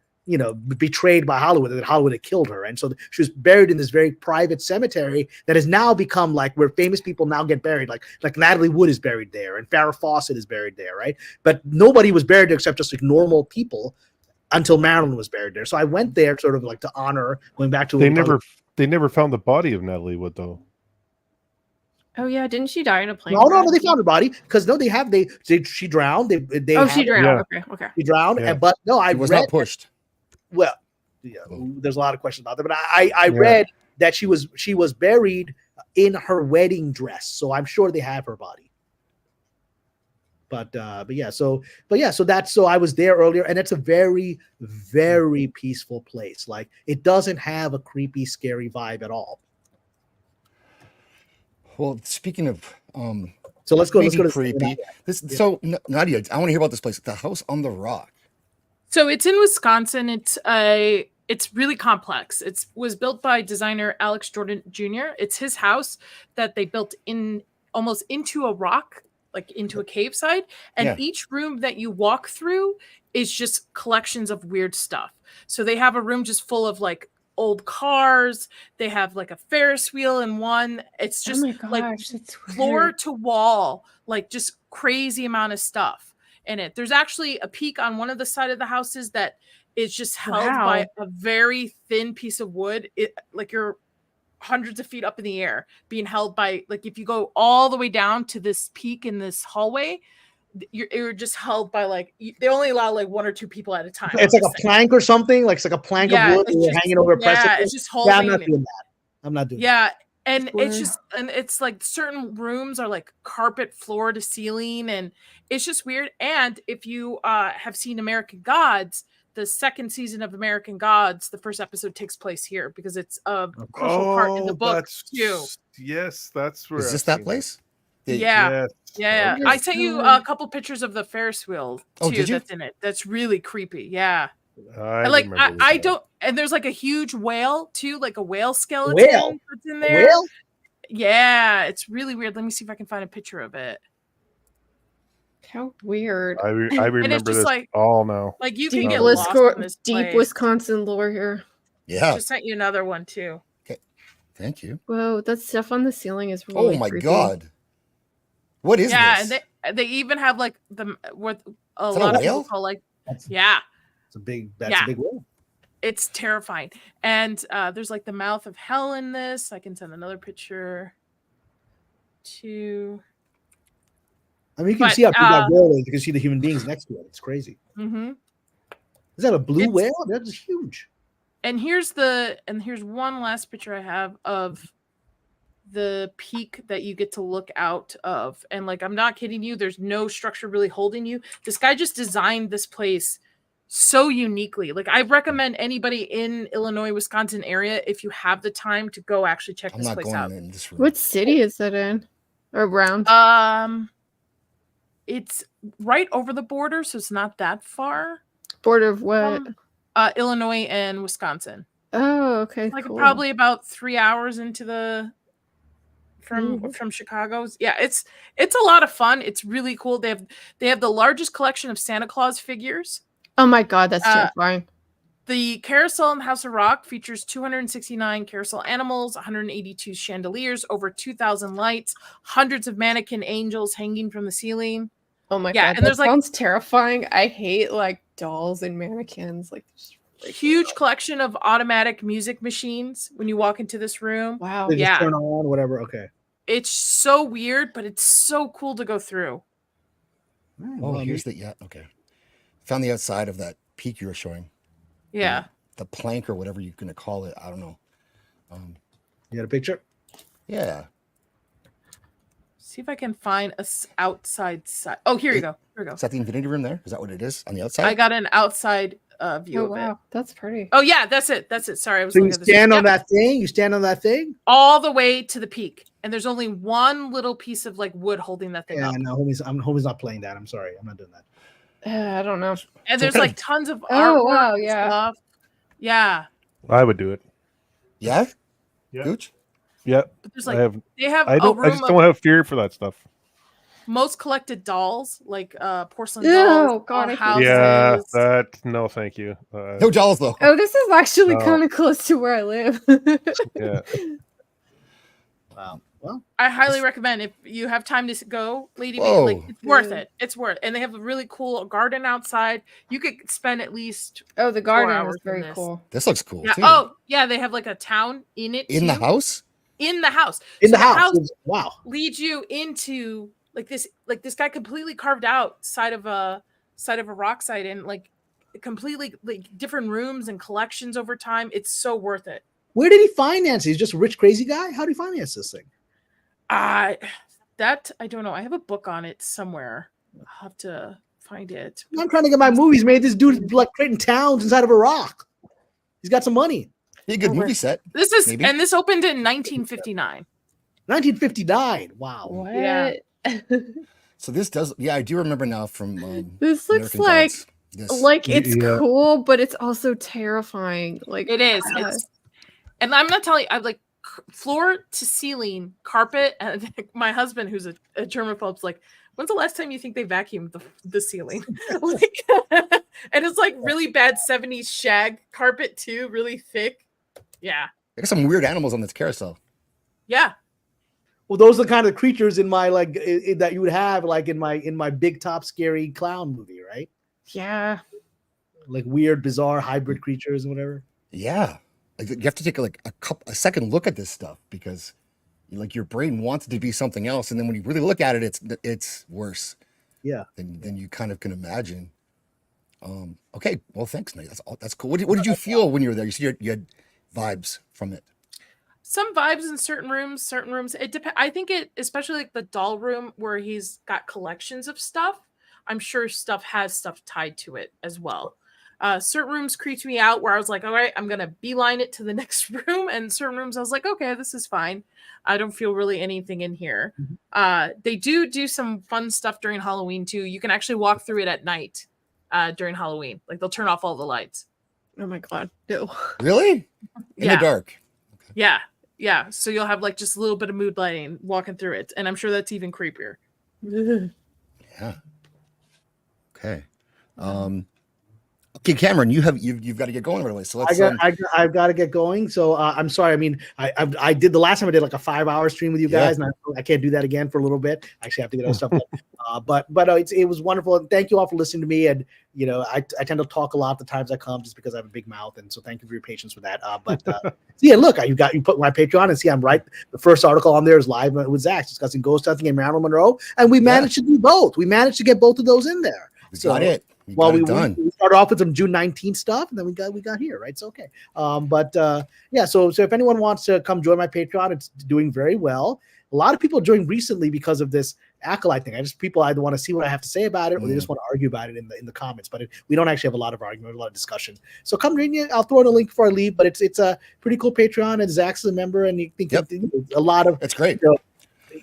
betrayed by Hollywood, that Hollywood had killed her. And so she was buried in this very private cemetery that has now become like where famous people now get buried. Like Natalie Wood is buried there and Farrah Fawcett is buried there, right? But nobody was buried there except just like normal people until Marilyn was buried there. So I went there sort of like to honor, going back to... They never found the body of Natalie Wood though. Oh yeah, didn't she die in a plane? No, they found her body because she drowned. She drowned. Yeah. Okay. She drowned, but no, I was not pushed. Well, there's a lot of questions about that, but I read that she was buried in her wedding dress, so I'm sure they have her body. But I was there earlier, and it's a very, very peaceful place. Like it doesn't have a creepy, scary vibe at all. Well, speaking of so let's go to creepy. So Nadia, I want to hear about this place, the House on the Rock. So it's in Wisconsin. It's really complex. It was built by designer Alex Jordan Jr. It's his house that they built almost into a rock, like into a cave side. And each room that you walk through is just collections of weird stuff. So they have a room just full of like old cars. They have like a Ferris wheel in one. It's just like floor to wall, like just crazy amount of stuff in it. There's actually a peak on one of the side of the houses that is just held by a very thin piece of wood. Like you're hundreds of feet up in the air being held by, like, if you go all the way down to this peak in this hallway, you're just held by like, they only allow like 1 or 2 people at a time. It's like a plank or something. Like it's like a plank of wood and you're hanging over a precipice. Yeah, it's just holding. I'm not doing that. I'm not doing that. Yeah. And it's just, and it's like certain rooms are like carpet floor to ceiling, and it's just weird. And if you have seen American Gods, the second season of American Gods, the first episode takes place here because it's a crucial part in the book too. Yes, that's where. Is this that place? Yeah. Yeah. Okay. I sent you a couple pictures of the Ferris wheel too. Did you? That's in it. That's really creepy. Yeah. I don't, and there's like a huge whale too, like a whale skeleton that's in there. Whale? Yeah, it's really weird. Let me see if I can find a picture of it. How weird. I remember just this like, all now. Like you can get lost in this deep place. Wisconsin lore here. Yeah. Just sent you another one too. Okay. Thank you. Whoa, that stuff on the ceiling is really Oh my creepy. God. What is this? Yeah, and they even have like what a Is that lot a of people whale? call like That's a big whale. It's terrifying. And there's like the mouth of hell in this. I can send another picture to. I mean, you can see how big that whale is. You can see the human beings next to it. It's crazy. Mm-hmm. Is that a blue whale? That is huge. And here's one last picture I have of the peak that you get to look out of. And like, I'm not kidding you, there's no structure really holding you. This guy just designed this place so uniquely. Like, I recommend anybody in Illinois, Wisconsin area, if you have the time, to go actually check this place out. What city is that in? Or around? It's right over the border, so it's not that far. Border of what? Illinois and Wisconsin. Oh, okay. Like cool. probably about 3 hours into the from Chicago. Yeah, it's a lot of fun. It's really cool. They have the largest collection of Santa Claus figures. Oh my God, that's terrifying. The carousel in House of Rock features 269 carousel animals, 182 chandeliers, over 2,000 lights, hundreds of mannequin angels hanging from the ceiling. Oh my God, and and that sounds terrifying. I hate like dolls and mannequins. Like, huge collection of automatic music machines when you walk into this room. Wow. They just turn on whatever. Okay. It's so weird, but it's so cool to go through. Oh, here's okay. Found the outside of that peak you were showing. Yeah. The plank or whatever you're going to call it. I don't know. You got a picture? Yeah. See if I can find a outside side. Oh, here you go. Here we go. Is that the infinity room there? Is that what it is on the outside? I got an outside view of it. That's pretty. Oh yeah, that's it. That's it. Sorry, I was. So you stand on that thing. You stand on that thing all the way to the peak, and there's only one little piece of like wood holding that thing up. No, homie's not playing that. I'm sorry, I'm not doing that. I don't know. And there's like tons of artwork. Wow, and yeah. stuff. Yeah. I would do it. Yeah. Yeah. Gooch? Yeah. But there's like I have I a don't. room I just of don't have fear for that stuff. most collected dolls, like porcelain Ew, dolls. God, I hate houses. Yeah. That. No, thank you. No dolls though. Oh, this is actually No. kind of close to where I live. Yeah. Wow. Well, I highly recommend if you have time to go, Lady B. Whoa. Like, it's worth it. It's worth. And they have a really cool garden outside. You could spend at least Oh, the 4 garden hours is very in this. cool. This looks cool Yeah. too. Oh, yeah. They have like a town in it. In the too. house? In the house. in So the house. Wow. leads you into like this guy completely carved out side of a rock site and like completely like different rooms and collections over time. It's so worth it. Where did he finance it? He's just a rich, crazy guy. How did he finance this thing? I don't know. I have a book on it somewhere. I'll have to find it. I'm trying to get my movies made. This dude's like creating towns inside of a rock. He's got some money. Be a good movie set. This is Maybe. and this opened in 1959. 1959. Wow. Yeah. So this does, I do remember now from This looks American like Gods. Like it's cool, but it's also terrifying. Like it is. And I'm not telling you, I'm like floor to ceiling carpet. And my husband, who's a germaphobe's like, when's the last time you think they vacuumed the ceiling? Like, and it's like really bad 70s shag carpet too, really thick. Yeah. There's some weird animals on this carousel. Yeah. Well, those are the kind of creatures in my that you would have like in my Big Top Scary Clown movie, right? Yeah. Like weird, bizarre hybrid creatures and whatever. Yeah. Like, you have to take a second look at this stuff because like your brain wants it to be something else, and then when you really look at it, it's worse. Yeah. Than you kind of can imagine. Okay. Well, thanks, Nate. That's cool. What did you feel when you were there? You said you had vibes from it. Some vibes in certain rooms. It depends. I think it, especially like the doll room where he's got collections of stuff. I'm sure stuff has stuff tied to it as well. Certain rooms creeped me out where I was like, all right, I'm going to beeline it to the next room. And certain rooms I was like, okay, this is fine. I don't feel really anything in here. They do some fun stuff during Halloween too. You can actually walk through it at night during Halloween. Like they'll turn off all the lights. Oh my God. No. Really? In the dark. Okay. Yeah. So you'll have like just a little bit of mood lighting walking through it. And I'm sure that's even creepier. Yeah. Okay. Okay, Cameron, you've got to get going right away. So let's. I've got to get going. So I'm sorry. I mean, I did the last time I did like a 5-hour stream with you guys, and I can't do that again for a little bit. I actually have to get other stuff done. But it was wonderful. And thank you all for listening to me. And I tend to talk a lot the times I come just because I have a big mouth, and so thank you for your patience with that. Yeah, look, you put my Patreon and see I'm right. The first article on there is live with Zach discussing ghost hunting and Marilyn Monroe, and we managed to do both. We managed to get both of those in there. We got it. We started off with some June 19th stuff, and then we got here, right? So okay. Yeah. So if anyone wants to come join my Patreon, it's doing very well. A lot of people joined recently because of this Acolyte thing. People either want to see what I have to say about it, or they just want to argue about it in the comments. But we don't actually have a lot of argument, a lot of discussion. So come join me. I'll throw in a link before I leave. But it's a pretty cool Patreon, and Zach's a member, and you think a lot of that's great.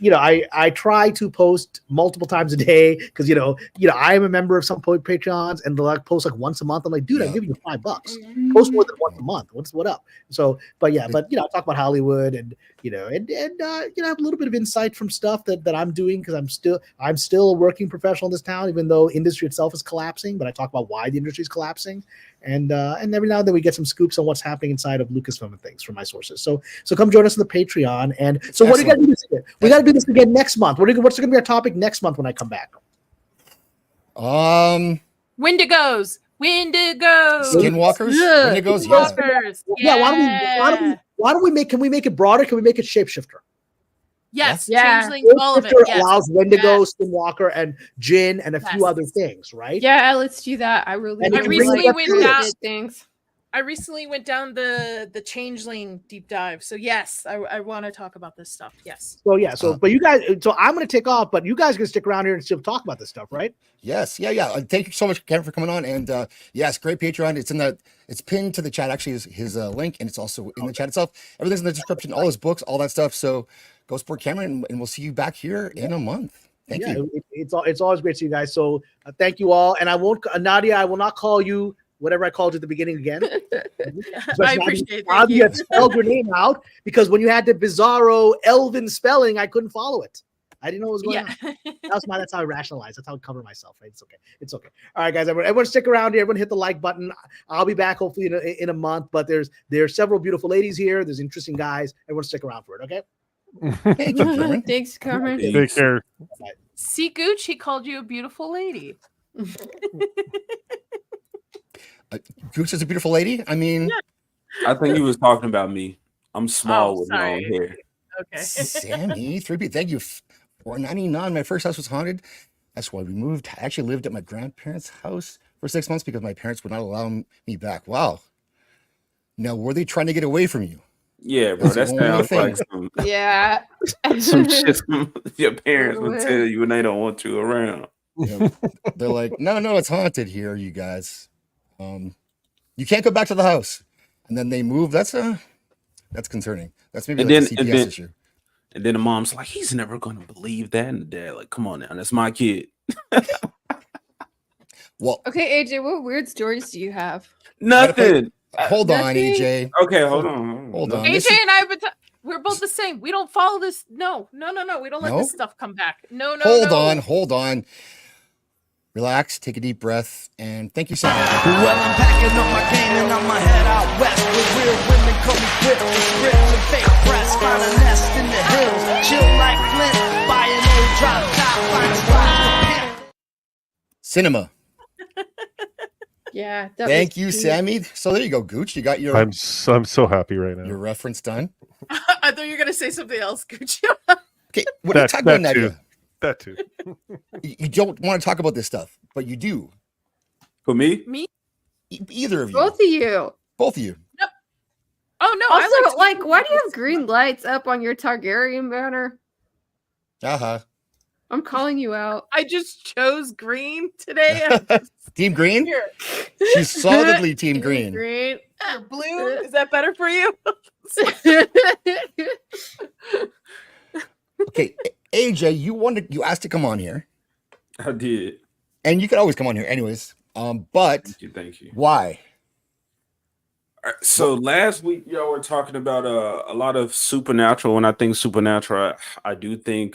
I try to post multiple times a day because I am a member of some Patreons, and they'll post like once a month. I'm like, dude, I'm giving you $5. Post more than once a month. what up? So, I talk about Hollywood and have a little bit of insight from stuff that I'm doing because I'm still a working professional in this town, even though industry itself is collapsing. But I talk about why the industry is collapsing. And every now and then we get some scoops on what's happening inside of Lucasfilm and things from my sources. So come join us on the Patreon. And so what are we got to do this again? We got to do this again next month. What's going to be our topic next month when I come back? Wendigos. Skinwalkers. Wendigos. Yeah. Why don't we make? Can we make it broader? Can we make it shapeshifter? Yes. Yeah. Changeling, all of it. Yes. Allows Wendigo, Skinwalker, and Jinn, and a few other things, right? Yeah, let's do that. I recently went down the Changeling deep dive. So yes, I want to talk about this stuff. Yes. But you guys, I'm going to take off, but you guys can stick around here and still talk about this stuff, right? Yes. Yeah. Thank you so much, Kevin, for coming on. And yes, great Patreon. It's pinned to the chat. Actually, his link, and it's also in the chat itself. Everything's in the description. All his books, all that stuff. So go support Cameron, and we'll see you back here in a month. Thank you. It's always great to see you guys. So thank you all. And I won't, Nadia, I will not call you whatever I called you at the beginning again. I appreciate that. You have spelled your name out because when you had the bizarro Elven spelling, I couldn't follow it. I didn't know what was going on. That's how I rationalize. That's how I cover myself. Right? It's okay. All right, guys. Everyone stick around here. Everyone hit the like button. I'll be back hopefully in a month. But there's several beautiful ladies here. There's interesting guys. Everyone stick around for it. Okay. Thank you, Cameron. Thanks, Cameron. Take care. See, Gooch, he called you a beautiful lady. Gooch is a beautiful lady. I mean, I think he was talking about me. I'm small with long hair. Okay. Sammy, 3B. Thank you. $4.99. My first house was haunted. That's why we moved. I actually lived at my grandparents' house for 6 months because my parents would not allow me back. Wow. Now, were they trying to get away from you? Yeah, bro. That sounds like some shit your parents would tell you when they don't want you around. They're like, no, it's haunted here, you guys. You can't go back to the house. And then they move. That's concerning. That's maybe a CPS issue. And then the mom's like, he's never going to believe that. And the dad like, come on now, that's my kid. Well, okay, AJ, what weird stories do you have? Nothing. Hold on, Nothing? AJ. Okay, hold on. Hold on. AJ This is- and I, we're both the same. We don't follow this. No. We don't let No? this stuff come back. No. Hold on. Relax, take a deep breath, and thank you, Sam. Well, I'm packing up my game and I'ma head out west where real women come equipped with scripts and fake breasts. Find a nest in the hills, chill like Flint, buy an old drop top, find spots to pit. Cinema. Yeah. That Thank was you, cute. Sammy. So there you go, Gooch. You got your I'm so happy right now. your reference done. I thought you were gonna say something else, Gooch. Okay, what are you talking about, Nadia? That too. You don't want to talk about this stuff, but you do. For me? Me? Either of you. Both of you. Both of you. Oh no! Also, I like, why do you have green lights up on your Targaryen banner? Uh-huh. I'm calling you out. I just chose green today. Team Green? Here. She's solidly Team Green. Green. Blue. Is that better for you? Okay, AJ, you asked to come on here, I did. and you could always come on here anyways. But Thank you. why? All right, so last week y'all were talking about a lot of supernatural. When I think supernatural, I do think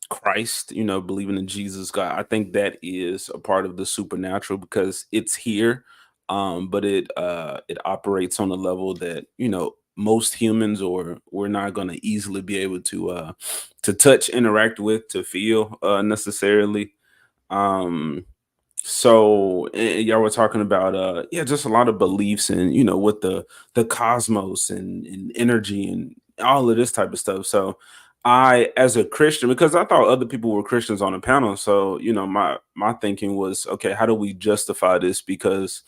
Christ, believing in Jesus, God. I think that is a part of the supernatural because it's here, but it operates on a level that most humans or we're not going to easily be able to touch, interact with, to feel necessarily. So y'all were talking about just a lot of beliefs and with the cosmos and energy and all of this type of stuff. So I, as a Christian, because I thought other people were Christians on the panel, so my thinking was, okay, how do we justify this? Because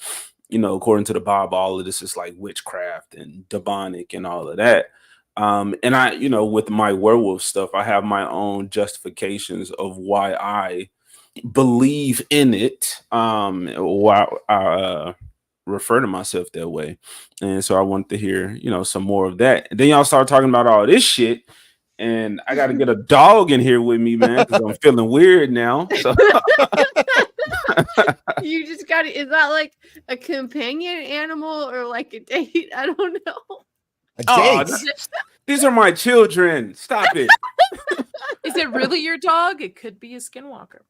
according to the Bible, all of this is like witchcraft and demonic and all of that. And I, with my werewolf stuff, I have my own justifications of why I believe in it, why I refer to myself that way. And so I wanted to hear, some more of that. And then y'all start talking about all this shit. And I got to get a dog in here with me, man, because I'm feeling weird now. So. You just got it. Is that like a companion animal or like a date? I don't know. A date? These are my children. Stop it. Is it really your dog? It could be a skinwalker.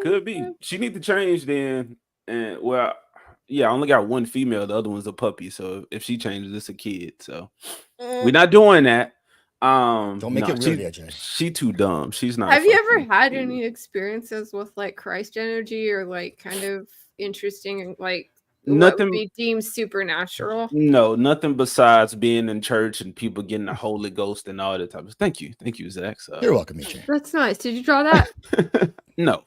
Could be. She need to change then. And well, yeah, I only got one female. The other one's a puppy. So if she changes, it's a kid. So we're not doing that. Don't make it weird, AJ. She too dumb. She's not. Have you ever had any experiences with like Christ energy or like kind of interesting, like what would be deemed supernatural? No, nothing besides being in church and people getting the Holy Ghost and all that type of. Thank you, Zach. So, you're welcome, AJ. That's nice. Did you draw that? No.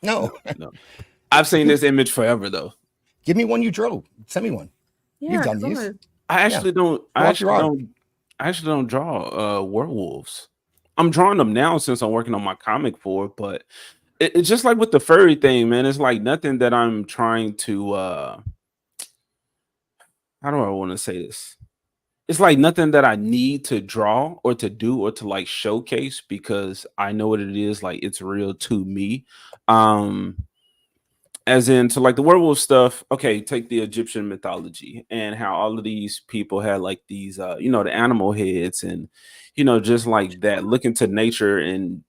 I've seen this image forever though. Give me one you drew. Send me one. Yeah, you've done these. I actually don't. I actually don't draw werewolves. I'm drawing them now since I'm working on my comic for it, but it's just like with the furry thing, man. It's like nothing that I'm trying to how do I want to say this? It's like nothing that I need to draw or to do or to like showcase because I know what it is. Like it's real to me. As in to like the werewolf stuff, okay, take the Egyptian mythology and how all of these people had like these the animal heads and just like that, looking to nature and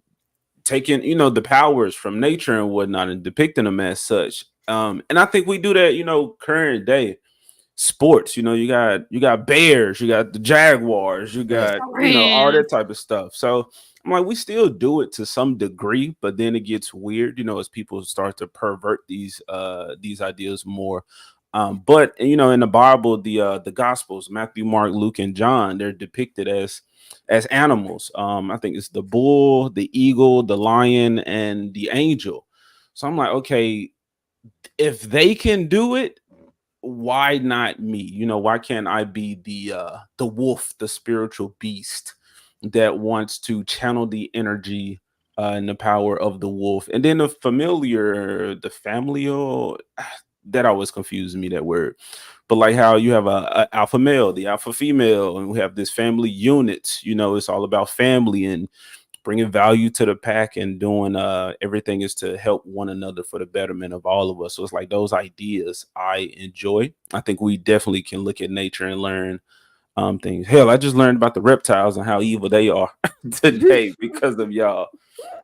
taking the powers from nature and whatnot and depicting them as such. And I think we do that current day. Sports, you got bears, you got the jaguars, you got all that type of stuff. So I'm like, we still do it to some degree, but then it gets weird, as people start to pervert these ideas more. But in the Bible, the Gospels, Matthew, Mark, Luke, and John, they're depicted as animals. I think it's the bull, the eagle, the lion, and the angel. So I'm like, okay, if they can do it, why not me? Why can't I be the wolf, the spiritual beast that wants to channel the energy and the power of the wolf? And then the familial, that always confuses me, that word. But like how you have a alpha male, the alpha female, and we have this family units, it's all about family and bringing value to the pack and doing everything is to help one another for the betterment of all of us. So it's like those ideas I enjoy. I think we definitely can look at nature and learn things. Hell, I just learned about the reptiles and how evil they are today because of y'all.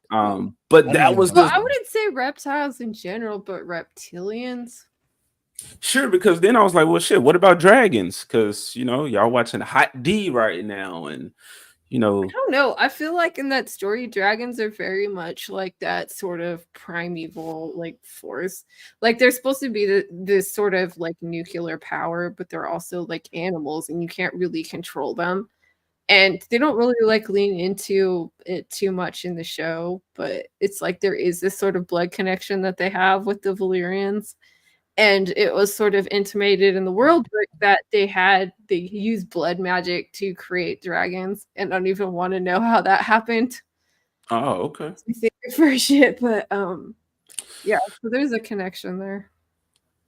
But that was I wouldn't say reptiles in general, but reptilians. Sure, because then I was like, well, shit, what about dragons? Because, y'all watching Hot D right now. And, I don't know. I feel like in that story, dragons are very much like that sort of primeval, like, force. Like, they're supposed to be this sort of, like, nuclear power, but they're also, like, animals, and you can't really control them. And they don't really, like, lean into it too much in the show, but it's like there is this sort of blood connection that they have with the Valyrians. And it was sort of intimated in the world book that they used blood magic to create dragons, and I don't even want to know how that happened. Oh, okay. For shit, but yeah, so there's a connection there.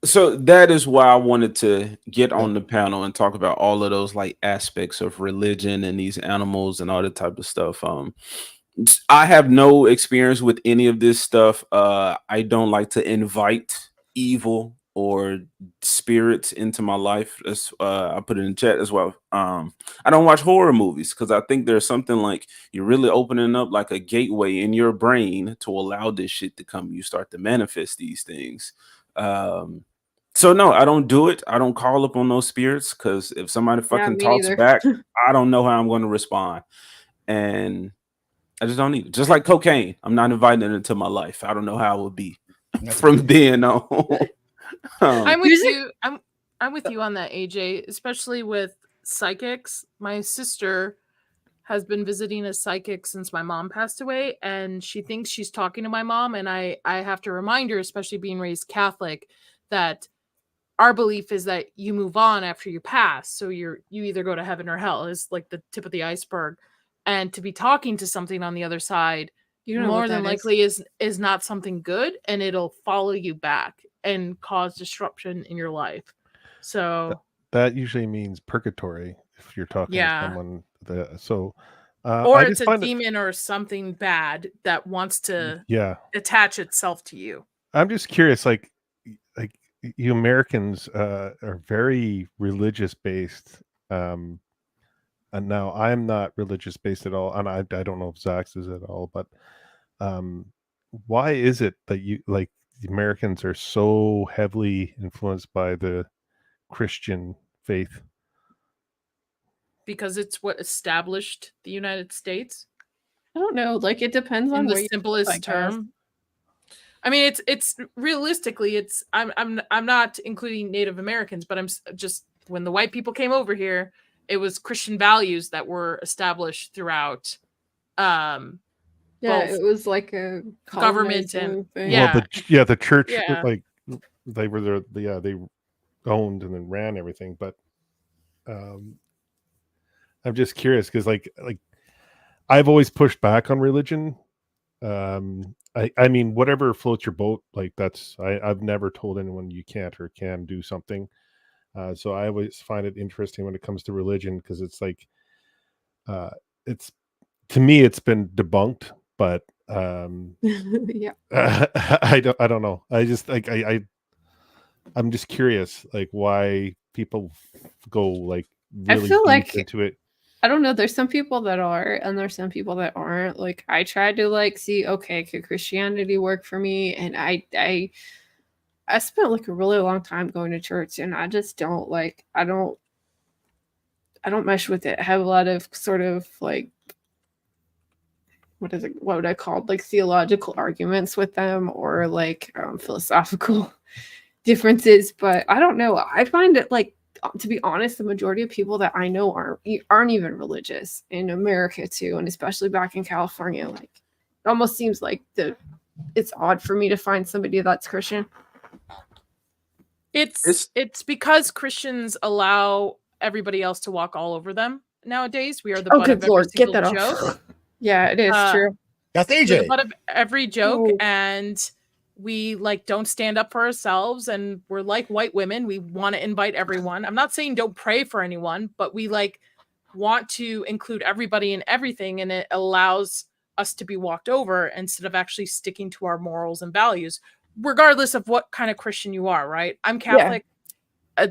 So that is why I wanted to get on the panel and talk about all of those like aspects of religion and these animals and all that type of stuff. I have no experience with any of this stuff. I don't like to invite evil or spirits into my life. I put it in chat as well. I don't watch horror movies because I think there's something like you're really opening up like a gateway in your brain to allow this shit to come. You start to manifest these things. So no, I don't do it. I don't call up on those spirits because if somebody fucking talks back, I don't know how I'm going to respond. And I just don't need it. Just like cocaine. I'm not inviting it into my life. I don't know how it would be from then on. I'm with you. I'm with you on that, AJ, especially with psychics. My sister has been visiting a psychic since my mom passed away, and she thinks she's talking to my mom. And I have to remind her, especially being raised Catholic, that our belief is that you move on after you pass. So you either go to heaven or hell is like the tip of the iceberg. And to be talking to something on the other side, more than likely is not something good, and it'll follow you back and cause disruption in your life. So that usually means purgatory if you're talking to someone. Or it's a demon or something bad that wants to attach itself to you. I'm just curious, like you Americans are very religious based. And now I'm not religious based at all, and I don't know if Zach's is at all, but why is it that you like the Americans are so heavily influenced by the Christian faith? Because it's what established the United States. I don't know. Like, it depends on the simplest term. I mean, it's realistically, I'm not including Native Americans, but I'm just when the white people came over here, it was Christian values that were established throughout. It was like a government and thing. The church like they were there. They owned and then ran everything. But I'm just curious because like I've always pushed back on religion. I mean, whatever floats your boat, like I've never told anyone you can't or can do something. So I always find it interesting when it comes to religion because it's like, it's to me it's been debunked, but I don't know. I just like I'm just curious, like why people go like really deep into it. I don't know. There's some people that are, and there's some people that aren't. Like, I tried to like see, okay, could Christianity work for me? And I spent like a really long time going to church, and I just don't like. I don't mesh with it. I have a lot of sort of like, what would I call it? Like theological arguments with them, or like philosophical differences. But I don't know. I find it like, to be honest, the majority of people that I know aren't even religious in America too, and especially back in California. Like, it almost seems like it's odd for me to find somebody that's Christian. It's because Christians allow everybody else to walk all over them nowadays. We are the butt of every single joke. Yeah, it is true. That's AJ. We're the butt of every joke, and we like don't stand up for ourselves, and we're like white women. We want to invite everyone. I'm not saying don't pray for anyone, but we like want to include everybody in everything, and it allows us to be walked over instead of actually sticking to our morals and values, regardless of what kind of Christian you are, right? I'm Catholic.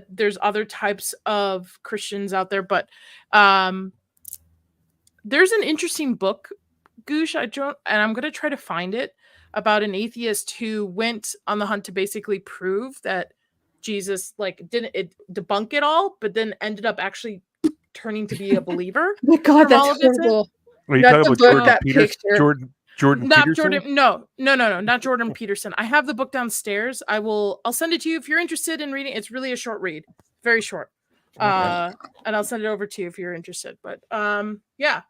There's other types of Christians out there, but there's an interesting book, Gooch, and I'm going to try to find it, about an atheist who went on the hunt to basically prove that Jesus didn't debunk it all, but then ended up actually turning to be a believer. Oh my God, that's horrible. Are you talking about Jordan Not Peterson? Jordan. No, not Jordan Peterson. I have the book downstairs. I'll send it to you if you're interested in reading. It's really a short read, very short. And I'll send it over to you if you're interested. But yeah.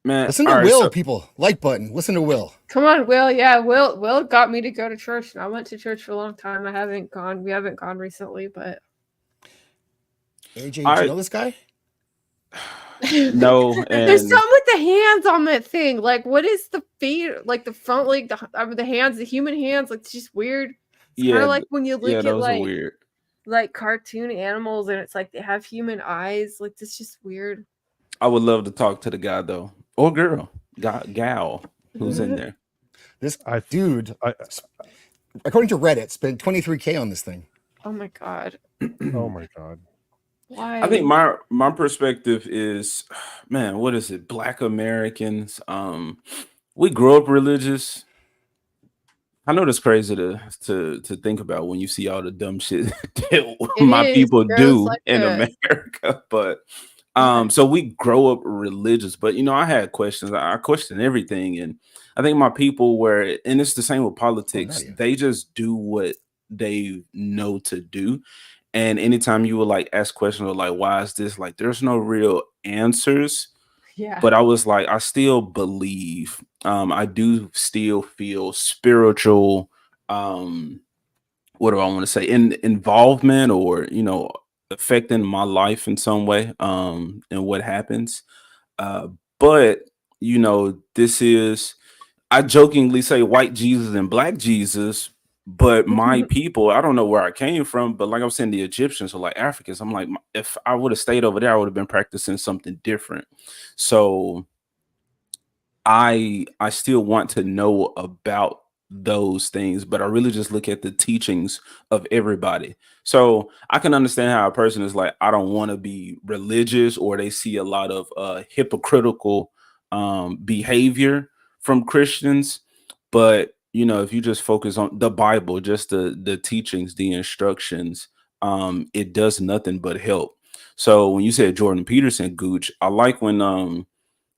Man, listen to Will, people. Like button. Listen to Will. Come on, Will. Yeah, Will got me to go to church, and I went to church for a long time. We haven't gone recently, but AJ, do you know this guy? No, and there's something with the hands on that thing. Like, what is the feet? Like the front leg, the hands, the human hands. Like, it's just weird. It's kind of like when you look at weird. like cartoon animals, and it's like they have human eyes. Like, it's just weird. I would love to talk to the guy though, or girl, gal, who's in there. This dude, according to Reddit, spent $23,000 on this thing. Oh my God. Oh my God. Why? I think my perspective is, man, what is it? Black Americans, we grow up religious. I know that's crazy to think about when you see all the dumb shit that my people do in America, but so we grow up religious. But I had questions. I question everything, and I think my people were, and it's the same with politics. They just do what they know to do. And anytime you would ask questions of why is this, there's no real answers. Yeah. But I was like, I still believe. I do still feel spiritual. What do I want to say? Involvement, or affecting my life in some way. And what happens. But this is. I jokingly say white Jesus and black Jesus. But my people, I don't know where I came from, but like I was saying, the Egyptians or Africans, I'm like, if I would have stayed over there, I would have been practicing something different. So I still want to know about those things, but I really just look at the teachings of everybody. So I can understand how a person is like, I don't want to be religious, or they see a lot of hypocritical behavior from Christians. But if you just focus on the Bible, just the teachings, the instructions, it does nothing but help. So when you said Jordan Peterson, Gooch, I like when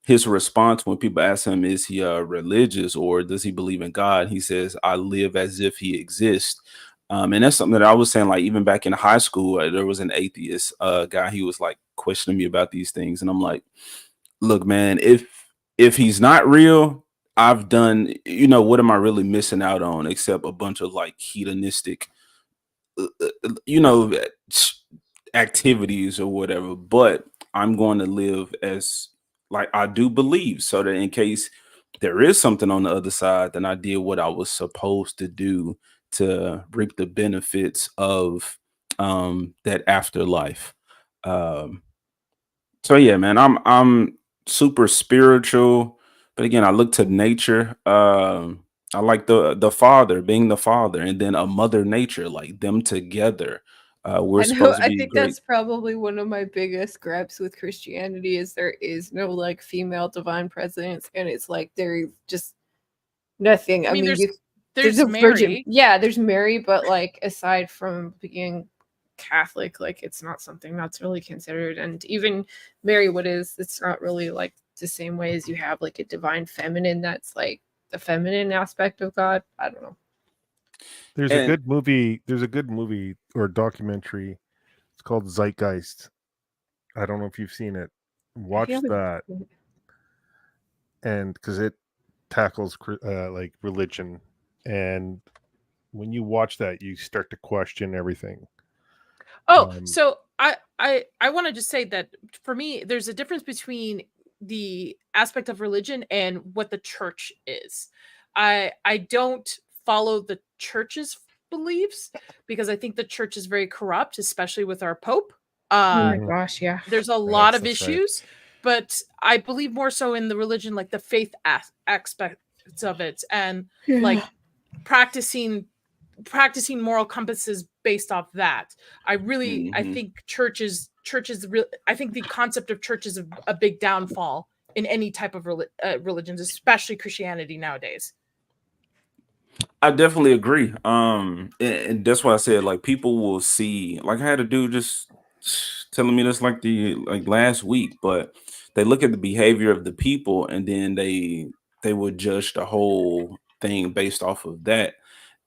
his response when people ask him, is he religious or does he believe in God? He says, I live as if he exists. And that's something that I was saying, even back in high school, there was an atheist guy. He was questioning me about these things. And I'm like, look, man, if he's not real, I've done, what am I really missing out on except a bunch of hedonistic, activities or whatever. But I'm going to live as I do believe, so that in case there is something on the other side, then I did what I was supposed to do to reap the benefits of that afterlife. So yeah, man, I'm super spiritual. But again, I look to nature. I like the father, being the father, and then a mother nature, them together. We're supposed to be I think that's probably one of my biggest gripes with Christianity is there is no female divine presence, and it's there just nothing. I mean there's a Mary. Virgin. Yeah, there's Mary, but aside from being Catholic, it's not something that's really considered. And even Mary, it's not really the same way as you have a divine feminine that's the feminine aspect of God. I don't know. There's a good movie or documentary. It's called Zeitgeist. I don't know if you've seen it. Watch that. And because it tackles religion, and when you watch that, you start to question everything. So I want to just say that for me, there's a difference between the aspect of religion and what the church is. I don't follow the church's beliefs because I think the church is very corrupt, especially with our Pope. Oh my gosh, yeah. There's a lot of issues. but I believe more so in the religion, like the faith aspects of it, and like practicing moral compasses based off that. I think churches I think the concept of church is a big downfall in any type of religions, especially Christianity nowadays. I definitely agree. And that's why I said, like, people will see, like, I had a dude just telling me this like last week, but they look at the behavior of the people and then they would judge the whole thing based off of that.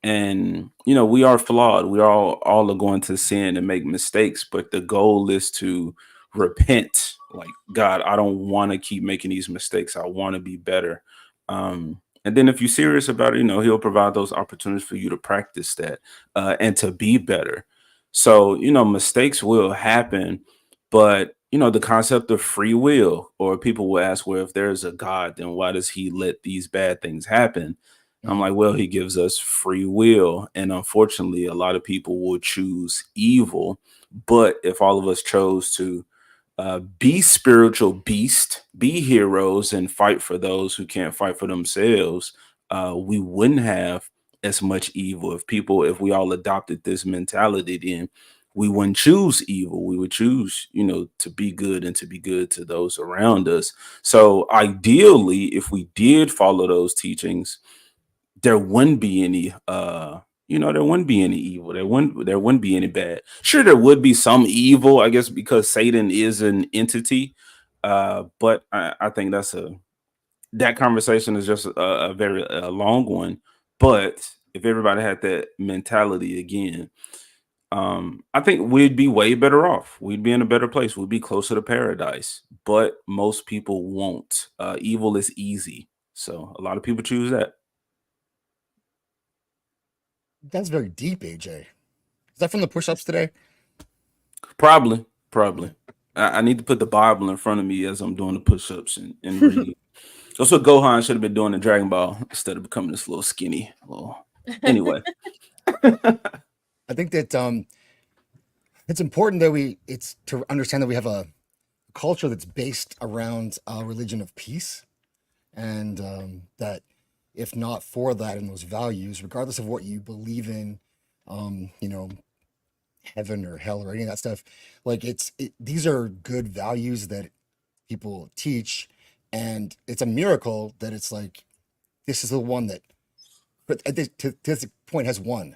And we are flawed. We all are going to sin and make mistakes, but the goal is to repent. Like, God, I don't want to keep making these mistakes. I want to be better. And then if you're serious about it, he'll provide those opportunities for you to practice that and to be better. So, mistakes will happen, but the concept of free will, or people will ask, well, if there's a God, then why does he let these bad things happen? I'm like, well, he gives us free will. And unfortunately, a lot of people will choose evil. But if all of us chose to be spiritual beasts, be heroes, and fight for those who can't fight for themselves, we wouldn't have as much evil. If we all adopted this mentality, then we wouldn't choose evil. We would choose, to be good and to be good to those around us. So ideally, if we did follow those teachings, there wouldn't be any there wouldn't be any evil. There wouldn't be any bad. Sure, there would be some evil, I guess, because Satan is an entity. But I think that conversation is just a very long one. But if everybody had that mentality again, I think we'd be way better off. We'd be in a better place. We'd be closer to paradise. But most people won't. Evil is easy. So a lot of people choose that. That's very deep, AJ. Is that from the push-ups today? Probably. I need to put the Bible in front of me as I'm doing the push-ups and read. That's what Gohan should have been doing in Dragon Ball instead of becoming this little skinny. Anyway. I think that it's important that it's to understand that we have a culture that's based around a religion of peace, and that if not for that and those values, regardless of what you believe in, heaven or hell or any of that stuff, like these are good values that people teach, and it's a miracle that it's like this is the one that, but to this point, has won.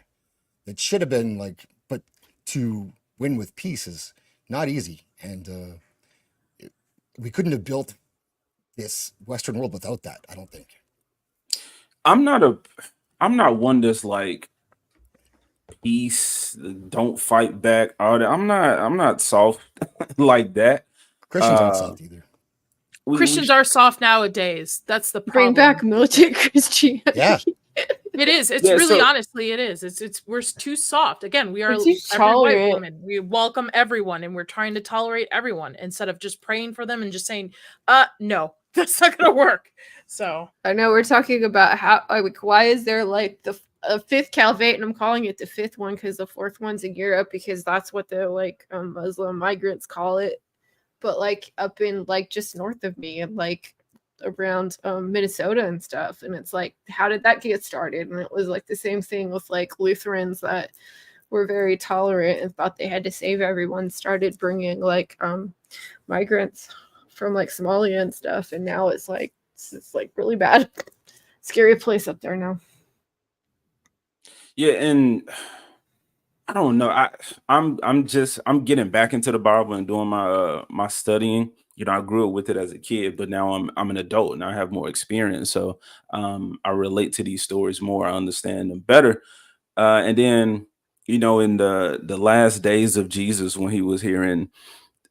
That should have been like, but to win with peace is not easy, and we couldn't have built this Western world without that. I don't think. I'm not one that's like peace, don't fight back. All that. I'm not soft like that. Christians aren't soft either. Christians are soft nowadays. That's the problem. Bring back militant Christianity. Yeah. It is. It's really, honestly, it is. We're too soft. Again, we are every white woman. We welcome everyone, and we're trying to tolerate everyone instead of just praying for them and just saying, no, that's not going to work. So I know we're talking about how, like, why is there like the fifth Calvate, and I'm calling it the fifth one because the fourth one's in Europe because that's what the Muslim migrants call it. But like up in like just north of me and like around Minnesota and stuff, and it's like, how did that get started? And it was like the same thing with like Lutherans that were very tolerant and thought they had to save everyone, started bringing like migrants from like Somalia and stuff, and now it's like really bad. Scary place up there now. Yeah, and I don't know. I'm getting back into the Bible and doing my studying. I grew up with it as a kid, but now I'm an adult and I have more experience. So I relate to these stories more. I understand them better. And then, in the last days of Jesus, when he was here and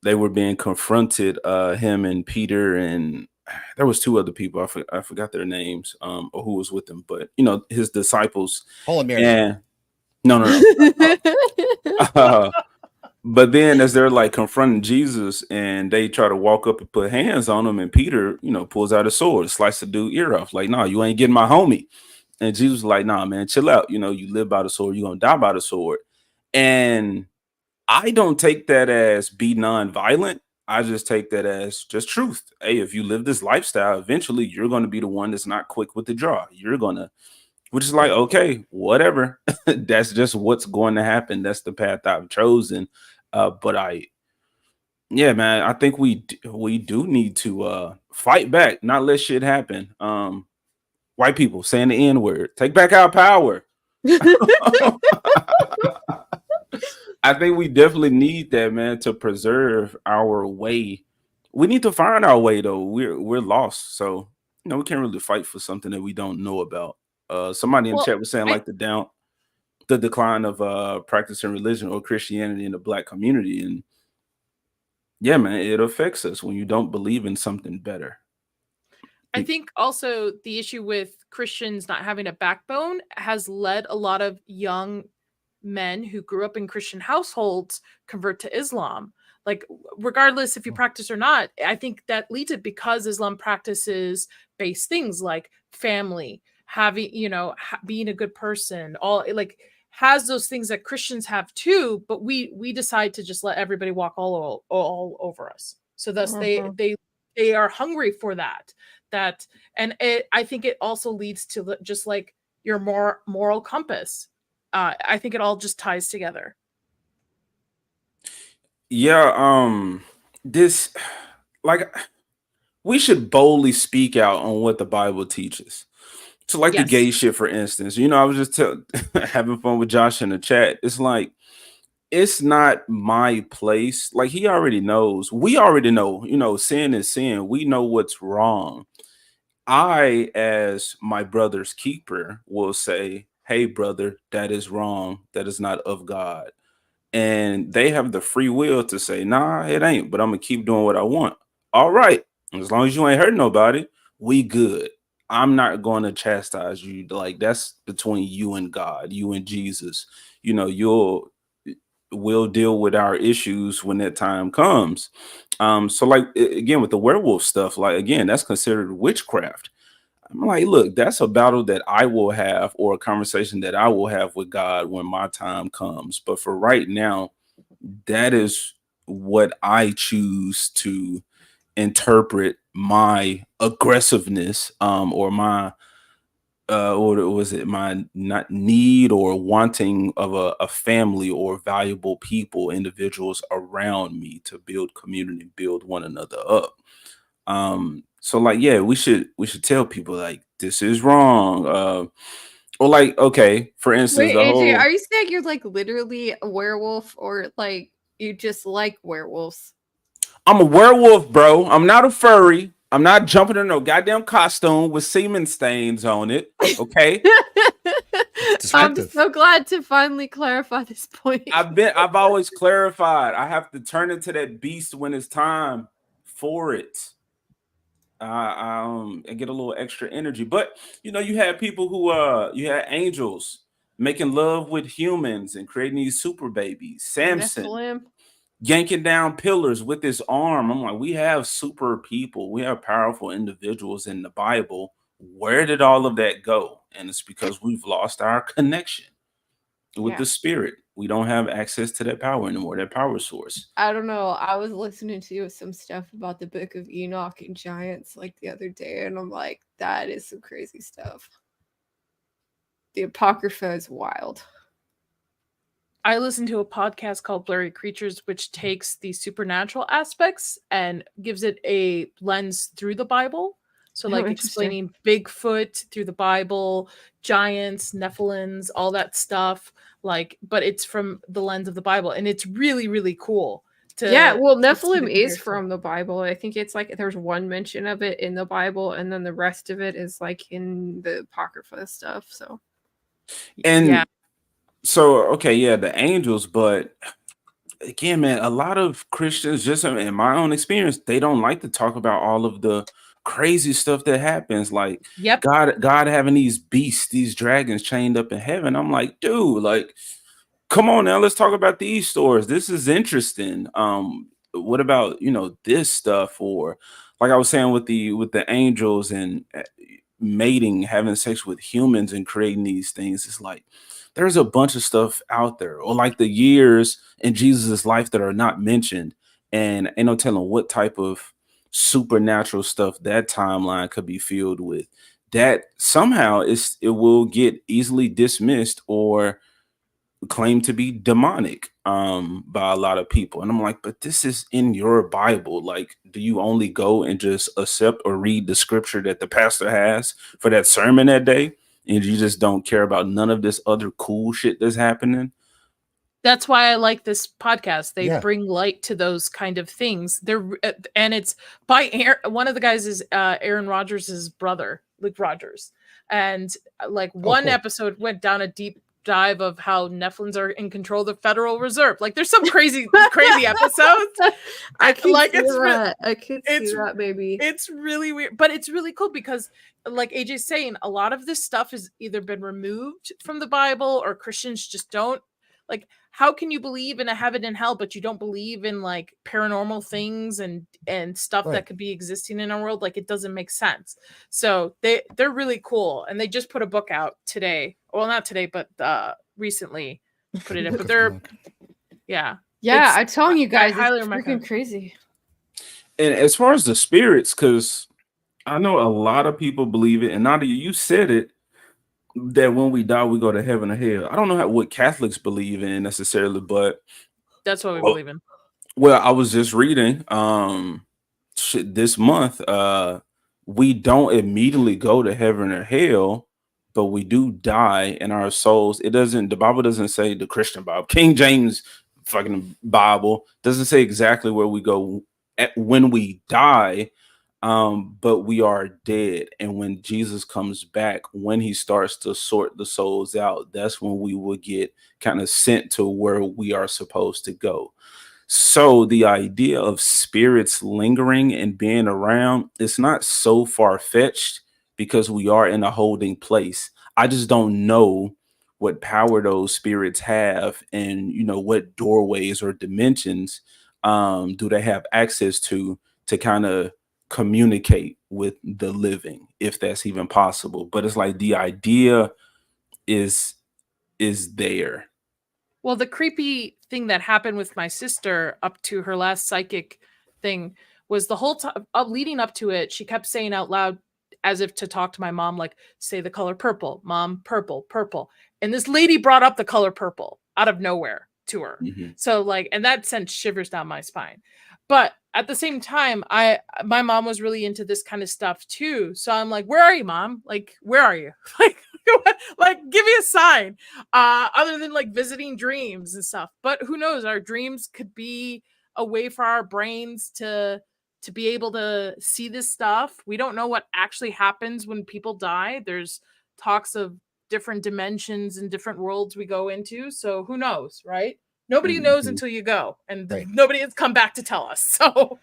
they were being confronted, him and Peter, and there was two other people. I forgot their names or who was with them, but his disciples. Paul and Mary. And no. But then as they're like confronting Jesus and they try to walk up and put hands on him, and Peter, pulls out a sword, slices the dude's ear off. Like, no, you ain't getting my homie. And Jesus was like, nah, man, chill out. You live by the sword, you're gonna die by the sword. And I don't take that as be non-violent. I just take that as just truth. Hey, if you live this lifestyle, eventually you're going to be the one that's not quick with the draw. You're going to, which is like, okay, whatever. That's just what's going to happen. That's the path I've chosen. Yeah, man, I think we do need to fight back, not let shit happen. White people saying the N-word, take back our power. I think we definitely need that, man, to preserve our way. We need to find our way, though. We're lost, so we can't really fight for something that we don't know about. Somebody in the chat was saying like the decline of practicing religion or Christianity in the Black community, and yeah, man, it affects us when you don't believe in something better. I think also the issue with Christians not having a backbone has led a lot of young men who grew up in Christian households convert to Islam. Like, regardless if you practice or not, I think that leads it because Islam practices base things like family, having, being a good person, all like has those things that Christians have too, but we decide to just let everybody walk all over us. So thus they are hungry for that. And I think it also leads to just like your more moral compass. I think it all just ties together. Yeah, we should boldly speak out on what the Bible teaches. So like the gay shit, for instance, I was just having fun with Josh in the chat. It's like, it's not my place. Like, he already knows. We already know, sin is sin. We know what's wrong. I, as my brother's keeper, will say, hey, brother, that is wrong. That is not of God. And they have the free will to say, nah, it ain't, but I'm going to keep doing what I want. All right. As long as you ain't hurting nobody, we good. I'm not going to chastise you. Like, that's between you and God, you and Jesus. We'll deal with our issues when that time comes. So like, again, with the werewolf stuff, like, again, that's considered witchcraft. I'm like, look, that's a battle that I will have, or a conversation that I will have with God when my time comes. But for right now, that is what I choose to interpret my aggressiveness, or my or was it my not need or wanting of a family or valuable people, individuals around me to build community, build one another up. So like, yeah, we should tell people like, this is wrong. Or like, okay, for instance, wait, AJ, are you saying you're like literally a werewolf, or like you just like werewolves? I'm a werewolf, bro. I'm not a furry. I'm not jumping in no goddamn costume with semen stains on it. Okay. I'm so glad to finally clarify this point. I've always clarified. I have to turn into that beast when it's time for it. I get a little extra energy. But you had people who you had angels making love with humans and creating these super babies. Samson yanking down pillars with his arm. I'm like, we have super people, we have powerful individuals in the Bible. Where did all of that go? And it's because we've lost our connection with the spirit. We don't have access to that power anymore, that power source. I don't know. I was listening to some stuff about the Book of Enoch and giants like the other day, and I'm like, that is some crazy stuff. The Apocrypha is wild. I listened to a podcast called Blurry Creatures, which takes the supernatural aspects and gives it a lens through the Bible. So like explaining Bigfoot through the Bible, giants, Nephilims, all that stuff. Like, but it's from the lens of the Bible, and it's really, really cool. Nephilim is from the Bible. I think it's like there's one mention of it in the Bible, and then the rest of it is like in the Apocrypha stuff. So, So, okay, yeah, the angels, but again, man, a lot of Christians, just in my own experience, they don't like to talk about all of the crazy stuff that happens. Like, God having these beasts, these dragons chained up in heaven. I'm like, dude, like, come on now, let's talk about these stories. This is interesting. What about, this stuff? Or like I was saying with the angels and mating, having sex with humans and creating these things. It's like, there's a bunch of stuff out there, or like the years in Jesus' life that are not mentioned. and ain't no telling what type of supernatural stuff that timeline could be filled with. That somehow it will get easily dismissed or claimed to be demonic by a lot of people. And I'm like, but this is in your Bible. Like, do you only go and just accept or read the scripture that the pastor has for that sermon that day, and you just don't care about none of this other cool shit that's happening? That's why I like this podcast. They Yeah. bring light to those kind of things. And it's by one of the guys is Aaron Rodgers' brother, Luke Rodgers. And like one cool. episode went down a deep dive of how Nephilims are in control of the Federal Reserve. Like there's some crazy episodes. I can like see that. I can see that maybe. It's really weird, but it's really cool because like AJ's saying, a lot of this stuff has either been removed from the Bible or Christians just don't. Like, how can you believe in a heaven and hell, but you don't believe in like paranormal things and stuff that could be existing in our world? Like, it doesn't make sense. So they're really cool, and they just put a book out today. Well, not today, but recently put it in. But they're yeah. I'm telling you guys, it's freaking crazy. And as far as the spirits, because I know a lot of people believe it, and Nadia, you said it, that when we die, we go to heaven or hell. I don't know what Catholics believe in necessarily, but that's what we believe in. Well, I was just reading this month, we don't immediately go to heaven or hell, but we do die in our souls. The Bible doesn't say, the Christian Bible, King James fucking Bible doesn't say exactly where we go when we die. But we are dead. And when Jesus comes back, when he starts to sort the souls out, that's when we will get kind of sent to where we are supposed to go. So the idea of spirits lingering and being around, it's not so far-fetched because we are in a holding place. I just don't know what power those spirits have, and what doorways or dimensions do they have access to kind of communicate with the living, if that's even possible. But it's like the idea is there. Well, the creepy thing that happened with my sister up to her last psychic thing was the whole time leading up to it, she kept saying out loud, as if to talk to my mom, like, say the color purple, Mom, purple, purple. And this lady brought up the color purple out of nowhere to her. Mm-hmm. So like, and that sent shivers down my spine. But at the same time, my mom was really into this kind of stuff too. So I'm like, where are you, Mom? Like, where are you? like, give me a sign. Other than like visiting dreams and stuff. But who knows? Our dreams could be a way for our brains to be able to see this stuff. We don't know what actually happens when people die. There's talks of different dimensions and different worlds we go into. So who knows, right? Nobody knows until you go, and nobody has come back to tell us. So,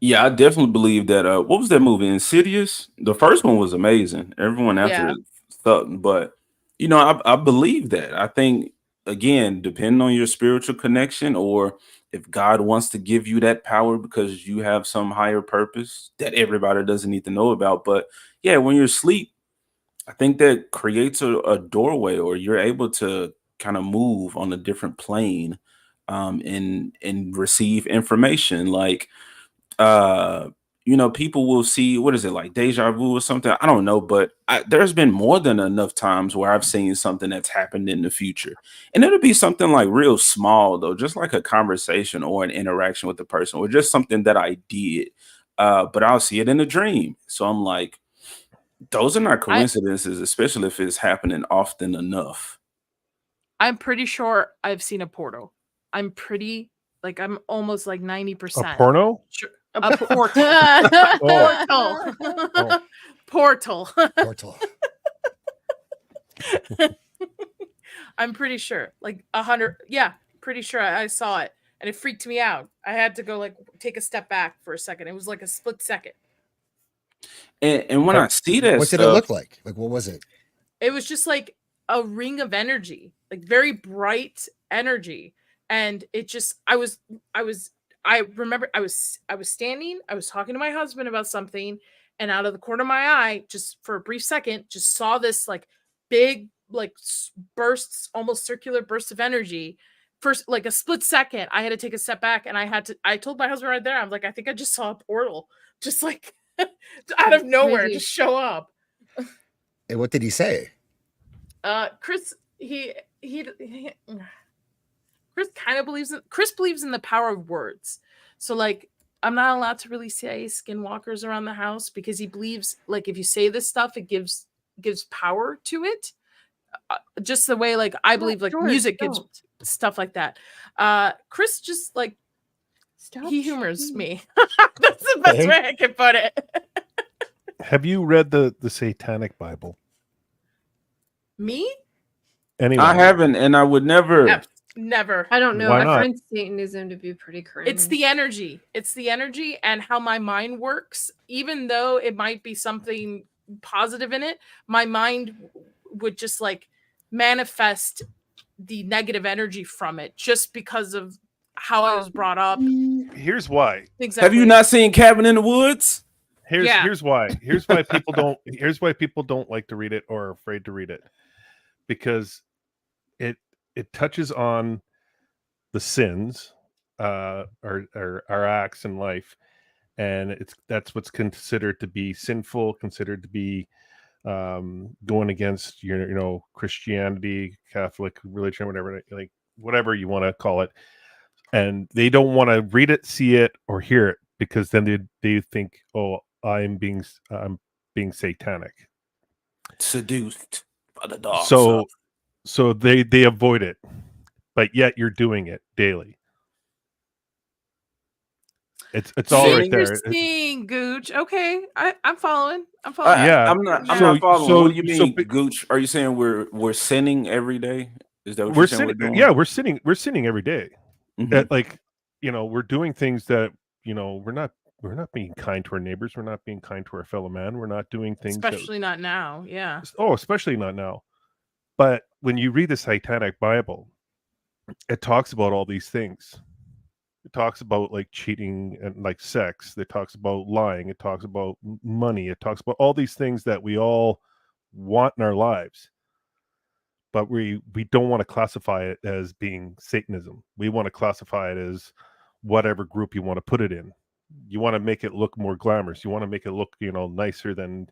yeah, I definitely believe that. What was that movie, Insidious? The first one was amazing. Everyone after it thought, but I believe that. I think, again, depending on your spiritual connection, or if God wants to give you that power because you have some higher purpose that everybody doesn't need to know about. But yeah, when you're asleep, I think that creates a doorway, or you're able to kind of move on a different plane and receive information. Like people will see, what is it, like deja vu or something? I don't know, but there's been more than enough times where I've seen something that's happened in the future, and it'll be something like real small though, just like a conversation or an interaction with the person, or just something that I did, but I'll see it in a dream. So I'm like, those are not coincidences, especially if it's happening often enough. I'm pretty sure I've seen a portal. I'm almost like 90%. A porno? Sure. A portal. Portal. Portal. I'm pretty sure. Like 100. Yeah, pretty sure I saw it. And it freaked me out. I had to go like take a step back for a second. It was like a split second. And when I see that, what did it look like? Like, what was it? It was just like a ring of energy, like very bright energy. And it just, I remember I was standing, I was talking to my husband about something, and out of the corner of my eye, just for a brief second, just saw this like big, like bursts, almost circular bursts of energy first, like a split second, I had to take a step back, and I told my husband right there, I'm like, I think I just saw a portal, just like out of nowhere, Crazy. just show up. And what did he say? Chris, Chris kind of believes in the power of words. So like, I'm not allowed to really say skinwalkers around the house because he believes like if you say this stuff, it gives power to it. Just the way like I believe like music gives stuff like that. Chris just like he humors me. That's the best way I can put it. Have you read the Satanic Bible? Me? Anyone? I haven't, and I would never. Never. I don't know. Why I not? find Satanism to be pretty crazy. It's the energy. It's the energy and how my mind works. Even though it might be something positive in it, my mind would just like manifest the negative energy from it just because of how I was brought up. Here's why. Exactly. Have you not seen Cabin in the Woods? Here's why. Here's why people don't like to read it or are afraid to read it. Because it touches on the sins, our acts in life, and that's what's considered to be sinful, considered to be going against your Christianity, Catholic religion, whatever you want to call it, and they don't want to read it, see it, or hear it because then they think, oh, I'm being satanic, seduced by the dog. So they avoid it, but yet you're doing it daily. It's all right there. Interesting, Gooch. Okay, I'm following. I'm not following. So, what do you mean, Gooch? Are you saying we're sinning every day? Is that what we're you're saying? sinning? We're doing? Yeah, we're sinning every day. Mm-hmm. We're doing things that we're not being kind to our neighbors. We're not being kind to our fellow man. We're not doing things, especially not now. Yeah. Oh, especially not now. But when you read the Satanic Bible, it talks about all these things. It talks about like cheating and like sex. It talks about lying. It talks about money. It talks about all these things that we all want in our lives. But we don't want to classify it as being Satanism. We want to classify it as whatever group you want to put it in. You want to make it look more glamorous. You want to make it look, nicer than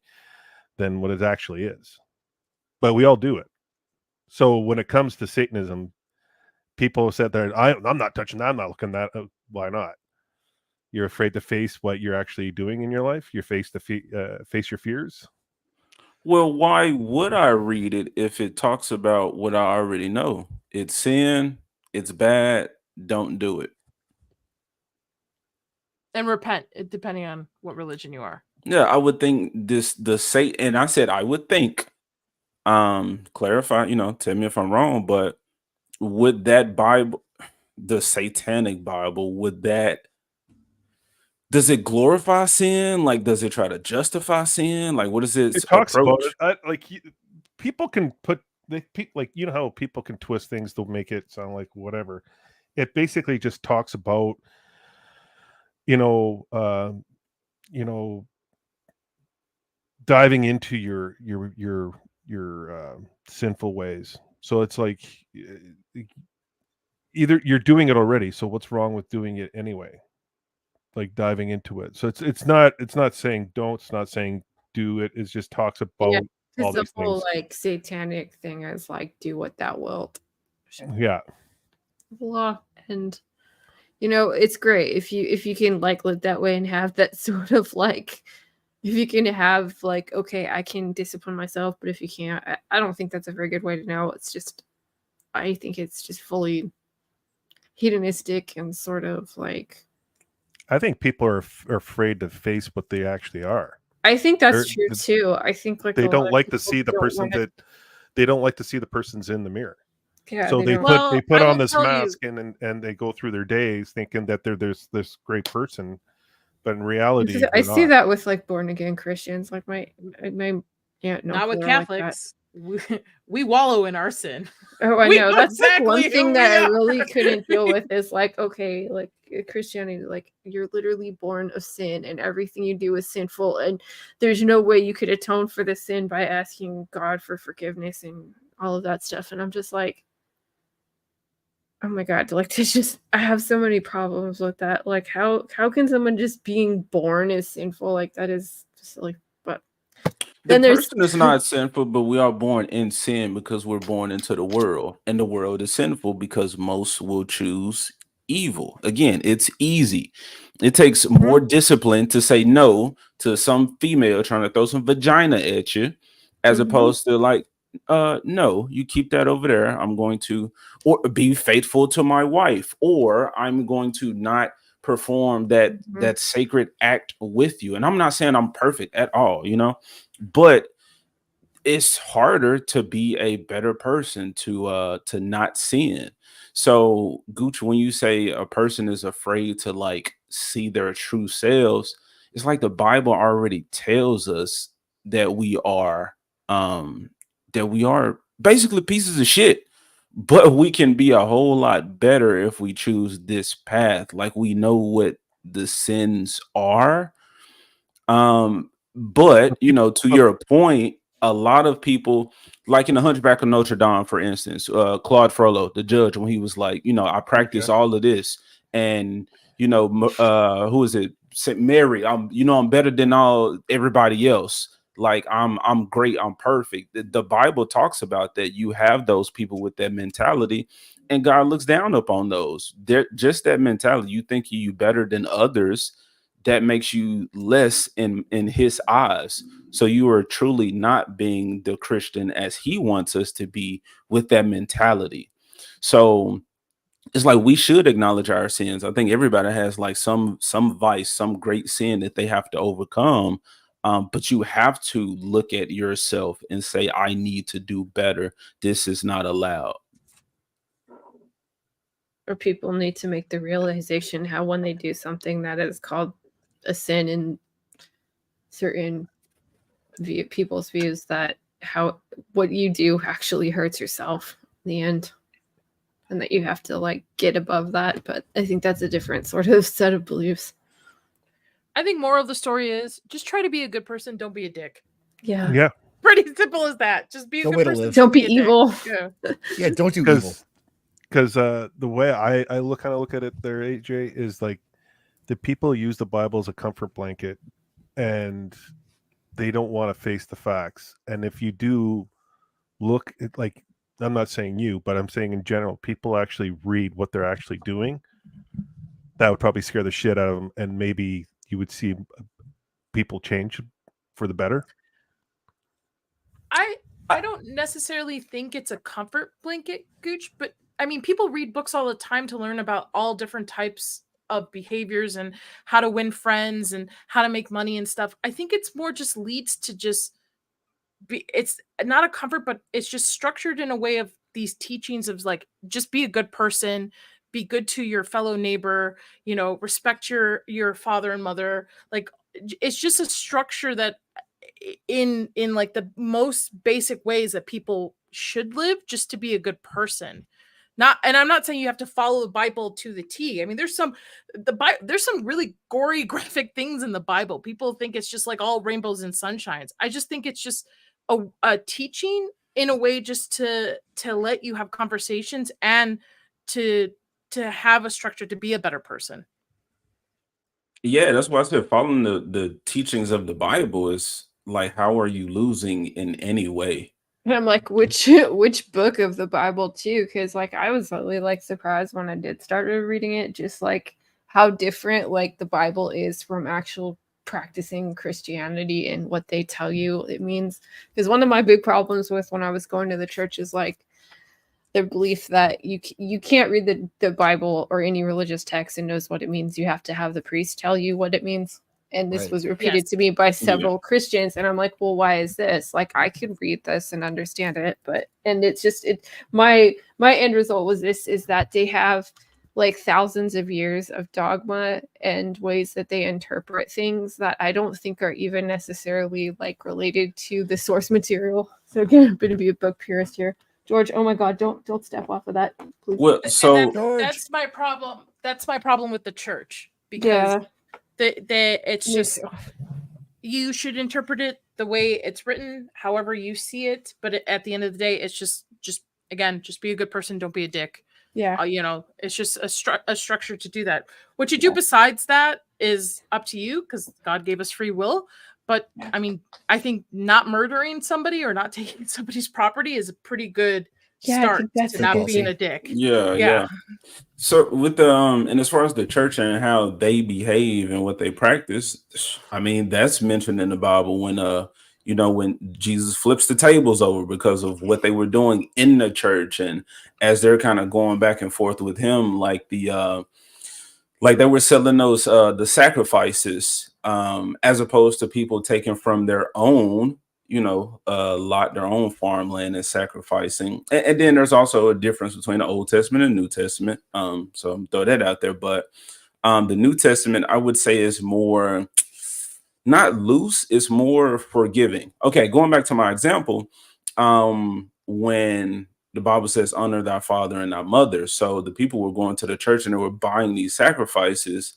what it actually is. But we all do it. So when it comes to Satanism, people said that I'm not touching that. I'm not looking at that. Why not? You're afraid to face what you're actually doing in your life. You're face your fears. Well, why would I read it if it talks about what I already know? It's sin. It's bad. Don't do it. And repent, depending on what religion you are. Yeah, I would think and I said I would think. Clarify, tell me if I'm wrong, but would that Bible, the Satanic Bible, does it glorify sin? Like, does it try to justify sin? Like, what is it? It talks about it. People can how people can twist things to make it sound like whatever. It basically just talks about, diving into your sinful ways. So it's like either you're doing it already, so what's wrong with doing it anyway? Like diving into it. So it's not saying don't, it's not saying do it. It just talks about all these whole things. like satanic thing is like do what thou wilt. Yeah. Law. And it's great if you can like live that way and have that sort of like, if you can have like, okay, I can discipline myself, but if you can't, I don't think that's a very good way to know. It's just, I think it's just fully hedonistic and sort of like. I think people are afraid to face what they actually are. I think that's true too. I think like they don't like to see the person they don't like to see the person's in the mirror. Yeah, so they put on this mask and they go through their days thinking that they're this great person, but in reality, I see that with like born again Christians, like my aunt. Not with Catholics. We wallow in our sin. Oh, I know. That's exactly like one thing that I really couldn't deal with is like, okay, like Christianity, like you're literally born of sin and everything you do is sinful, and there's no way you could atone for the sin by asking God for forgiveness and all of that stuff. And I'm just like, Oh my god, like it's just I have so many problems with that. Like how can someone just being born is sinful? Like that is just like but The then there's person is not sinful, but we are born in sin because we're born into the world, and the world is sinful because most will choose evil. Again, it's easy. It takes more discipline to say no to some female trying to throw some vagina at you, as opposed to like, no, you keep that over there. I'm going to or be faithful to my wife, or I'm going to not perform that sacred act with you. And I'm not saying I'm perfect at all, you know, but it's harder to be a better person to not sin. So Gooch, when you say a person is afraid to like see their true selves, it's like the Bible already tells us that um we are basically pieces of shit, but we can be a whole lot better if we choose this path. Like we know what the sins are. But you know, to your point, a lot of people, like in the Hunchback of Notre Dame, for instance, Claude Frollo, the judge, when he was like, you know, I practice all of this, and you know, who is it? Saint Mary, you know, I'm better than everybody else. Like I'm great, I'm perfect. The Bible talks about that. You have those people with that mentality, and God looks down upon those. They're just that mentality. You think you better than others, that makes you less in his eyes. So you are truly not being the Christian as he wants us to be with that mentality. So it's like we should acknowledge our sins. I think everybody has like some vice, some great sin that they have to overcome. But you have to look at yourself and say, I need to do better. This is not allowed. Or people need to make the realization how when they do something that is called a sin in certain people's views, that how what you do actually hurts yourself in the end, and that you have to like get above that. But I think that's a different sort of set of beliefs. I think moral of the story is just try to be a good person, don't be a dick. Yeah. Pretty simple as that. Just be a good person, don't be evil. Yeah, don't do evil. Because the way I kind of look at it there, AJ, is like the people use the Bible as a comfort blanket, and they don't want to face the facts. And if you do look at, like, I'm not saying you, but I'm saying in general, people actually read what they're actually doing, that would probably scare the shit out of them, and maybe you would see people change for the better. I don't necessarily think it's a comfort blanket, Gooch, but I mean, people read books all the time to learn about all different types of behaviors and how to win friends and how to make money and stuff. I think it's more just leads to just be, it's not a comfort, but it's just structured in a way of these teachings of like, just be a good person, be good to your fellow neighbor, you know, respect your father and mother. Like, it's just a structure that in like the most basic ways that people should live just to be a good person. Not, and I'm not saying you have to follow the Bible to the T. I mean, there's some really gory, graphic things in the Bible. People think it's just like all rainbows and sunshines. I just think it's just a teaching in a way just to let you have conversations and to have a structure to be a better person. Yeah, that's why I said following the teachings of the Bible is like, how are you losing in any way? And I'm like, which book of the Bible too? Because like I was really like surprised when I did start reading it, just like how different like the Bible is from actual practicing Christianity and what they tell you it means. Because one of my big problems with when I was going to the church is like their belief that you can't read the Bible or any religious text and knows what it means. You have to have the priest tell you what it means. And this was repeated to me by several Christians. And I'm like, well, why is this? Like, I could read this and understand it. And it's just, my end result was this, is that they have like thousands of years of dogma and ways that they interpret things that I don't think are even necessarily like related to the source material. So again, I'm going to be a book purist here. George, oh my God, don't step off of that, please. Well, so that's my problem. That's my problem with the church, because it's just, you should interpret it the way it's written, however you see it. But at the end of the day, it's just again, just be a good person, don't be a dick. Yeah. You know, it's just a structure to do that. What you do besides that is up to you, because God gave us free will. But I mean, I think not murdering somebody or not taking somebody's property is a pretty good start to not being a dick. Yeah. So with the and as far as the church and how they behave and what they practice, I mean, that's mentioned in the Bible when you know, when Jesus flips the tables over because of what they were doing in the church, and as they're kind of going back and forth with him, like like they were selling those the sacrifices as opposed to people taking from their own, you know, their own farmland and sacrificing. And then there's also a difference between the Old Testament and New Testament. So I'm throw that out there. But the New Testament, I would say, is more not loose, it's more forgiving. Okay, going back to my example, when the Bible says honor thy father and thy mother. So the people were going to the church and they were buying these sacrifices,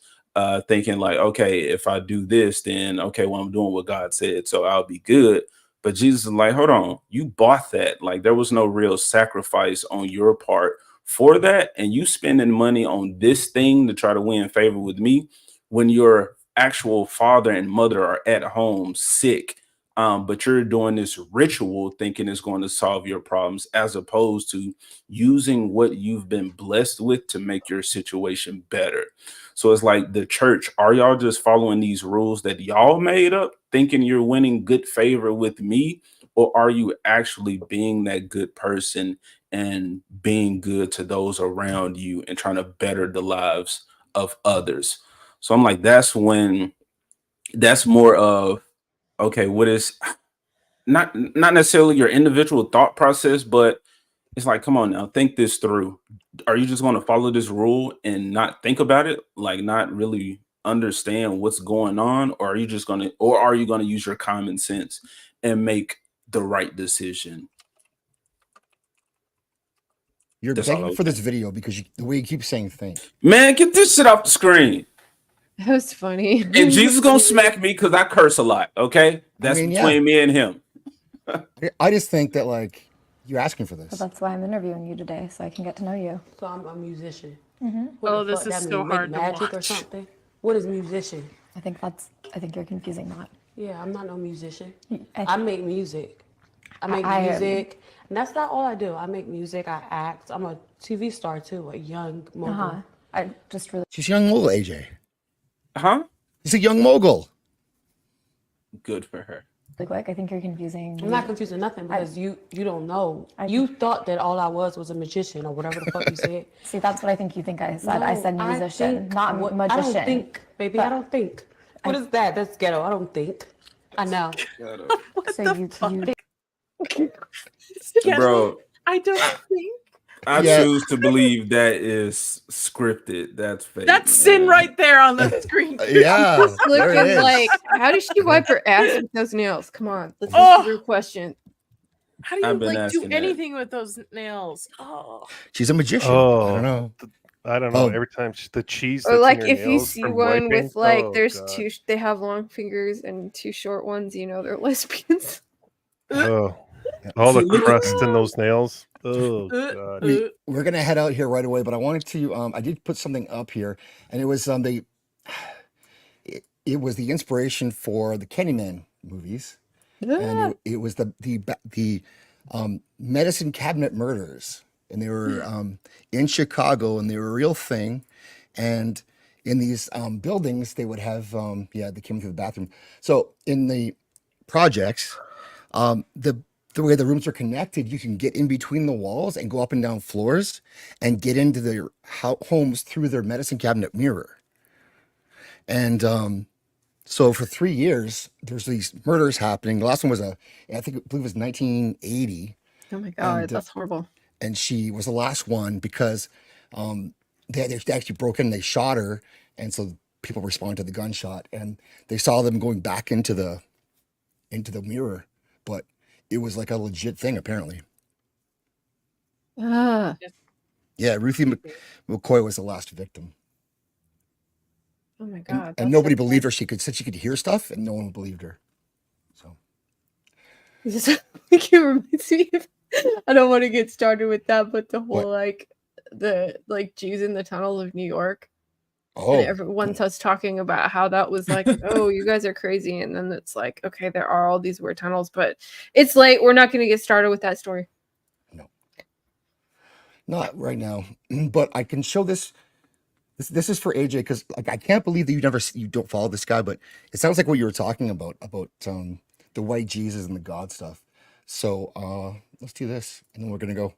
thinking like, okay, if I do this, then okay, well, I'm doing what God said, so I'll be good. But Jesus is like, hold on, you bought that. Like there was no real sacrifice on your part for that. And you spending money on this thing to try to win favor with me when your actual father and mother are at home sick. But you're doing this ritual thinking it's going to solve your problems, as opposed to using what you've been blessed with to make your situation better. So it's like the church, are y'all just following these rules that y'all made up, thinking you're winning good favor with me? Or are you actually being that good person and being good to those around you and trying to better the lives of others? So I'm like, that's when that's more of, okay, what is not necessarily your individual thought process, but it's like, come on now, think this through. Are you just going to follow this rule and not think about it, like not really understand what's going on? Or are you just going to use your common sense and make the right decision? You're begging for this video because the way you keep saying think. Man, get this shit off the screen. That was funny. And Jesus gonna smack me because I curse a lot. Okay, that's between me and him. I just think that like you're asking for this. But that's why I'm interviewing you today, so I can get to know you. So I'm a musician. Oh, this is so hard to magic or watch. something. What is musician? I think you're confusing that. Yeah, I'm not no musician. I make music. I make music, and that's not all I do. I make music. I act. I'm a TV star too, a young mogul. I just really. She's a young mogul, AJ. Huh? She's a young mogul. Good for her. Really quick, I think you're confusing. I'm not confusing nothing because you don't know. You thought that all I was a magician or whatever the fuck you said. See, that's what I think you think I said. No, I said musician, not magician. I don't think, baby. I don't think. What is that? That's ghetto. I don't think. I know. Bro, I don't think. I choose to believe that is scripted. That's fake. That's sin right there on the screen. Yeah. Looking like, how does she wipe her ass with those nails? Come on, let's answer your question. How do you like do anything with those nails? Oh, she's a magician. Oh, I don't know. I don't know. Every time the cheese. Or like in your if you nails see from one wiping, with like, oh, there's God. two, they have long fingers and two short ones. You know, they're lesbians. Oh, all the crust in those nails. Oh God. We're gonna head out here right away, but I wanted to. I did put something up here, and it was it was the inspiration for the Candyman movies, and it was the medicine cabinet murders, and they were in Chicago, and they were a real thing, and in these buildings they would have they came through the bathroom. So in the projects, the way the rooms are connected, you can get in between the walls and go up and down floors and get into their homes through their medicine cabinet mirror. And so for 3 years, there's these murders happening. The last one was I believe it was 1980. Oh my God, And, that's horrible. And she was the last one because they actually broke in and they shot her. And so people responded to the gunshot and they saw them going back into the mirror. But it was like a legit thing, apparently. Yeah, Ruthie McCoy was the last victim. Oh my God. And nobody believed her. She said she could hear stuff, and no one believed her. So This it reminds me of, I don't want to get started with that, but the whole like the like Jews in the tunnel of New York. Oh, and everyone starts talking about how that was like, oh, you guys are crazy, and then it's like, okay, there are all these weird tunnels, but it's late. We're not going to get started with that story. not right now, but I can show this. This is for AJ because like I can't believe that you don't follow this guy, but it sounds like what you were talking about the white Jesus and the God stuff. So let's do this, and then we're gonna go.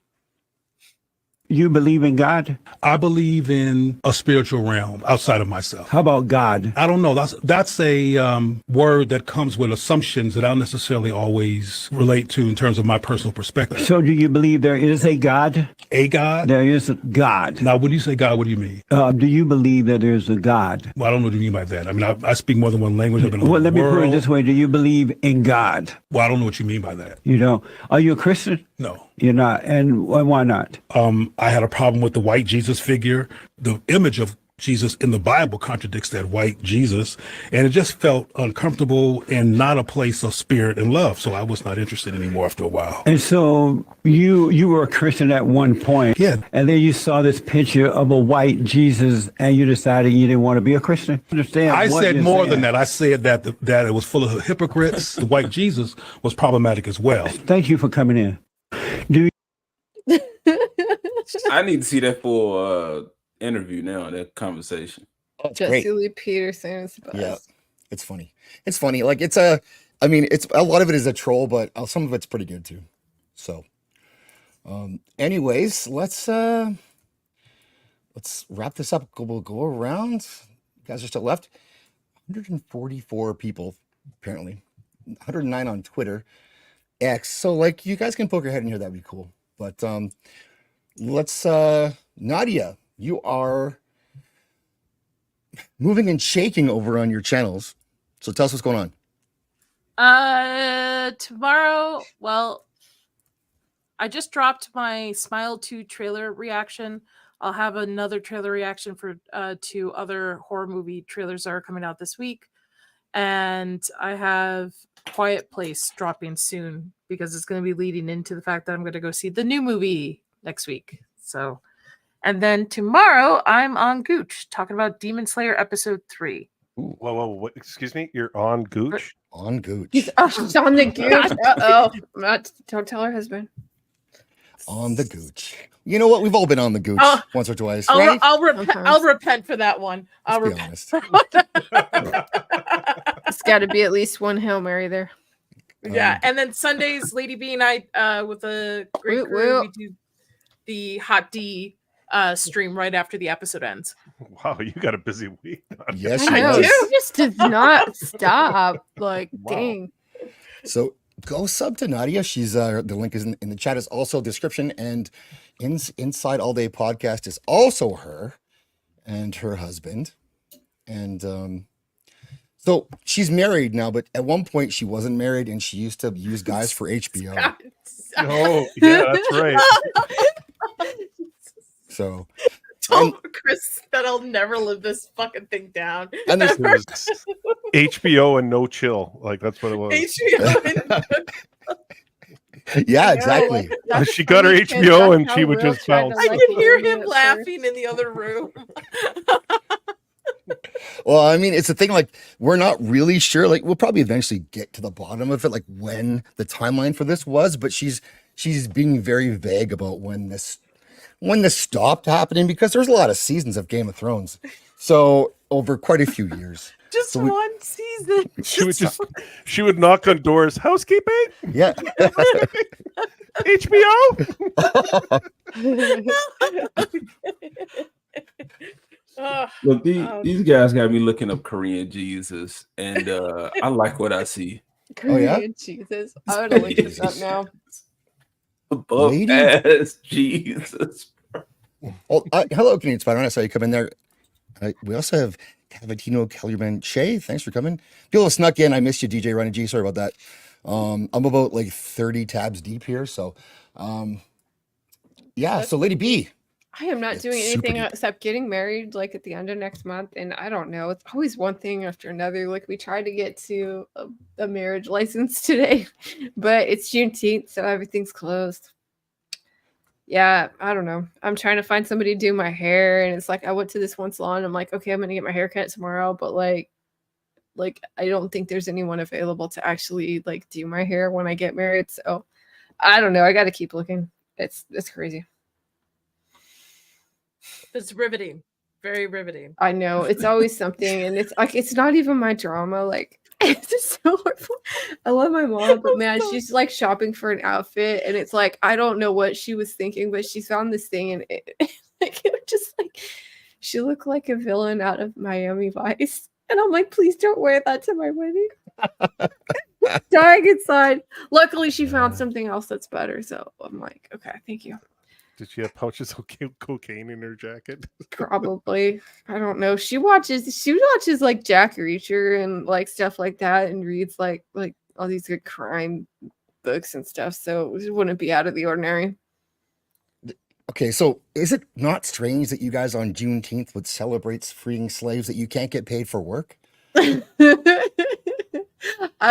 You believe in God? I believe in a spiritual realm outside of myself. How about God? I don't know. That's a word that comes with assumptions that I don't necessarily always relate to in terms of my personal perspective. So do you believe there is a God? A God? There is a God. Now, when you say God, what do you mean? Do you believe that there's a God? Well, I don't know what you mean by that. I mean, I speak more than one language. I've been Well, let me put it this way. Do you believe in God? Well, I don't know what you mean by that. You don't? Are you a Christian? No. You're not. And why not? I had a problem with the white Jesus figure. The image of Jesus in the Bible contradicts that white Jesus, and it just felt uncomfortable and not a place of spirit and love. So I was not interested anymore after a while. And so you were a Christian at one point. Yeah. And then you saw this picture of a white Jesus, and you decided you didn't want to be a Christian. Understand? I what said you're more saying. than that. I said that it was full of hypocrites. The white Jesus was problematic as well. Thank you for coming in. I need to see that full interview now, that conversation. Oh, it's Jesse great. Lee Peterson is the best. Yeah, it's funny. It's funny. Like it's a lot of it is a troll, but some of it's pretty good too. So, anyways, let's wrap this up. We'll go around. You guys are still left. 144 people apparently. 109 on Twitter, X. So like you guys can poke your head in here. That'd be cool. But let's Nadia, you are moving and shaking over on your channels. So tell us what's going on. Tomorrow, well, I just dropped my Smile 2 trailer reaction. I'll have another trailer reaction for 2 other horror movie trailers that are coming out this week. And I have Quiet Place dropping soon because it's going to be leading into the fact that I'm going to go see the new movie next week. So, and then tomorrow I'm on Gooch talking about Demon Slayer episode 3. Whoa, excuse me? You're on Gooch? On Gooch. She's on the Gooch. Don't tell her husband. On the Gooch. You know what? We've all been on the Gooch once or twice, right? I'll repent for that one. I'll Let's be repent. honest. It's got to be at least one Hail Mary there. Yeah, and then Sundays, Lady B and I, with a great crew, we do the Hot D stream right after the episode ends. Wow, you got a busy week. Yes, I know. It just does not stop. Like, dang. So go sub to Nadia. She's the link is in the chat. Is also description, and inside All Day Podcast is also her and her husband, and so she's married now. But at one point she wasn't married, and she used to use guys for HBO. Oh, yeah, that's right. So Told Chris that I'll never live this fucking thing down. And this Ever. HBO and no chill. Like that's what it was. HBO yeah, exactly. She got her HBO and she would just bounce. I can hear him laughing in the other room. Well, I mean, it's a thing. Like we're not really sure. Like we'll probably eventually get to the bottom of it, like when the timeline for this was. But she's being very vague about when this stopped happening because there's a lot of seasons of Game of Thrones. So over quite a few years. Just So one season. She would knock on doors. Housekeeping? Yeah. HBO? Look, these guys got me looking up Korean Jesus, and I like what I see. Korean Jesus. I would have looked this up now. Above ass Jesus. Oh, hello, Canadian Spider. I saw you come in there. We also have Cavatino Kellerman Shay. Thanks for coming. People snuck in. I missed you, DJ Ronnie G. Sorry about that. I'm about like 30 tabs deep here. So, yeah. So, Lady B. I am not doing super anything deep. except getting married like at the end of next month. And I don't know. It's always one thing after another. Like we tried to get to a marriage license today, but it's Juneteenth, so everything's closed. yeah, I don't know. I'm trying to find somebody to do my hair, and it's like I went to this one salon. I'm like, okay, I'm gonna get my hair cut tomorrow, but like I don't think there's anyone available to actually like do my hair when I get married. So I don't know. I got to keep looking. It's crazy. It's riveting. Very riveting. I know it's always something, and it's like it's not even my drama. Like it's just so horrible. I love my mom, but man, she's like shopping for an outfit, and it's like I don't know what she was thinking, but she found this thing, and it just like she looked like a villain out of Miami Vice, and I'm like, please don't wear that to my wedding. Dying inside. Luckily, she found something else that's better, so I'm like, okay, thank you. Did she have pouches of cocaine in her jacket? Probably. I don't know. She watches like Jack Reacher and like stuff like that, and reads like all these good crime books and stuff. So it wouldn't be out of the ordinary. Okay, so is it not strange that you guys on Juneteenth would celebrate freeing slaves that you can't get paid for work? I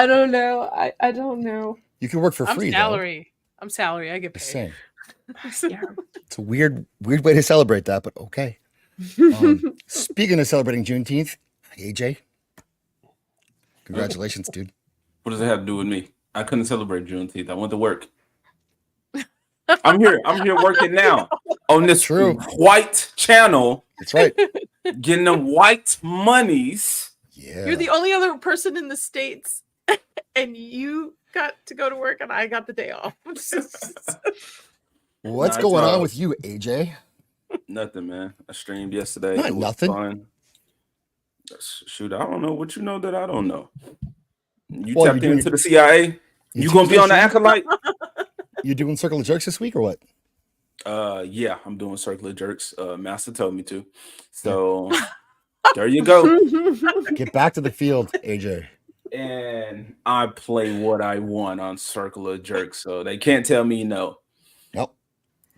don't know. I don't know. You can work for free. I'm salary. I get paid. Same. Yeah. It's a weird way to celebrate that, but okay. Speaking of celebrating Juneteenth, AJ, congratulations, dude. What does it have to do with me? I couldn't celebrate Juneteenth. I went to work. I'm here working now on this white channel. That's right. Getting them white monies. Yeah. You're the only other person in the States, and you got to go to work, and I got the day off. What's going on with you, AJ? Nothing, man. I streamed yesterday. Not it was nothing. Fun. Shoot, I don't know what you know that I don't know. You Well, tapped you're into the CIA? You gonna be on the Acolyte? You doing Circle of Jerks this week or what? Yeah, I'm doing Circle of Jerks. Master told me to. So there you go. Get back to the field, AJ. And I play what I want on Circle of Jerks, so they can't tell me no. Nope.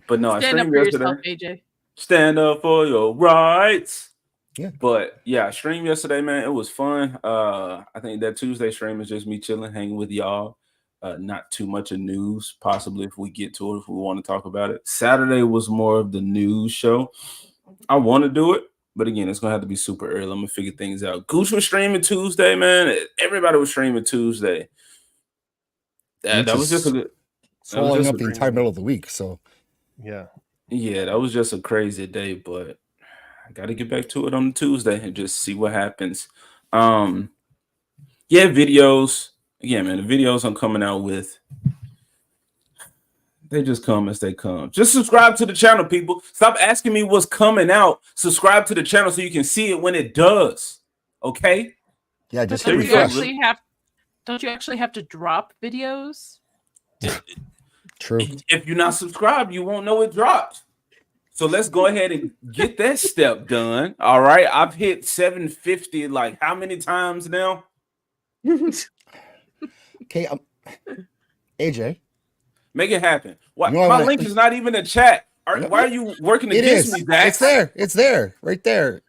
But no, Stand I up streamed for yesterday. yourself, AJ. Stand up for your rights. Yeah. But yeah, I streamed yesterday, man. It was fun. I think that Tuesday stream is just me chilling, hanging with y'all. Not too much of news, possibly if we get to it, if we want to talk about it. Saturday was more of the news show. I want to do it, but again, it's gonna have to be super early. I'm gonna figure things out. Gooch was streaming Tuesday, man. Everybody was streaming Tuesday. That was just a good following up the entire middle of the week. So yeah, that was just a crazy day, but I got to get back to it on Tuesday and just see what happens. Videos. Again, man, the videos I'm coming out with, they just come as they come. Just subscribe to the channel, people. Stop asking me what's coming out. Subscribe to the channel so you can see it when it does. Okay? Yeah, just don't you actually have to drop videos? True. If you're not subscribed, you won't know it dropped. So let's go ahead and get that step done. All right. I've hit 750 like how many times now? Okay, AJ, make it happen. What? You know My link is not even in chat. Why are you working against me, Dax? It's there. It's there. Right there.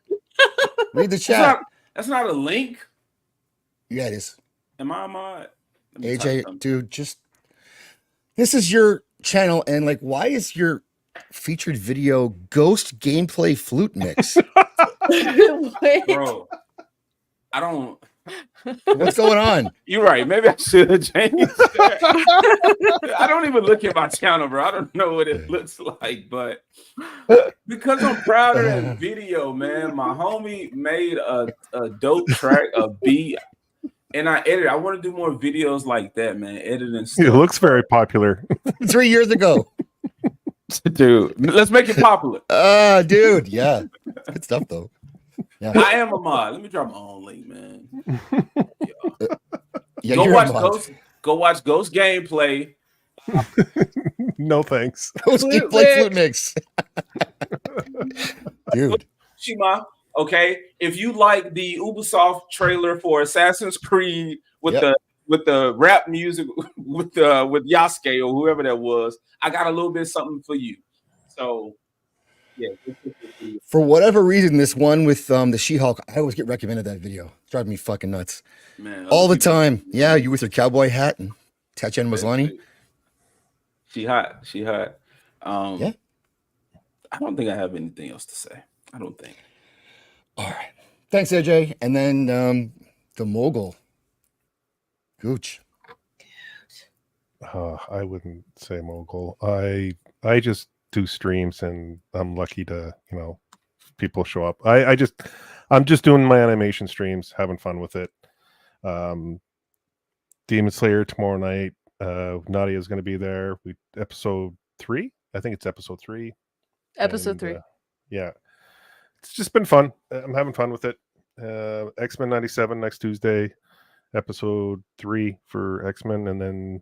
Read the chat. That's not a link. Yeah, it is. Am I a mod? AJ, dude, this is your channel, and like, why is your featured video ghost gameplay flute mix? Bro, I don't. What's going on? You're right. Maybe I should have changed that. I don't even look at my channel, bro. I don't know what it looks like, but because I'm proud of that video, man. My homie made a dope track, a beat, and I edited. I want to do more videos like that, man. Editing stuff. It looks very popular. 3 years ago. Dude, let's make it popular. Dude, yeah. Good stuff, though. Yeah. I am a mod. Let me drop my own link, man. Yeah, go watch Ghost gameplay. No thanks. Ghost gameplay flute mix. Dude. Shima, okay. If you like the Ubisoft trailer for Assassin's Creed with the rap music with Yasuke or whoever that was, I got a little bit of something for you. So yeah. For whatever reason, this one with the She-Hulk, I always get recommended that video. It's driving me fucking nuts. Man, all the time. Yeah, you with your cowboy hat and Tatiana Maslany. She hot. I don't think I have anything else to say. I don't think. All right. Thanks, AJ. And then the mogul, Gooch. I wouldn't say mogul. I just do streams, and I'm lucky to, people show up. I'm just doing my animation streams, having fun with it. Demon Slayer tomorrow night. Nadia is going to be there. Episode 3. I think it's episode 3. Episode 3. Yeah, it's just been fun. I'm having fun with it. X-Men 97 next Tuesday, episode 3 for X-Men, and then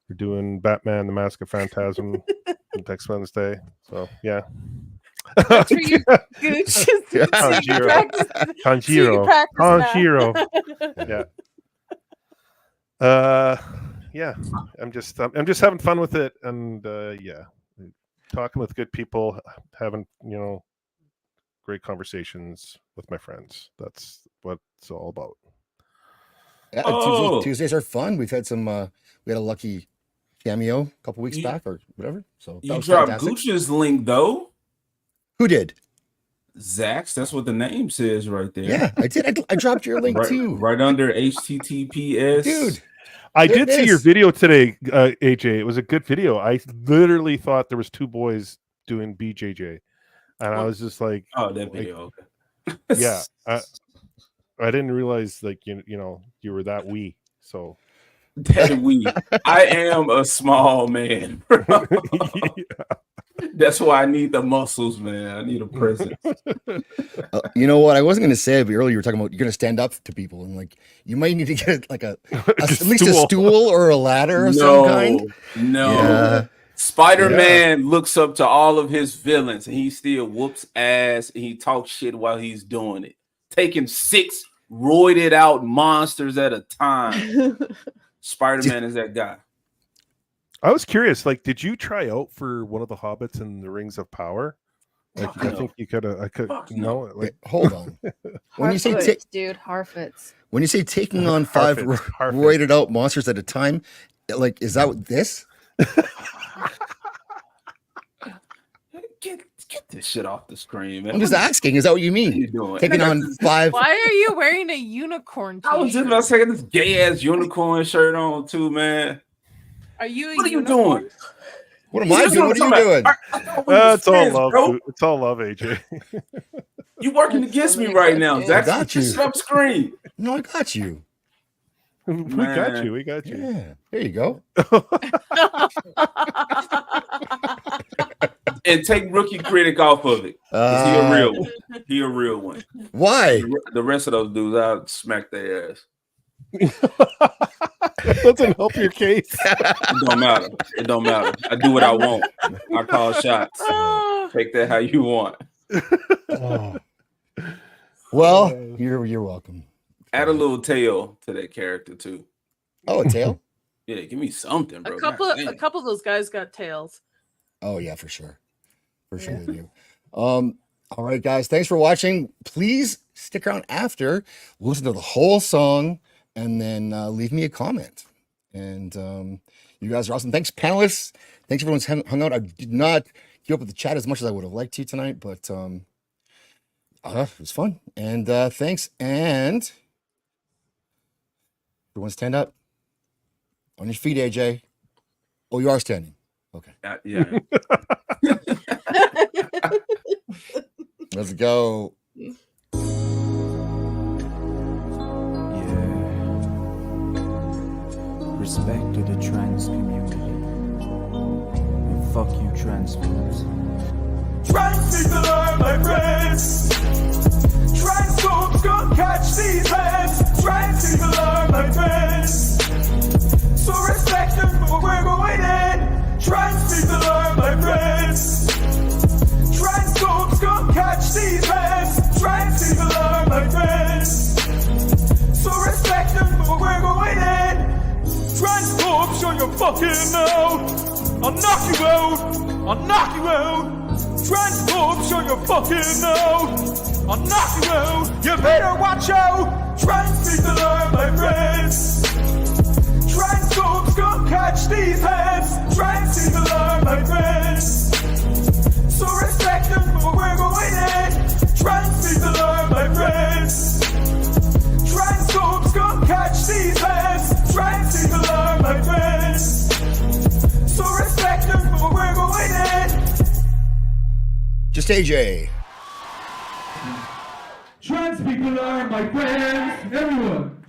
we're doing Batman: The Mask of Phantasm next Wednesday. So yeah. That's for you, Gooch. Tanjiro. Yeah. I'm just having fun with it, and talking with good people, having great conversations with my friends. That's what it's all about. Yeah, Tuesdays are fun. We've had some. We had a lucky cameo a couple weeks back or whatever. So you dropped Gooch's link though. Who did? Zach's. That's what the name says right there. Yeah, I did. I dropped your link too. Right under HTTPS. Dude, I did see your video today, AJ. It was a good video. I literally thought there was 2 boys doing BJJ, and I was just like, "Oh, that video." Okay. Yeah, I didn't realize you were that wee. So that wee. I am a small man. That's why I need the muscles, man. I need a presence. You know what? I wasn't going to say it, but earlier you were talking about you're going to stand up to people, and you might need to get at least a stool or a ladder of some kind. No. Yeah. Spider-Man looks up to all of his villains, and he still whoops ass, and he talks shit while he's doing it. Taking 6 roided out monsters at a time. Spider-Man is that guy. I was curious, did you try out for one of the hobbits in the Rings of Power? I think you could have. I could hold on. When you say dude, Harfoots. When you say taking on 5 roided out monsters at a time, is that this? Get this shit off the screen, man. I'm just asking. Is that what you mean? What are you doing? Taking on 5. Why are you wearing a unicorn t-shirt? I was just about to say this gay ass unicorn shirt on too, man. Are you? What are you doing? What am I doing? What are you doing? It's all love. Bro. It's all love, AJ. You working against me right now, Zach. I got you. Stop screen. No, I got you. We got you. Yeah, there you go. And take rookie critic off of it. He a real one. He a real one. Why? The rest of those dudes, I'll smack their ass. Doesn't help your case. It don't matter. It don't matter. I do what I want. I call shots. Take that how you want. Well, you're welcome. Add a little tail to that character too. Oh, a tail? Yeah, give me something, bro. A couple of those guys got tails. Oh yeah, for sure. For sure they do. All right, guys. Thanks for watching. Please stick around after, listen to the whole song, and then leave me a comment. And you guys are awesome. Thanks, panelists. Thanks everyone's hung out. I did not keep up with the chat as much as I would have liked to tonight, but it was fun. And thanks. And everyone stand up. On your feet, AJ. Oh, you are standing. Okay. Yeah. Let's go. Respect to the trans community. And fuck you, transphobes. Trans people are my friends. Transphobes gon' catch these hands. Trans people are my friends. So respect them for we're going in. Trans people are my friends. Transphobes gon' catch these hands. Trans people are my friends. So respect them for we're going in. Transphobes, show your fucking mouth. I'll knock you out. I'll knock you out. Transphobes, show your fucking mouth. I'll knock you out. You better watch out. Trans people are my friends. Transphobes gon' catch catch these hands. Trans people are my friends, so respect them for we're going in. Trans people are my friends. Transphobes come catch these hands. Trans people are my friends, so respect them for we're going in. Just AJ. Trans people are my friends. Everyone.